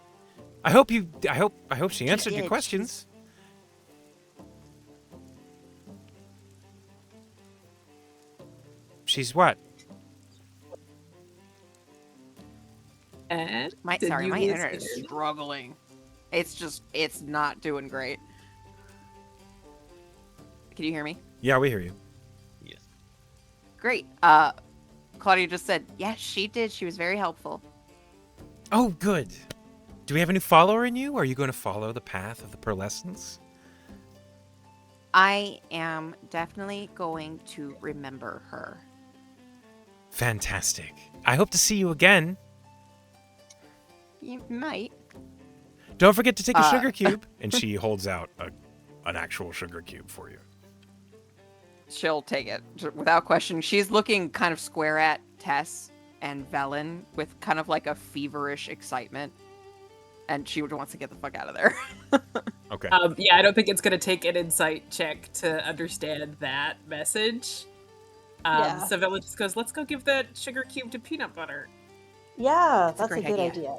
I hope she answered your did. questions." She's what? And My did you lose internet is vision? Struggling. It's not doing great. Can you hear me? Yeah, we hear you. Yes. Great. Claudia just said, yes, she did. She was very helpful. Oh, good. Do we have a new follower in you? Are you going to follow the path of the pearlescence? I am definitely going to remember her. Fantastic. I hope to see you again. You might. Don't forget to take a sugar cube. And she holds out an actual sugar cube for you. She'll take it without question. She's looking kind of square at Tess and Velen with kind of like a feverish excitement. and she wants to get the fuck out of there. Okay. Yeah, I don't think it's gonna take an insight check to understand that message. Yeah. So Vela just goes, "Let's go give that sugar cube to peanut butter." Yeah, That's a that's a great good idea. idea.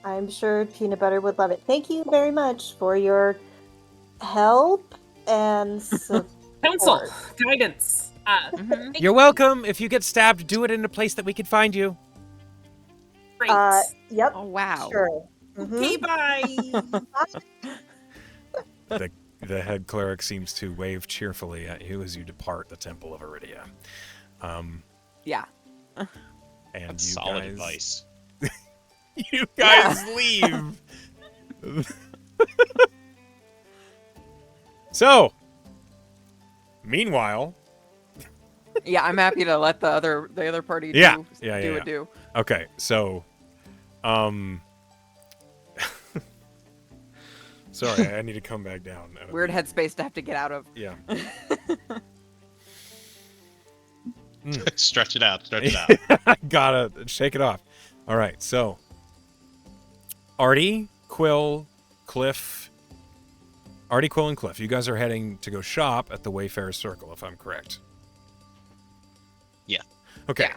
I'm sure peanut butter would love it. Thank you very much for your help and support. Counsel, guidance. Mhm. You're welcome. If you get stabbed, do it in a place that we can find you. Great. Yep. Oh wow. Sure. Okay, Mhm. bye. The head cleric seems to wave cheerfully at you as you depart the Temple of Iridia. Yeah. And That's you solid guys, advice. you guys leave. So, meanwhile, Yeah, I'm happy to let the other party Yeah. do Yeah, do yeah, a do. okay, so, sorry, I need to come back down. Weird headspace to have to get out of. Yeah. Stretch it out. Stretch it out. Gotta shake it off. All right, so Artie, Quill, Cliff. Artie, Quill, and Cliff. You guys are heading to go shop at the Wayfarer's Circle, if I'm correct. Yeah. Okay.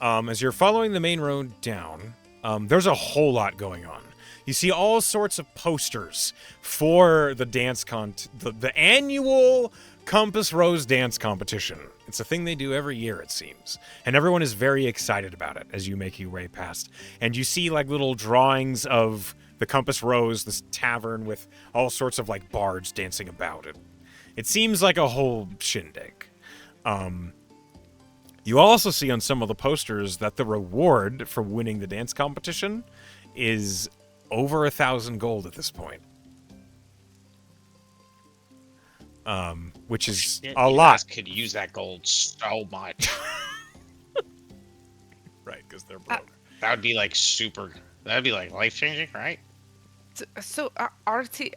As you're following the main road down, there's a whole lot going on. You see all sorts of posters for the dance the annual Compass Rose dance competition. It's a thing they do every year, it seems. And everyone is very excited about it as you make your way past. And you see like little drawings of the Compass Rose, this tavern with all sorts of like bards dancing about it. It seems like a whole shindig. You also see on some of the posters that the reward for winning the dance competition is over 1,000 gold at this point. Which is Shit, a you lot. guys could use that gold so much. Right, because they're broke. That would be like super. That'd be like life changing, right? So, Artie,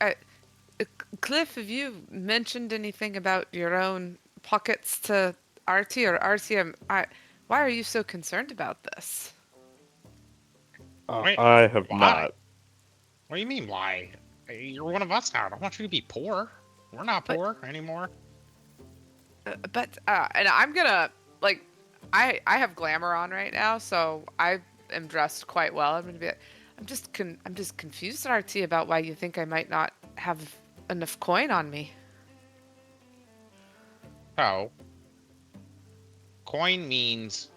Cliff, have you mentioned anything about your own pockets to Artie or Artie? Why are you so concerned about this? Wait, I have why? not. What do you mean, why? You're one of us now. I don't want you to be poor. We're not But- poor anymore. And I'm gonna like, I have glamour on right now, so I am dressed quite well. I'm gonna be. I'm just confused, Artie, about why you think I might not have enough coin on me. Oh. Coin means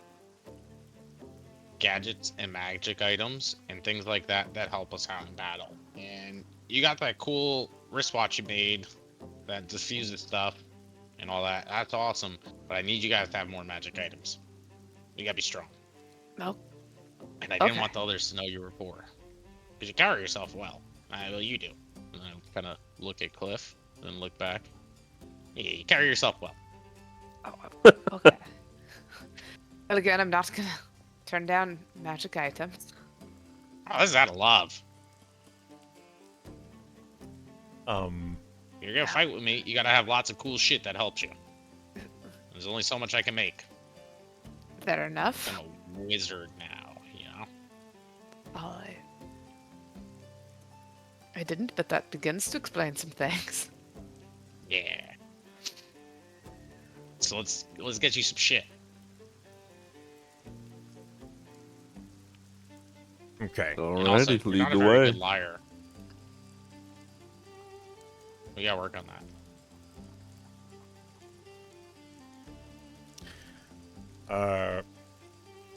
gadgets and magic items and things like that that help us out in battle. And you got that cool wristwatch you made that diffuses stuff and all that. That's awesome. But I need you guys to have more magic items. You gotta be strong. No. And I didn't Okay. want the others to know you were poor. Because you carry yourself well. Well, you do. And I kind of look at Cliff, then look back. Yeah, you carry yourself well. Oh, okay. Well, again, I'm not gonna turn down magic items. Oh, this is out of love. You're gonna fight with me, you gotta have lots of cool shit that helps you. There's only so much I can make. Fair enough. I'm a wizard now, you know? Oh, I didn't, but that begins to explain some things. Yeah. So let's get you some shit. Okay. And also, Alrighty, you're lead not a the very way. good liar. We gotta work on that.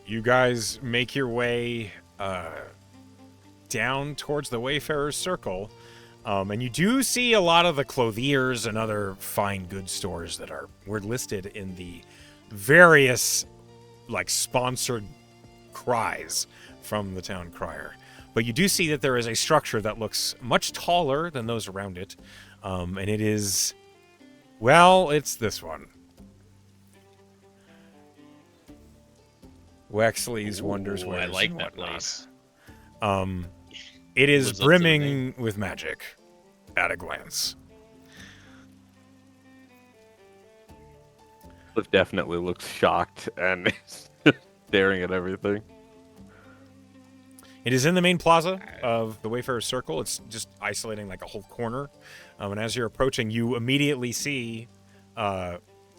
You guys make your way down towards the Wayfarer's Circle, and you do see a lot of the clothiers and other fine goods stores that were listed in the various like sponsored cries from the town crier. But you do see that there is a structure that looks much taller than those around it, and it is, well, it's this one. Wexley's Wonders Ooh, Wares I like and that whatnot. place. It is Lives up to the brimming with magic at a glance. Cliff definitely looks shocked and is staring at everything. It is in the main plaza of the Wayfarer's Circle. It's just isolating like a whole corner. And as you're approaching, you immediately see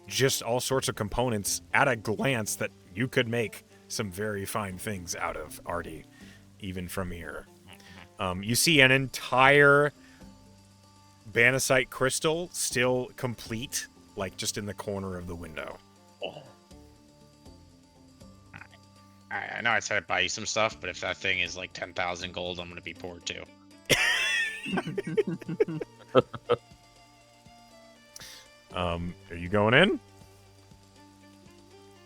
just all sorts of components at a glance that you could make some very fine things out of, Artie, even from here. You see an entire Banasite crystal still complete, like just in the corner of the window. I know I said I'd buy you some stuff, but if that thing is like 10,000 gold, I'm gonna be poor too. Are you going in?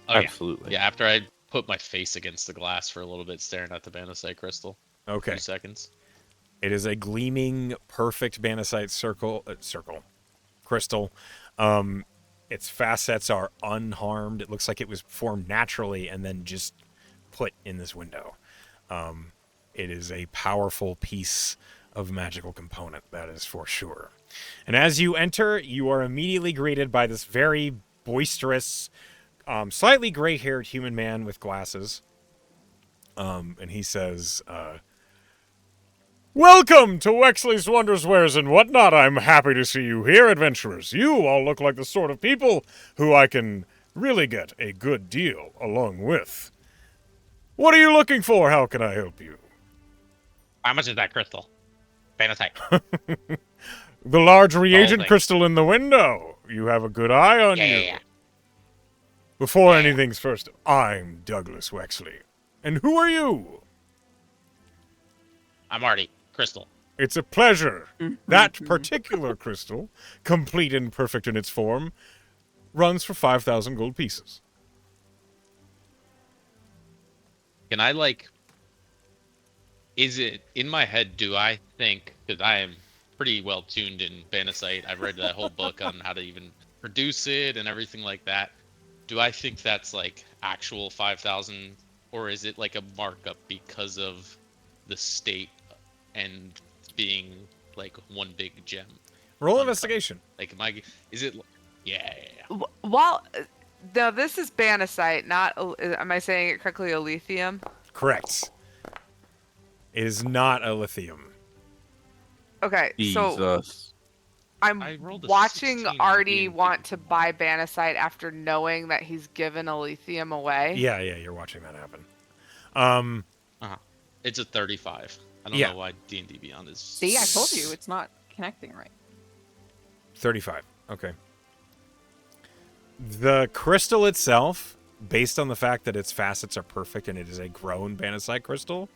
Oh, Absolutely. Yeah, after I put my face against the glass for a little bit, staring at the Banasite crystal. Okay. 2 seconds. It is a gleaming, perfect Banasite crystal. Its facets are unharmed. It looks like it was formed naturally and then just put in this window. It is a powerful piece of magical component, that is for sure. And as you enter, you are immediately greeted by this very boisterous, slightly gray-haired human man with glasses. And he says, "Welcome to Wexley's Wonders, Wares, and Whatnot. I'm happy to see you here, adventurers. You all look like the sort of people who I can really get a good deal along with. What are you looking for? How can I help you?" How much is that crystal? Banasite. "The large reagent thing. crystal in the window. You have a good eye on you. Yeah. Before Yeah. anything's first, I'm Douglas Wexley. And who are you?" I'm Artie. Crystal. "It's a pleasure. That particular crystal, complete and perfect in its form, runs for 5,000 gold pieces." Can I, like... Is it... In my head, do I think... Because I am pretty well tuned in Banasite. I've read that whole book on how to even produce it and everything like that. Do I think that's, like, actual 5,000? Or is it, like, a markup because of the state and being, like, one big gem? Roll investigation. Like, is it... Yeah. While now this is Banasite, not am I saying it correctly? Lithium. Correct. It is not a lithium. Okay, so Jesus. I I'm rolled a watching 16 on Artie D&D. want to buy Banasite after knowing that he's given a lithium away. Yeah, you're watching that happen. It's a 35. I don't Yeah. know why D&D Beyond is... See, I told you it's not connecting right. 35. Okay. The crystal itself, based on the fact that its facets are perfect and it is a grown Banasite crystal,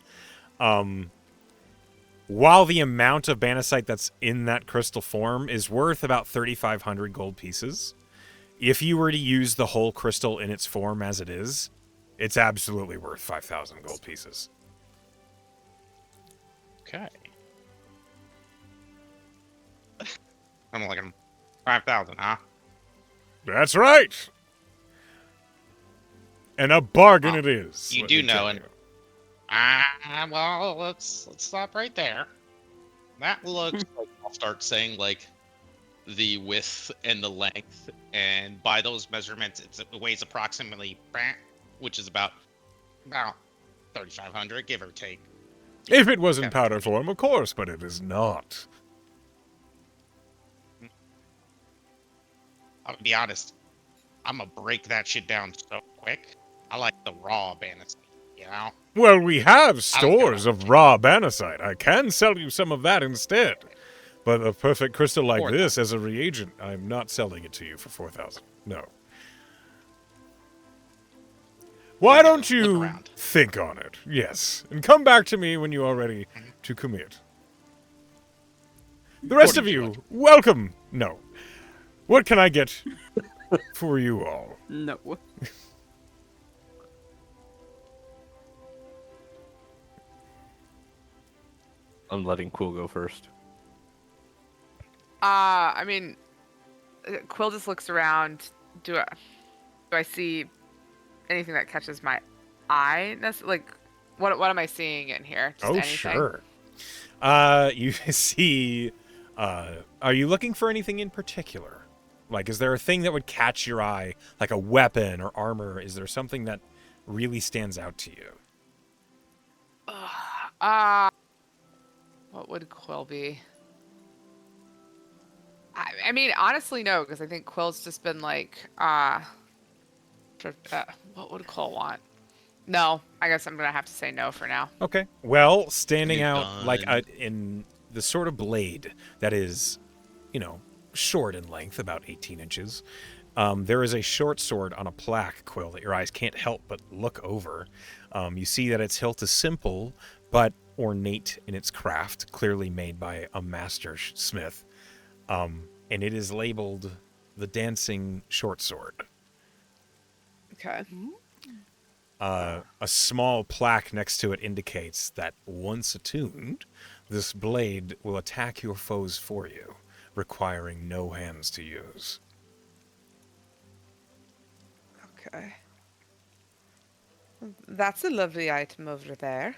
while the amount of Banasite that's in that crystal form is worth about 3,500 gold pieces, if you were to use the whole crystal in its form as it is, it's absolutely worth 5,000 gold pieces. Okay. I'm like 5,000, huh? That's right. And a bargain it is. You let do me know, tell and you. well, let's stop right there. That looks Like, I'll start saying, like, the width and the length, and by those measurements, it weighs approximately, which is about 3,500, give or take. If it was in powder form, of course, but it is not. I'll be honest, I'm gonna break that shit down so quick. I like the raw Banasite, you know? Well, we have I don't care stores about of raw Banasite. I can sell you some of that instead. But a perfect crystal like 4,000. this as a reagent, I'm not selling it to you for 4,000. No. Why Yeah, don't look you around. think on it? Yes. And come back to me when you are ready to commit. The rest of you, welcome. No. What can I get for you all? No. I'm letting Quill go first. I mean, Quill just looks around. Do I see anything that catches my eye? Like, what am I seeing in here? Just Oh, anything? sure. You see, are you looking for anything in particular? Like, is there a thing that would catch your eye, like a weapon or armor? Is there something that really stands out to you? What would Quill be? I mean, honestly, no, because I think Quill's just been like, what would Quill want? No, I guess I'm gonna have to say no for now. Okay. Well, standing New out like gun. in the sort of blade that is, short in length, about 18 inches, there is a short sword on a plaque, Quill, that your eyes can't help but look over. You see that its hilt is simple, but ornate in its craft, clearly made by a master smith. And it is labeled the Dancing Short Sword. Okay. A small plaque next to it indicates that once attuned, this blade will attack your foes for you, requiring no hands to use. Okay. That's a lovely item over there.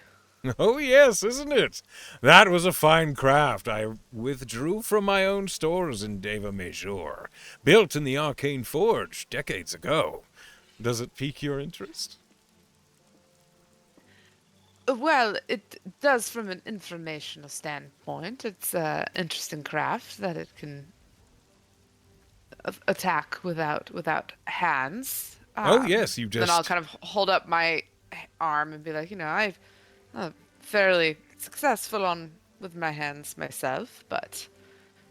Oh, yes, isn't it? That was a fine craft I withdrew from my own stores in Deva Major, built in the Arcane Forge decades ago. Does it pique your interest? Well, it does from an informational standpoint. It's an interesting craft that it can attack without hands. Oh, yes, you Then I'll just... kind of hold up my arm and be like, I'm fairly successful with my hands myself, but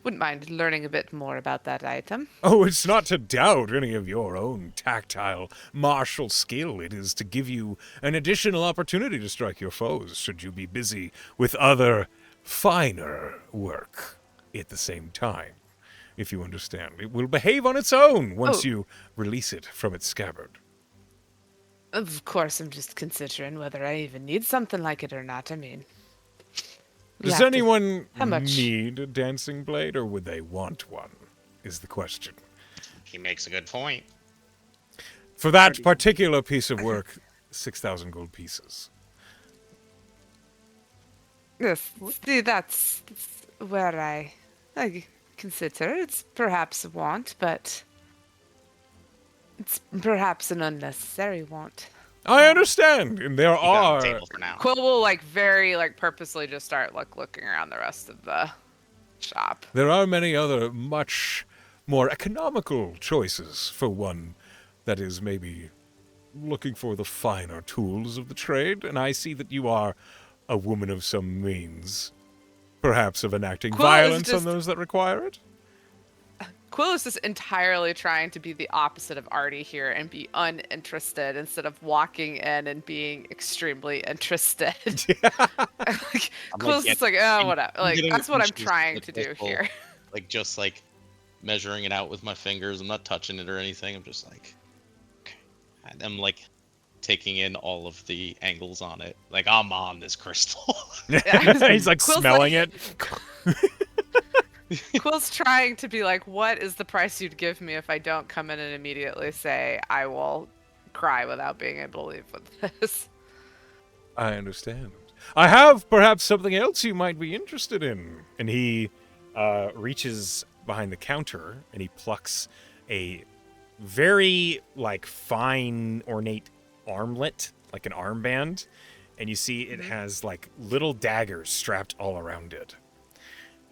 wouldn't mind learning a bit more about that item. Oh, it's not to doubt any of your own tactile martial skill. It is to give you an additional opportunity to strike your foes, should you be busy with other, finer work at the same time. If you understand. It will behave on its own once you release it from its scabbard. Of course, I'm just considering whether I even need something like it or not. I mean... Does anyone How much? need a dancing blade, or would they want one, is the question. He makes a good point. For that particular piece of work, 6,000 gold pieces. Yes, see, that's where I consider it's perhaps a want, but it's perhaps an unnecessary want. I understand, and there Keep it on the are... table for now. Quill will very purposely just start looking around the rest of the shop. There are many other much more economical choices for one that is maybe looking for the finer tools of the trade, and I see that you are a woman of some means, perhaps of enacting Quill is violence on just- those that require it. Quill is just entirely trying to be the opposite of Artie here and be uninterested instead of walking in and being extremely interested. Quill's just whatever. That's what I'm trying to do here. Just measuring it out with my fingers. I'm not touching it or anything. I'm just like, okay. And I'm taking in all of the angles on it. I'm on this crystal. He's Quill's smelling it. Quill's trying to be like, what is the price you'd give me if I don't come in and immediately say I will cry without being able to leave with this? I understand. I have perhaps something else you might be interested in. And he reaches behind the counter and he plucks a very fine ornate armlet, like an armband, and you see it has little daggers strapped all around it.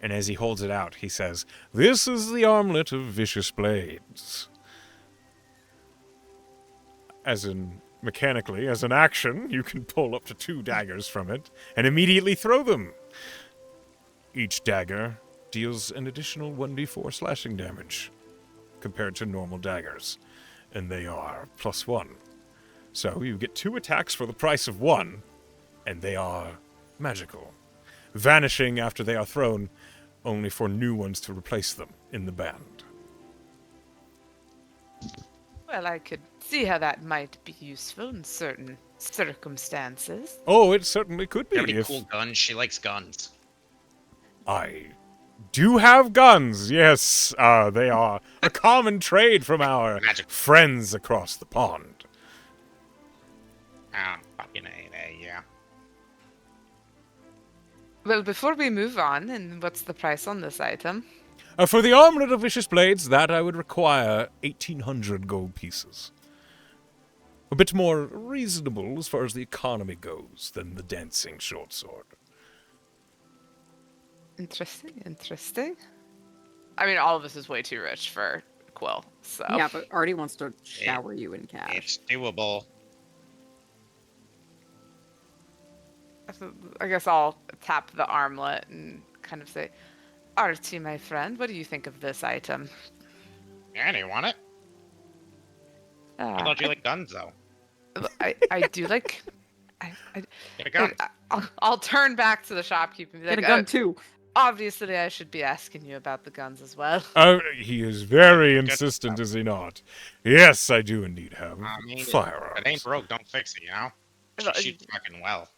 And as he holds it out, he says, "This is the armlet of vicious blades." As in, mechanically, as an action, you can pull up to 2 daggers from it and immediately throw them. Each dagger deals an additional 1d4 slashing damage compared to normal daggers, and they are +1. So you get 2 attacks for the price of 1, and they are magical, vanishing after they are thrown, only for new ones to replace them in the band. Well, I could see how that might be useful in certain circumstances. Oh, it certainly could be. You have any cool guns? She likes guns. I do have guns, yes. They are a common trade from our Magic. friends across the pond. Fucking A, yeah. Well, before we move on, and what's the price on this item? For the armlet of vicious blades, that I would require 1,800 gold pieces. a bit more reasonable as far as the economy goes than the dancing short sword. Interesting, interesting. I mean, all of this is way too rich for Quill, so. Yeah, but Artie wants to shower you in cash. It's doable. I guess I'll tap the armlet and kind of say, Artie, my friend, what do you think of this item? Yeah, do you want it? I thought you like guns, though. I do like. Get a gun. I'll turn back to the shopkeeper and be Get like, a gun too. obviously, I should be asking you about the guns as well. He is very Good insistent, stuff. is he not? Yes, I do indeed have I mean, firearms. if it ain't broke, don't fix it, you know? She shoots fucking well.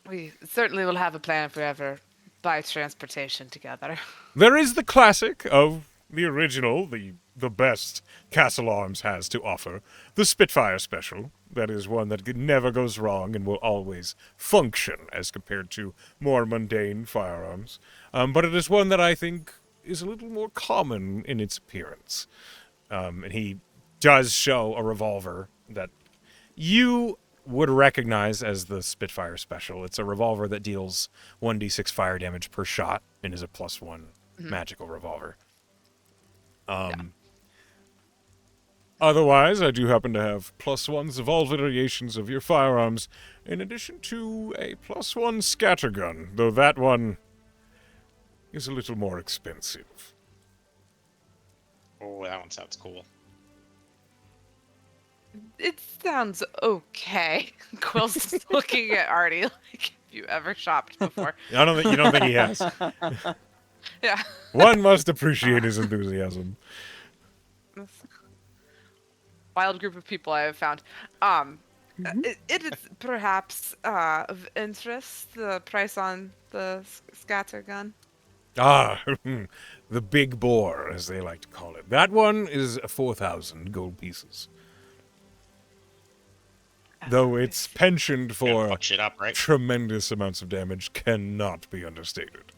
We certainly will have a plan if we ever buy transportation together. There is the classic of the original, the best Castle Arms has to offer, the Spitfire Special. That is one that never goes wrong and will always function as compared to more mundane firearms. But it is one that I think is a little more common in its appearance. And he does show a revolver that you would recognize as the Spitfire Special. It's a revolver that deals 1d6 fire damage per shot and is a +1 magical revolver. Otherwise, I do happen to have +1s of all variations of your firearms, in addition to a +1 scattergun, though that one is a little more expensive. Oh, that one sounds cool. It sounds okay. Quill's just looking at Artie like, have you ever shopped before? You don't think he has. Yeah. One must appreciate his enthusiasm. Wild group of people I have found. It is perhaps of interest, the price on the scatter gun. Ah, the big bore, as they like to call it. That one is 4,000 gold pieces. Though its penchant Gonna for fuck shit up, right? tremendous amounts of damage cannot be understated.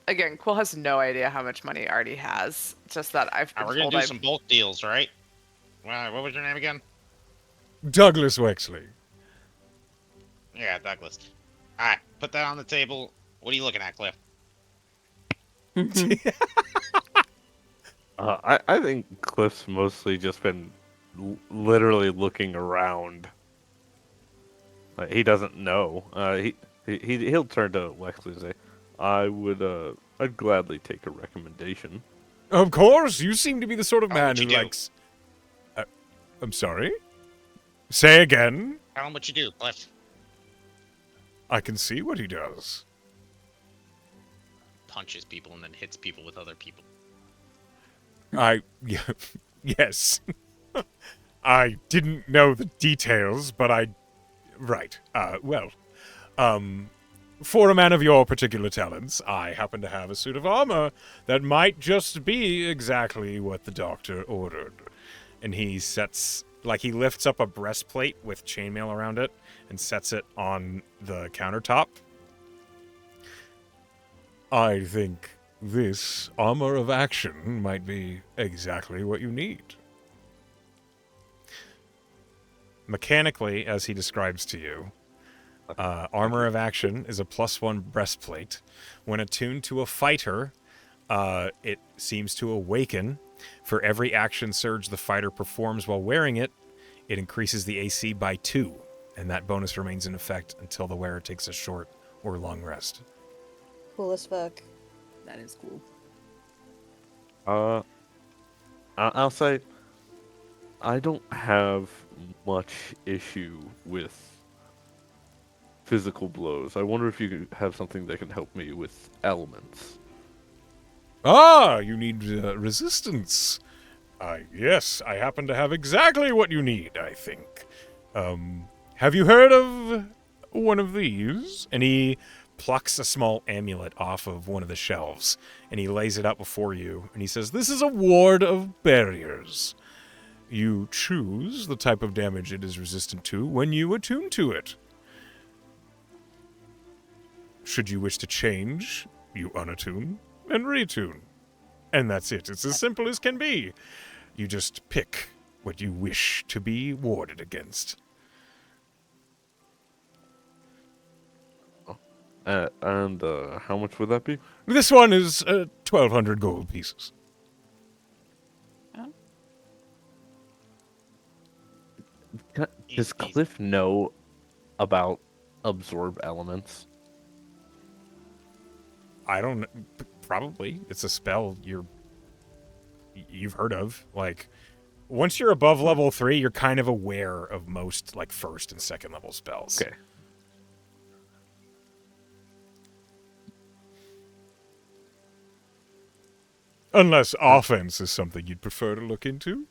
Again, Quill has no idea how much money Artie has. Just that I've been We're gonna told do I some bulk deals, right? What was your name again? Douglas Wexley. Yeah, Douglas. Alright, put that on the table. What are you looking at, Cliff? I think Cliff's mostly just been literally looking around. He doesn't know. He'll turn to Wexley and say, I'd gladly take a recommendation. Of course, you seem to be the sort of Tell him man what who you do. likes... I'm sorry? Say again? Tell him what you do, Cliff. I can see what he does. Punches people and then hits people with other people. Yes. I didn't know the details, but right. For a man of your particular talents, I happen to have a suit of armor that might just be exactly what the doctor ordered. And he lifts up a breastplate with chainmail around it and sets it on the countertop. I think this armor of action might be exactly what you need. Mechanically, as he describes to you, armor of action is a +1 breastplate. When attuned to a fighter, it seems to awaken. For every action surge the fighter performs while wearing it, it increases the AC by 2, and that bonus remains in effect until the wearer takes a short or long rest. Cool as fuck. That is cool. I'll say I don't have much issue with physical blows. I wonder if you could have something that can help me with elements. Ah, you need resistance. Yes, I happen to have exactly what you need, I think. Have you heard of one of these? And he plucks a small amulet off of one of the shelves, and he lays it out before you, and he says, "This is a ward of barriers. You choose the type of damage it is resistant to when you attune to it. Should you wish to change, you unattune and retune. And that's it. It's as simple as can be. You just pick what you wish to be warded against. And how much would that be? This one is 1,200 gold pieces. Does Cliff know about absorb elements? I don't. Probably it's a spell you've heard of. Like, once you're above level 3, you're kind of aware of most like first and second level spells. Okay. Unless offense is something you'd prefer to look into.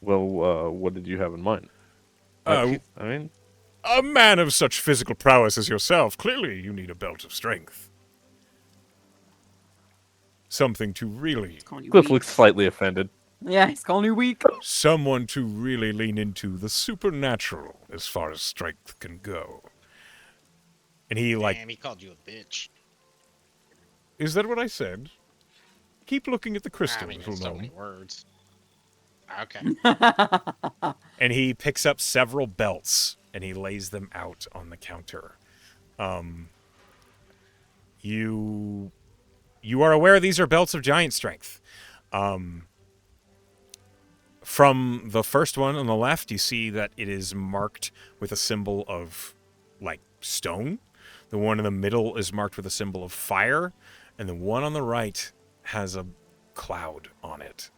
Well, what did you have in mind? I mean, A man of such physical prowess as yourself, clearly you need a belt of strength. Something to really... Calling you Cliff weak. looks slightly offended. Yeah, he's calling you weak. Someone to really lean into the supernatural as far as strength can go. And he, like... Damn, he called you a bitch. Is that what I said? Keep looking at the crystal, I mean, little there's so gnome. many words. Okay. And he picks up several belts and he lays them out on the counter. You are aware these are belts of giant strength. From the first one on the left, you see that it is marked with a symbol of, like, stone. The one in the middle is marked with a symbol of fire. And the one on the right has a cloud on it.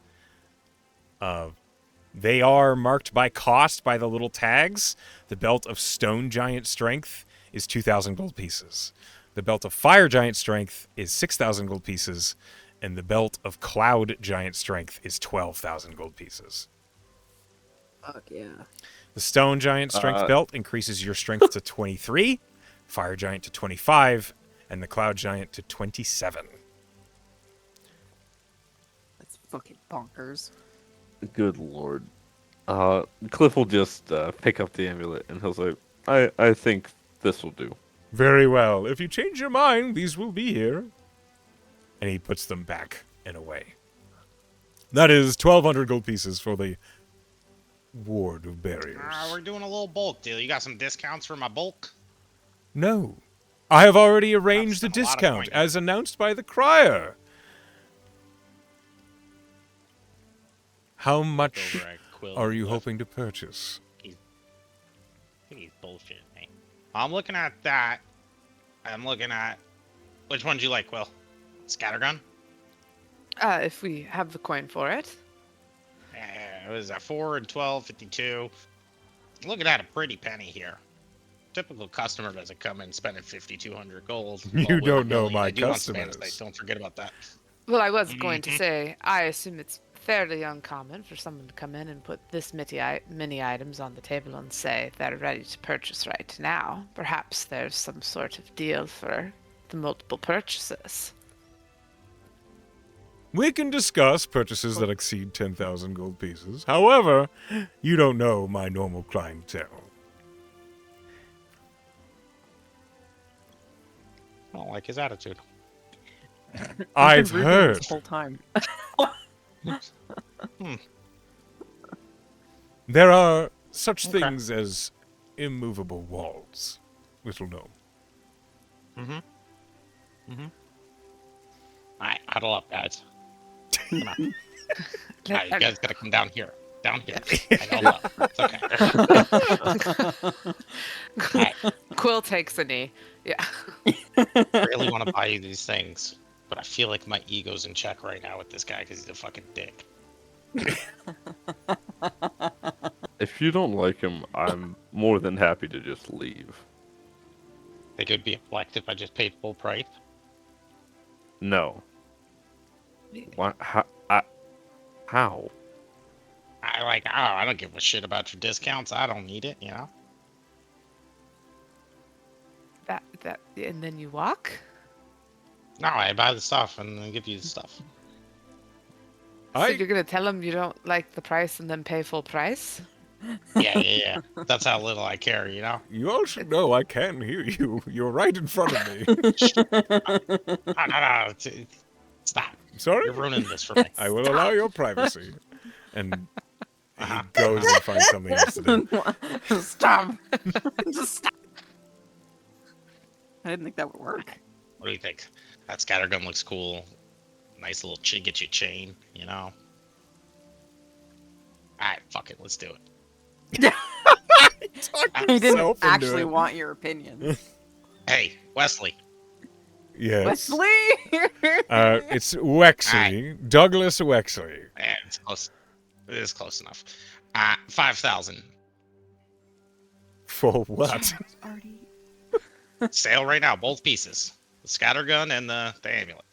They are marked by cost by the little tags. The belt of stone giant strength is 2,000 gold pieces. The belt of fire giant strength is 6,000 gold pieces. And the belt of cloud giant strength is 12,000 gold pieces. Fuck yeah. The stone giant strength belt increases your strength to 23, fire giant to 25, and the cloud giant to 27. That's fucking bonkers. Good lord. Cliff will just pick up the amulet and he'll say, I think this will do. Very well. If you change your mind, these will be here. And he puts them back and away. That is 1,200 gold pieces for the ward of barriers. We're doing a little bulk deal. You got some discounts for my bulk? No. I have already arranged the That's a lot of discount, coin. as announced by the crier. How much Over at Quill are you Cliff. hoping to purchase? I think he's bullshit, man. I'm looking at that. I'm looking at... Which one do you like, Quill? Scattergun? If we have the coin for it. It was at 4 and 12, 52. Looking at a pretty penny here. Typical customer doesn't come in spending 5,200 gold. You don't know my I do want Spanish customers. Night, don't forget about that. Well, I was going to say, I assume it's fairly uncommon for someone to come in and put this many items on the table and say they're ready to purchase right now. Perhaps there's some sort of deal for the multiple purchases. We can discuss purchases that exceed 10,000 gold pieces. However, you don't know my normal clientele. I don't like his attitude. I've Been rooting heard this whole time. there are such Okay. things as immovable walls, little gnome. Alright, huddle up, guys. Come on. Alright, you guys gotta come down here. Down here. Huddle up. It's okay. Alright, Quill takes a knee. Yeah. I really want to buy you these things, but I feel like my ego's in check right now with this guy because he's a fucking dick. If you don't like him, I'm more than happy to just leave. Think it would be a flex if I just paid full price? No. Why? How? I don't give a shit about your discounts. I don't need it, you know? That, and then you walk? No, I buy the stuff and then give you the stuff. So you're gonna tell them you don't like the price and then pay full price? Yeah. That's how little I care, you know? You all should know I can hear you. You're right in front of me. No. Stop. Sorry? You're ruining this for me. I will allow your privacy. And he goes and finds something else to do. Stop. Just stop. I didn't think that would work. What do you think? That scattergun looks cool. Nice little get you chain, you know? Alright, fuck it, let's do it. He didn't himself into actually it. want your opinion. Hey, Wesley. Yes. Wesley! It's Wexley. Douglas Wexley. Yeah, it's close. It is close enough. 5,000. For what? Already... Sale right now, both pieces. The scattergun and the amulet.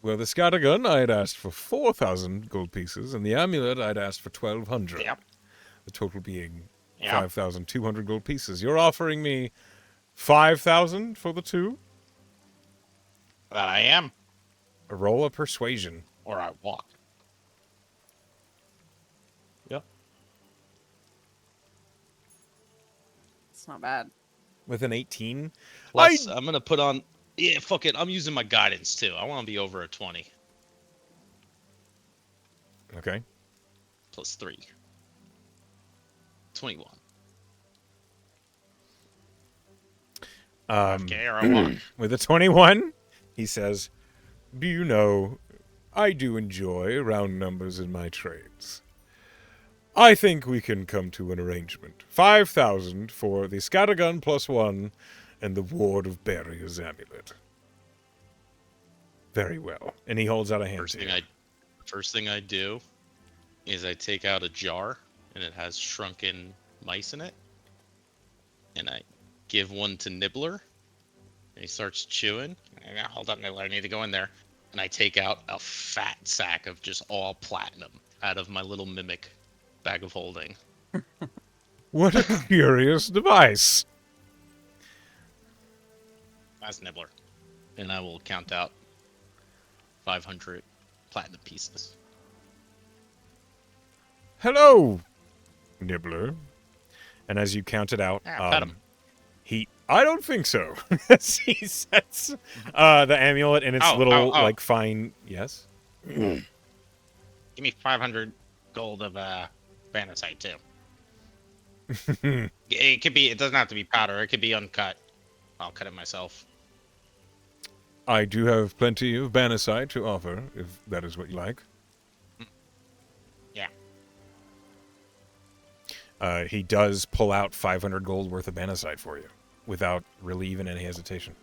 Well, the scattergun I'd asked for 4,000 gold pieces, and the amulet I'd asked for 1,200. Yep. The total being Yep. 5,200 gold pieces. You're offering me 5,000 for the two? That I am. A roll of persuasion. Or I walk. Yep. It's not bad. With an 18? Plus, I'm gonna put on. Yeah, fuck it. I'm using my guidance too. I want to be over a 20 Okay. plus 3. 21. Okay, or I walk. With a 21, he says, "Do you know, I do enjoy round numbers in my trades. I think we can come to an arrangement. 5,000 for the scattergun +1 and the Ward of Barrier's amulet." Very well. And he holds out a hand First to thing you. first thing I do is I take out a jar and it has shrunken mice in it, and I give one to Nibbler, and he starts chewing. Hold up, Nibbler, I need to go in there. And I take out a fat sack of just all platinum out of my little mimic bag of holding. What a curious device. That's Nibbler. And I will count out 500 platinum pieces. Hello, Nibbler. And as you count it out, Yeah, pet him. I don't think so. As he sets the amulet in its little, like, fine... Yes? Give me 500 gold of Banasite, too. It could be, it doesn't have to be powder. It could be uncut. I'll cut it myself. I do have plenty of Banasite to offer, if that is what you like. Yeah. He does pull out 500 gold worth of Banasite for you, without really even any hesitation.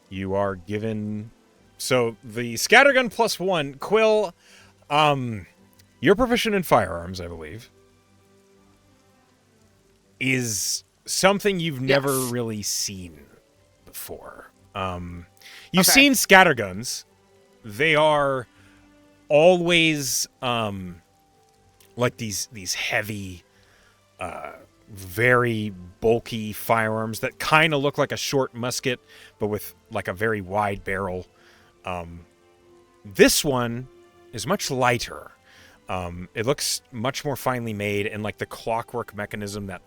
You are given... So, the scattergun +1, Quill, you're proficient in firearms, I believe, is something you've never really seen before. You've seen scatterguns. They are always like these heavy, very bulky firearms that kind of look like a short musket, but with like a very wide barrel. This one is much lighter. It looks much more finely made, and like the clockwork mechanism that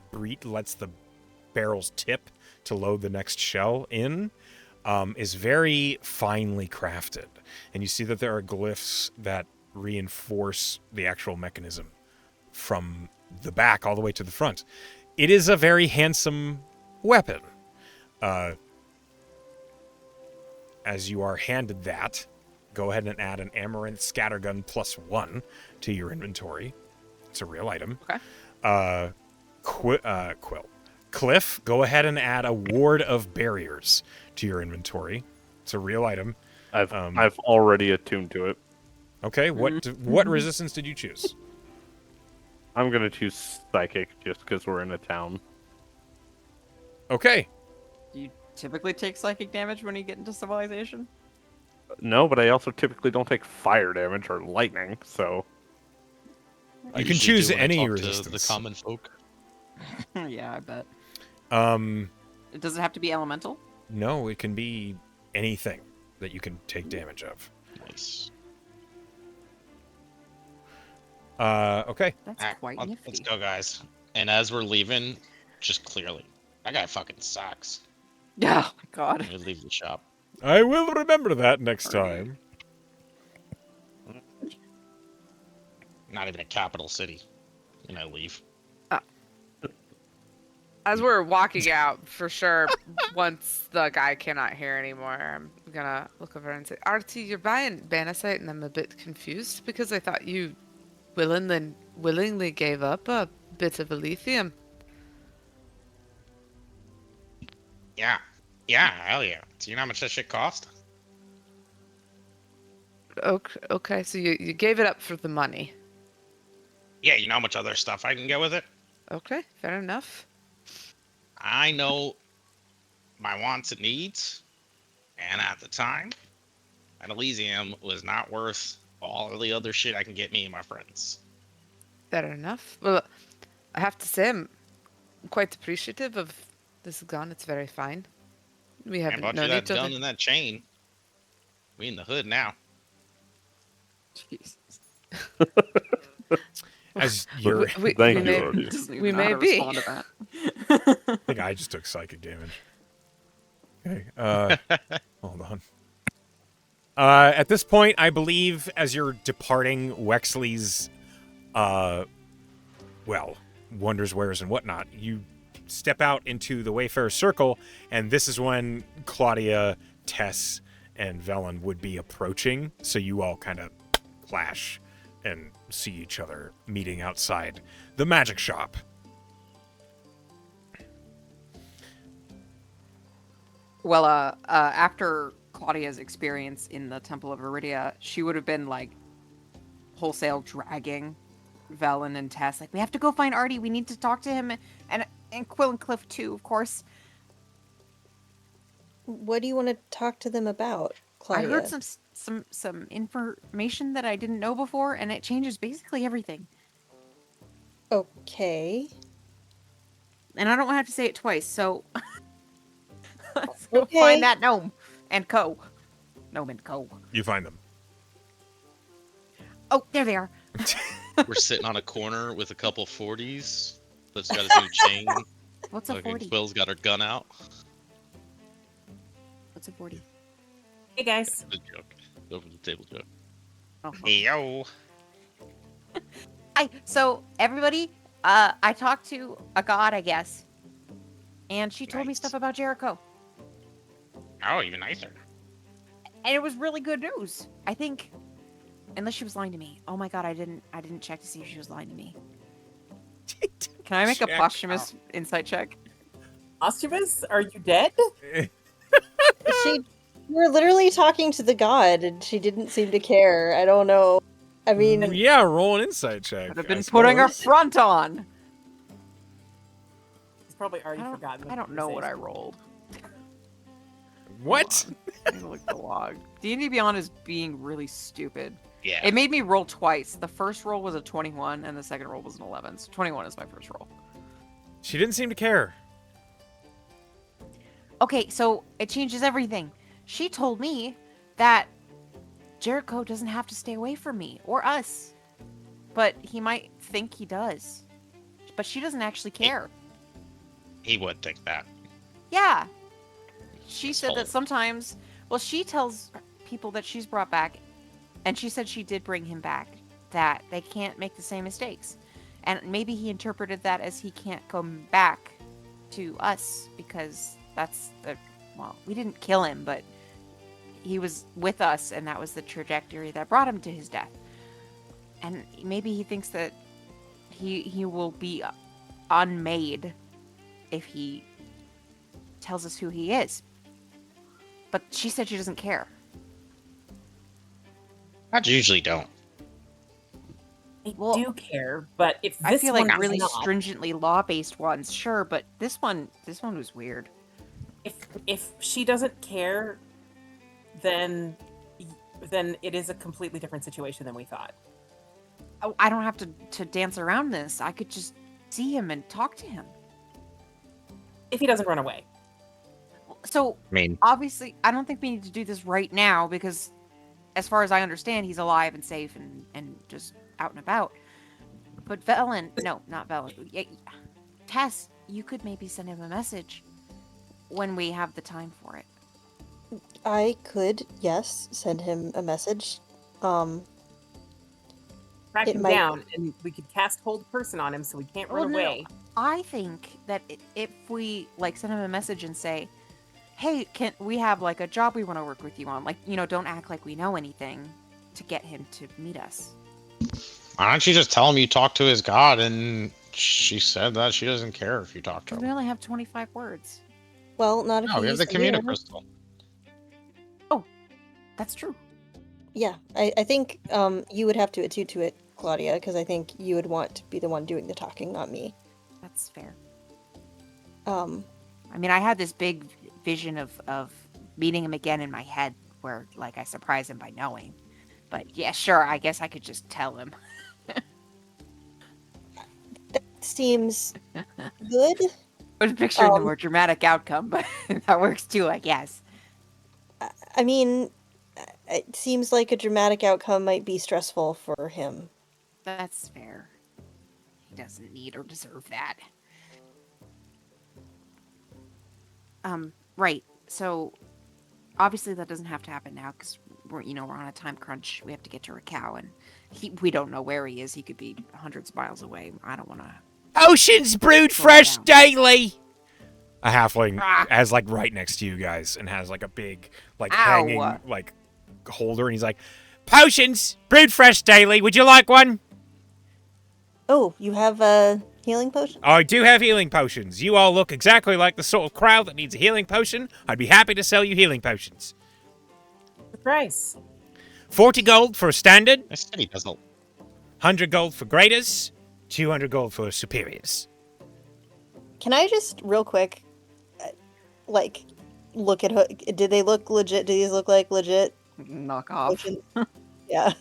lets the barrels tip to load the next shell in is very finely crafted. And you see that there are glyphs that reinforce the actual mechanism from the back all the way to the front. It is a very handsome weapon. As you are handed that, go ahead and add an Amaranth Scattergun +1 to your inventory. It's a real item. Okay. Quill. Cliff, go ahead and add a Ward of Barriers to your inventory. It's a real item. I've already attuned to it. Okay, what resistance did you choose? I'm gonna choose Psychic just because we're in a town. Okay. Do you typically take psychic damage when you get into civilization? No, but I also typically don't take fire damage or lightning, so... I You can usually choose do when I any talk to resistance. the common folk. Yeah, I bet. Um, It doesn't have to be elemental? no, it can be anything that you can take damage of. Nice. Okay. That's Alright, quite let's nifty. go, guys. And as we're leaving, just clearly. That guy fucking sucks. Oh my god. I'm gonna leave the shop. I will remember that next Alright. time. Not even a capital city. And I leave. As we're walking out, for sure, once the guy cannot hear anymore, I'm gonna look over and say, Artie, you're buying Banasite, and I'm a bit confused because I thought you willingly gave up a bit of Elysium. Yeah. Yeah, hell yeah. Do you know how much that shit cost? Okay, so you gave it up for the money. Yeah, you know how much other stuff I can get with it? Okay, fair enough. I know my wants and needs, and at the time, an Elysium was not worth all of the other shit I can get me and my friends. Fair enough. Well, I have to say I'm quite appreciative of this gun. It's very fine. We I haven't bought you known that each other. gun and that chain. We in the hood now. Jesus. As you're, Thank we you, may- Artie. Doesn't even We know may how to be. respond to that. I think I just took psychic damage. Okay. Hold on. At this point, I believe as you're departing Wexley's, wonders, wares, and whatnot, you step out into the Wayfarer Circle, and this is when Claudia, Tess, and Velen would be approaching, so you all kind of clash and see each other meeting outside the magic shop. Well, after Claudia's experience in the Temple of Iridia, she would have been like wholesale dragging Velen and Tess. Like, we have to go find Artie. We need to talk to him, and Quill and Cliff too, of course. What do you want to talk to them about, Claudia? I heard some information that I didn't know before, and it changes basically everything. Okay. And I don't have to say it twice, so let's go Okay. find that gnome and co. Gnome and co. You find them. Oh, there they are. We're sitting on a corner with a couple 40s. That's got his new chain. What's a Fucking 40? Quill's got her gun out. What's a 40? Hey guys. The joke. Over the table joke. Oh, Hey, yo. So everybody, I talked to a god, I guess, and she told me Nice. stuff about Jericho, Oh, even nicer. and it was really good news. I think, unless she was lying to me. Oh my god, I didn't check to see if she was lying to me. Can I make a Check posthumous insight check? Posthumous, are you dead? You were literally talking to the god, and she didn't seem to care. I don't know. I mean, Yeah, roll an insight check. Would have I been putting a suppose. front on. He's probably already I forgotten. don't, I don't know what I rolled. What? I need to look at the log. D&D Beyond is being really stupid. Yeah. It made me roll twice. The first roll was a 21, and the second roll was an 11. So 21 is my first roll. She didn't seem to care. Okay, so it changes everything. She told me that Jericho doesn't have to stay away from me or us, but he might think he does. But she doesn't actually care. He would think that. Yeah. She That's said that false. sometimes, well, she tells people that she's brought back, and she said she did bring him back, that they can't make the same mistakes. And maybe he interpreted that as he can't come back to us because that's the, well, we didn't kill him, but he was with us, and that was the trajectory that brought him to his death. And maybe he thinks that he will be unmade if he tells us who he is. But she said she doesn't care. I usually don't. I Well, do care, but if this I feel like one really not, stringently law-based ones, sure, but this one was weird. if she doesn't care, then it is a completely different situation than we thought. Oh, I don't have to dance around this. I could just see him and talk to him. If he doesn't run away. So I mean, obviously, I don't think we need to do this right now because, as far as I understand, he's alive and safe and just out and about. But Velen, no, not Velen. Tess, you could maybe send him a message when we have the time for it. I could, yes, send him a message. Track It him might- down, and we could cast hold person on him so he can't run Well, no, away. I think that if we like send him a message and say, "Hey, can we have like a job we want to work with you on?" Like, don't act like we know anything to get him to meet us. Why don't you just tell him you talked to his god, and she said that she doesn't care if you talk to Because we him. only have 25 words. Well, not if No, you we have use the the communic mirror. crystal. That's true. Yeah, I think you would have to attune to it, Claudia, because I think you would want to be the one doing the talking, not me. That's fair. Um, I mean, I had this big vision of meeting him again in my head where, like, I surprise him by knowing. But yeah, sure, I guess I could just tell him. that seems good. I was picturing the Um, more dramatic outcome, but that works too, I guess. I mean, it seems like a dramatic outcome might be stressful for him. That's fair. He doesn't need or deserve that. Right. So, obviously that doesn't have to happen now because we're on a time crunch. We have to get to Raquel, and we don't know where he is. He could be hundreds of miles away. I don't want to. Oceans brewed Slow fresh down. daily. A halfling Ah. has like right next to you guys and has like a big like Ow. hanging like holder, and he's like, "Potions brewed fresh daily. Would you like one?" Oh, you have a healing potion? I do have healing potions. You all look exactly like the sort of crowd that needs a healing potion. I'd be happy to sell you healing potions. The price. 40 gold for a standard, I said he doesn't. 100 gold for graders, 200 gold for superiors. Can I just real quick, like, look at her? Did they look legit? Do these look like legit Knock off. potions? Yeah.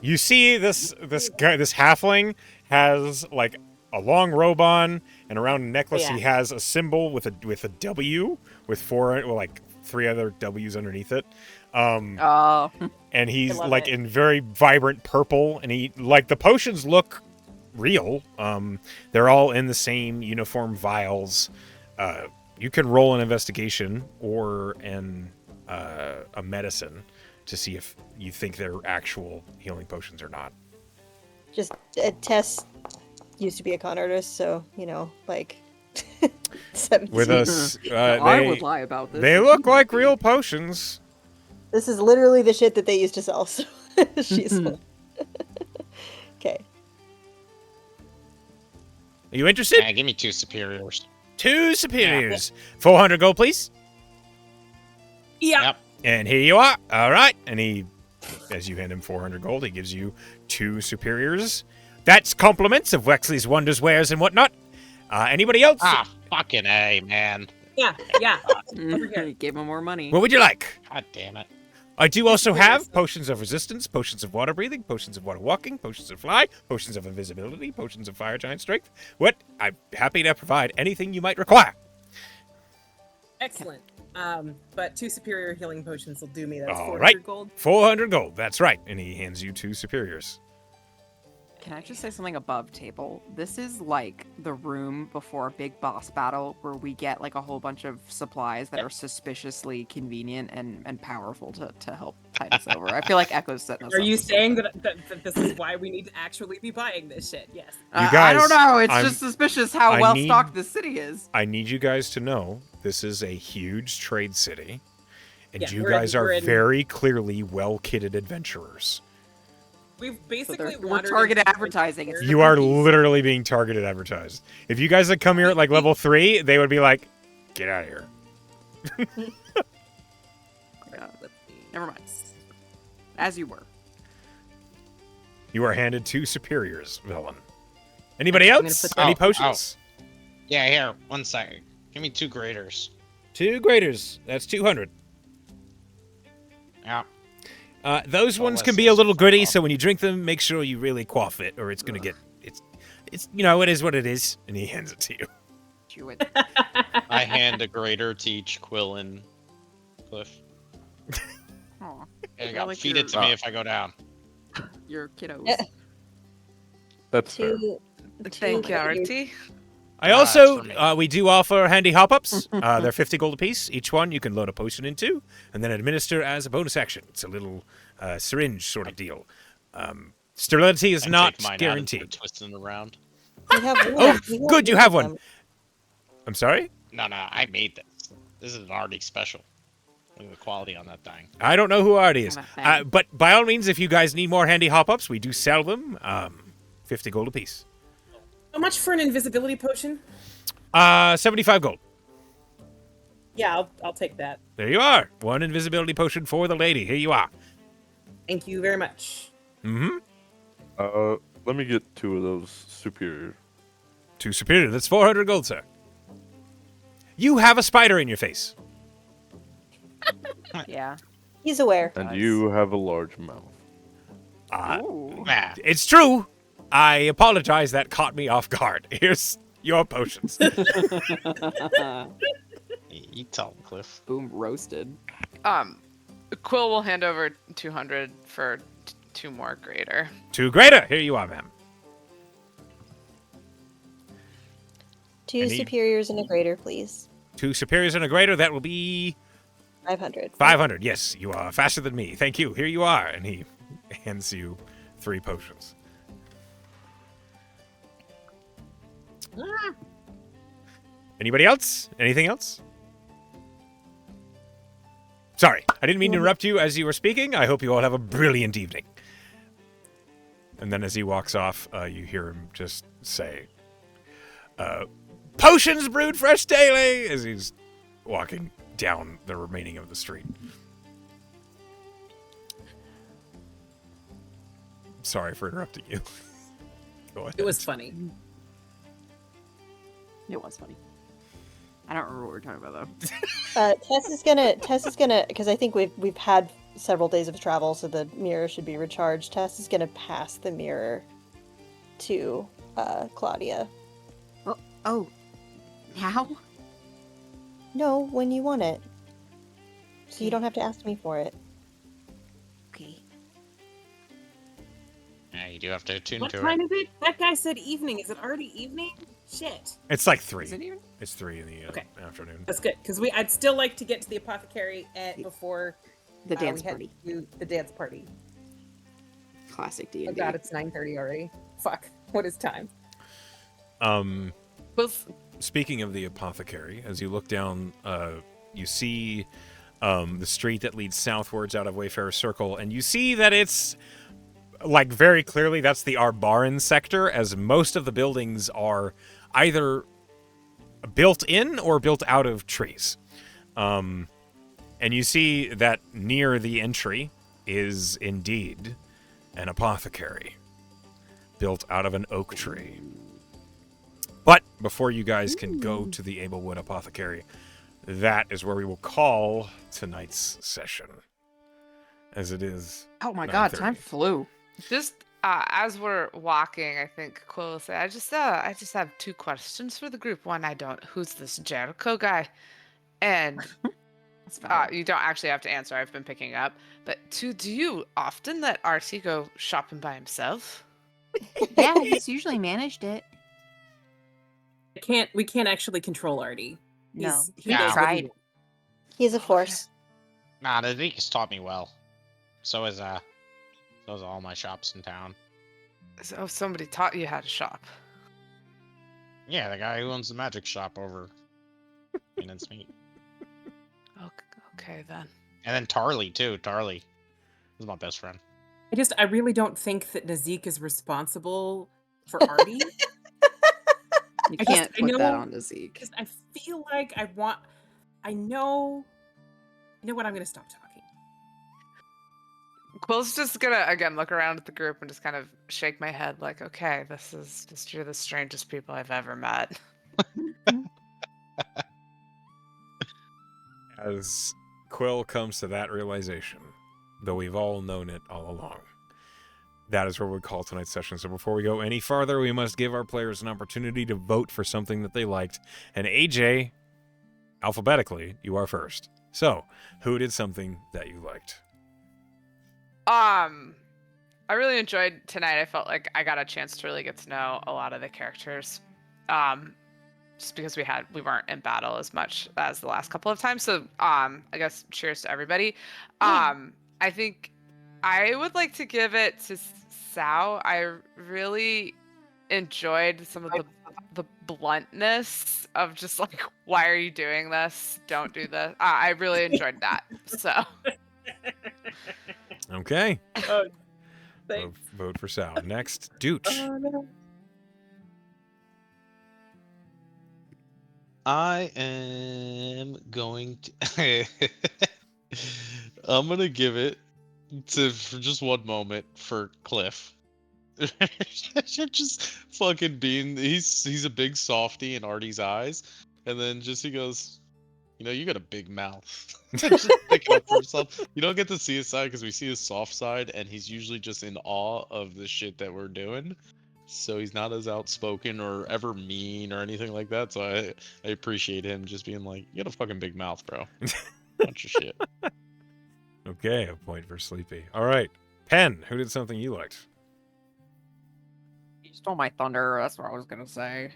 You see this guy, this halfling has like a long robe on, and around a necklace he has a symbol with a W with three other W's underneath it. Oh, And he's love like it. in very vibrant purple, and he like the potions look real. They're all in the same uniform vials. You can roll an investigation or a medicine to see if you think they're actual healing potions or not. Just Tess used to be a con artist, so like 17. With us, I would lie about this. they but look you might like be. real potions. This is literally the shit that they used to sell. So she's okay. Are you interested? Yeah, give me 2 superiors. 2 superiors. 400 gold, please. Yeah. Yep. And here you are. All right. And he, as you hand him 400 gold, he gives you 2 superiors. That's compliments of Wexley's wonders, wares, and whatnot. Anybody else? Ah, fucking A, man. Yeah. Over here. You gave him more money. What would you like? God damn it. I do also superiors. have potions of resistance, potions of water breathing, potions of water walking, potions of fly, potions of invisibility, potions of fire giant strength. What? I'm happy to provide anything you might require. Excellent. But 2 superior healing potions will do me. That's All 400 right. gold. 400 gold. That's right. And he hands you 2 superiors. Can I just say something above table? This is like the room before a big boss battle where we get like a whole bunch of supplies that are suspiciously convenient and powerful to help tide us over. I feel like Echo's setting us Are up you with saying something. that this is why we need to actually be buying this shit? Yes. You I don't guys, know. It's I'm- just suspicious how I well need- stocked this city is. I need you guys to know this is a huge trade city. And Yeah, you we're in- guys are we're in- very clearly well-kitted adventurers. We've So basically we're wandered targeted into advertising. It's You are cookies. literally being targeted advertised. If you guys had come here at like level 3, they would be like, get out of here. Yeah, never mind. As you were. You are handed 2 superiors, villain. Anybody I'm gonna else? put Any that- potions? Yeah, here. 1 second. Give me 2 graders. 2 graders. That's 200. Yeah. Those Oh, ones let's can be see, a little let's gritty, off. so when you drink them, make sure you really quaff it, or it's gonna get it's it is what it is. And he hands it to you. Chew it. I hand a grader to each Quill and Cliff. Aw, There you I go. like Feed your- it to me if I go down. your kiddos. Yeah. That's fair. Thank you, Two- Artie. I That's also, for me. we do offer handy hop-ups. They're 50 gold apiece. Each one you can load a potion into and then administer as a bonus action. It's a little syringe sort of deal. Sterility is And not take mine out and guaranteed. start twisting it around. We have Oh, one. We good, you have one. them. I'm sorry? No, I made this. This is an Arctic special. Look at the quality on that thing. I don't know who Artie is. Kinda thing. But by all means, if you guys need more handy hop-ups, we do sell them. 50 gold apiece. How much for an invisibility potion? 75 gold. Yeah, I'll take that. There you are. One invisibility potion for the lady. Here you are. Thank you very much. Mm-hmm. Let me get 2 of those superior. 2 superior. That's 400 gold, sir. You have a spider in your face. Yeah. He's aware. And Nice. you have a large mouth. Ooh. Nah, It's true. I apologize. That caught me off guard. Here's your potions. you tell him, Cliff. Boom, roasted. Quill will hand over 200 for 2 more greater. 2 greater. Here you are, ma'am. 2 I need- superiors and a greater, please. 2 superiors and a greater. That will be 500. 500. Yes, you are faster than me. Thank you. Here you are. And he hands you 3 potions. Anybody else? Anything else? Sorry, I didn't mean to interrupt you as you were speaking. I hope you all have a brilliant evening. And then as he walks off, you hear him just say, "Potions brewed fresh daily," as he's walking down the remaining of the street. Sorry for interrupting you. Go ahead. It was funny. It was funny. I don't remember what we're talking about though. Tess is gonna, because I think we've had several days of travel, so the mirror should be recharged. Tess is gonna pass the mirror to Claudia. Oh. Now? No, when you want it. So you don't have to ask me for it. Okay. Yeah, you do have to attune What to time it. is it? That guy said evening. Is it already evening? Shit. It's like 3. Is it even? It's 3 in the Okay. afternoon. That's good, because I'd still like to get to the apothecary before The dance we head party. to the dance party. Classic Oh D&D. god, it's 9:30 already. Fuck. What is time? Quill's Speaking of the apothecary, as you look down, you see the street that leads southwards out of Wayfarer Circle, and you see that it's, like, very clearly that's the Arbaran sector, as most of the buildings are either built in or built out of trees. And you see that near the entry is indeed an apothecary built out of an oak tree. But before you guys can go to the Ablewood Apothecary, that is where we will call tonight's session. As it is. Oh my god, 9:30. time flew. just as we're walking, I think Quill will say, I just have 2 questions for the group. One, who's this Jericho guy? And That's valid. you don't actually have to answer. I've been picking up. But 2, do you often let Artie go shopping by himself? Yeah, he's usually managed it. We can't actually control Artie. No. He Yeah. does what he Tried. wants. He's a force. Nah, the Zeke has taught me well. So is all my shops in town. So somebody taught you how to shop. Yeah, the guy who owns the magic shop over in Endsmeet. Okay then. And then Tarly too. Tarly is my best friend. I really don't think that Nazik is responsible for Artie. You I can't just- I put that know- on to Zeke. Because I feel like I know. You know what? I'm gonna stop talking. Quill's just gonna again look around at the group and just kind of shake my head like, okay, you're the strangest people I've ever met. As Quill comes to that realization, though we've all known it all along, that is where we call tonight's session. So before we go any farther, we must give our players an opportunity to vote for something that they liked. And AJ, alphabetically, you are first. So, who did something that you liked? I really enjoyed tonight. I felt like I got a chance to really get to know a lot of the characters. Just because we weren't in battle as much as the last couple of times. So I guess cheers to everybody. I think I would like to give it to Sao. I really enjoyed some of the bluntness of just like, why are you doing this? Don't do this. I really enjoyed that. So Okay. Thanks. Vote for Sal. Next, Dooch. No. I am going to. I'm gonna give it to for just one moment for Cliff. Just fucking being he's a big softy in Artie's eyes, and then just he goes, you got a big mouth. Just picking up for himself. You don't get to see his side because we see his soft side, and he's usually just in awe of the shit that we're doing. So he's not as outspoken or ever mean or anything like that. So I appreciate him just being like, you got a fucking big mouth, bro. Bunch of shit. Okay, a point for Sleepy. All right. Pen, who did something you liked? You stole my thunder. That's what I was gonna say.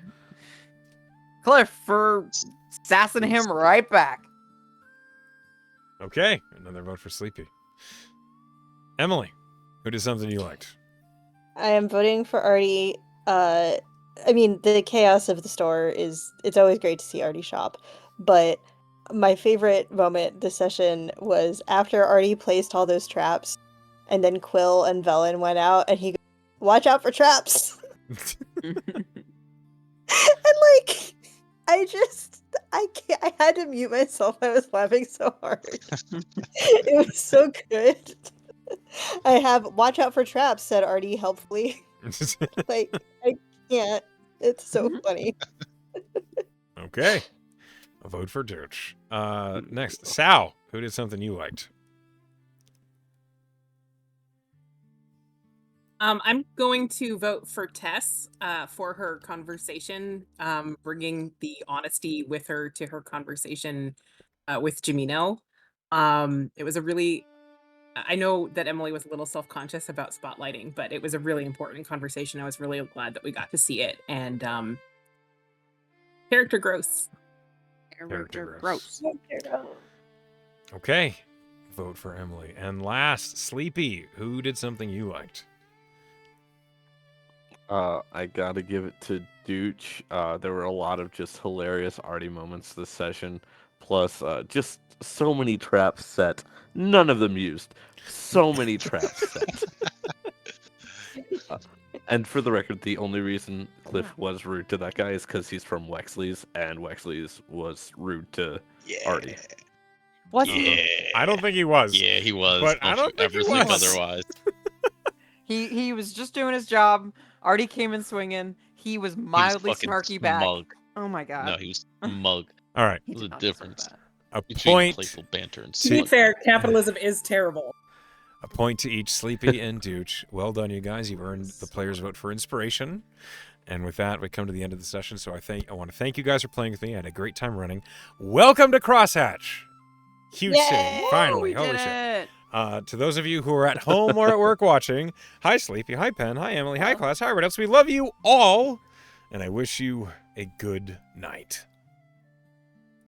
Cliff for sassing him right back. Okay, another vote for Sleepy. Emily, who did something you liked? I am voting for Artie. I mean, the chaos of the store it's always great to see Artie shop, but my favorite moment this session was after Artie placed all those traps, and then Quill and Velen went out, and he goes, "Watch out for traps!" And like, I can't. I had to mute myself. I was laughing so hard. It was so good. I have "Watch out for traps," said Artie helpfully. Like, I can't. It's so funny. Okay, a vote for Dooch. Next, Sal, who did something you liked? I'm going to vote for Tess for her conversation, bringing the honesty with her to her conversation with Jamino. It was a really, I know that Emily was a little self-conscious about spotlighting, but it was a really important conversation. I was really glad that we got to see it. And character growth. Character Gross. Okay, vote for Emily. And last, Sleepy, who did something you liked? I gotta give it to Dooch. There were a lot of just hilarious Artie moments this session. Plus, just so many traps set. None of them used. So many traps set. And for the record, the only reason Cliff was rude to that guy is because he's from Wexley's, and Wexley's was rude to Artie. Was Yeah. he? I don't think he was. Yeah, he was. But I don't think he ever think was. otherwise. He was just doing his job. Artie came in swinging. He was mildly fucking snarky back. smug. Oh my god. No, he was mug. All right, He There's did a not deserve difference that. a between point. playful banter and To be smug. fair, capitalism is terrible. A point to each Sleepy and Dooch. Well done, you guys. You've earned the player's vote for inspiration. And with that, we come to the end of the session. So I want to thank you guys for playing with me. I had a great time running. Welcome to Crosshatch. Huge Yay! city. Finally. We Holy did shit. it. To those of you who are at home or at work watching, hi Sleepy, hi Pen, hi Emily, hi class, hi everyone else. We love you all. And I wish you a good night.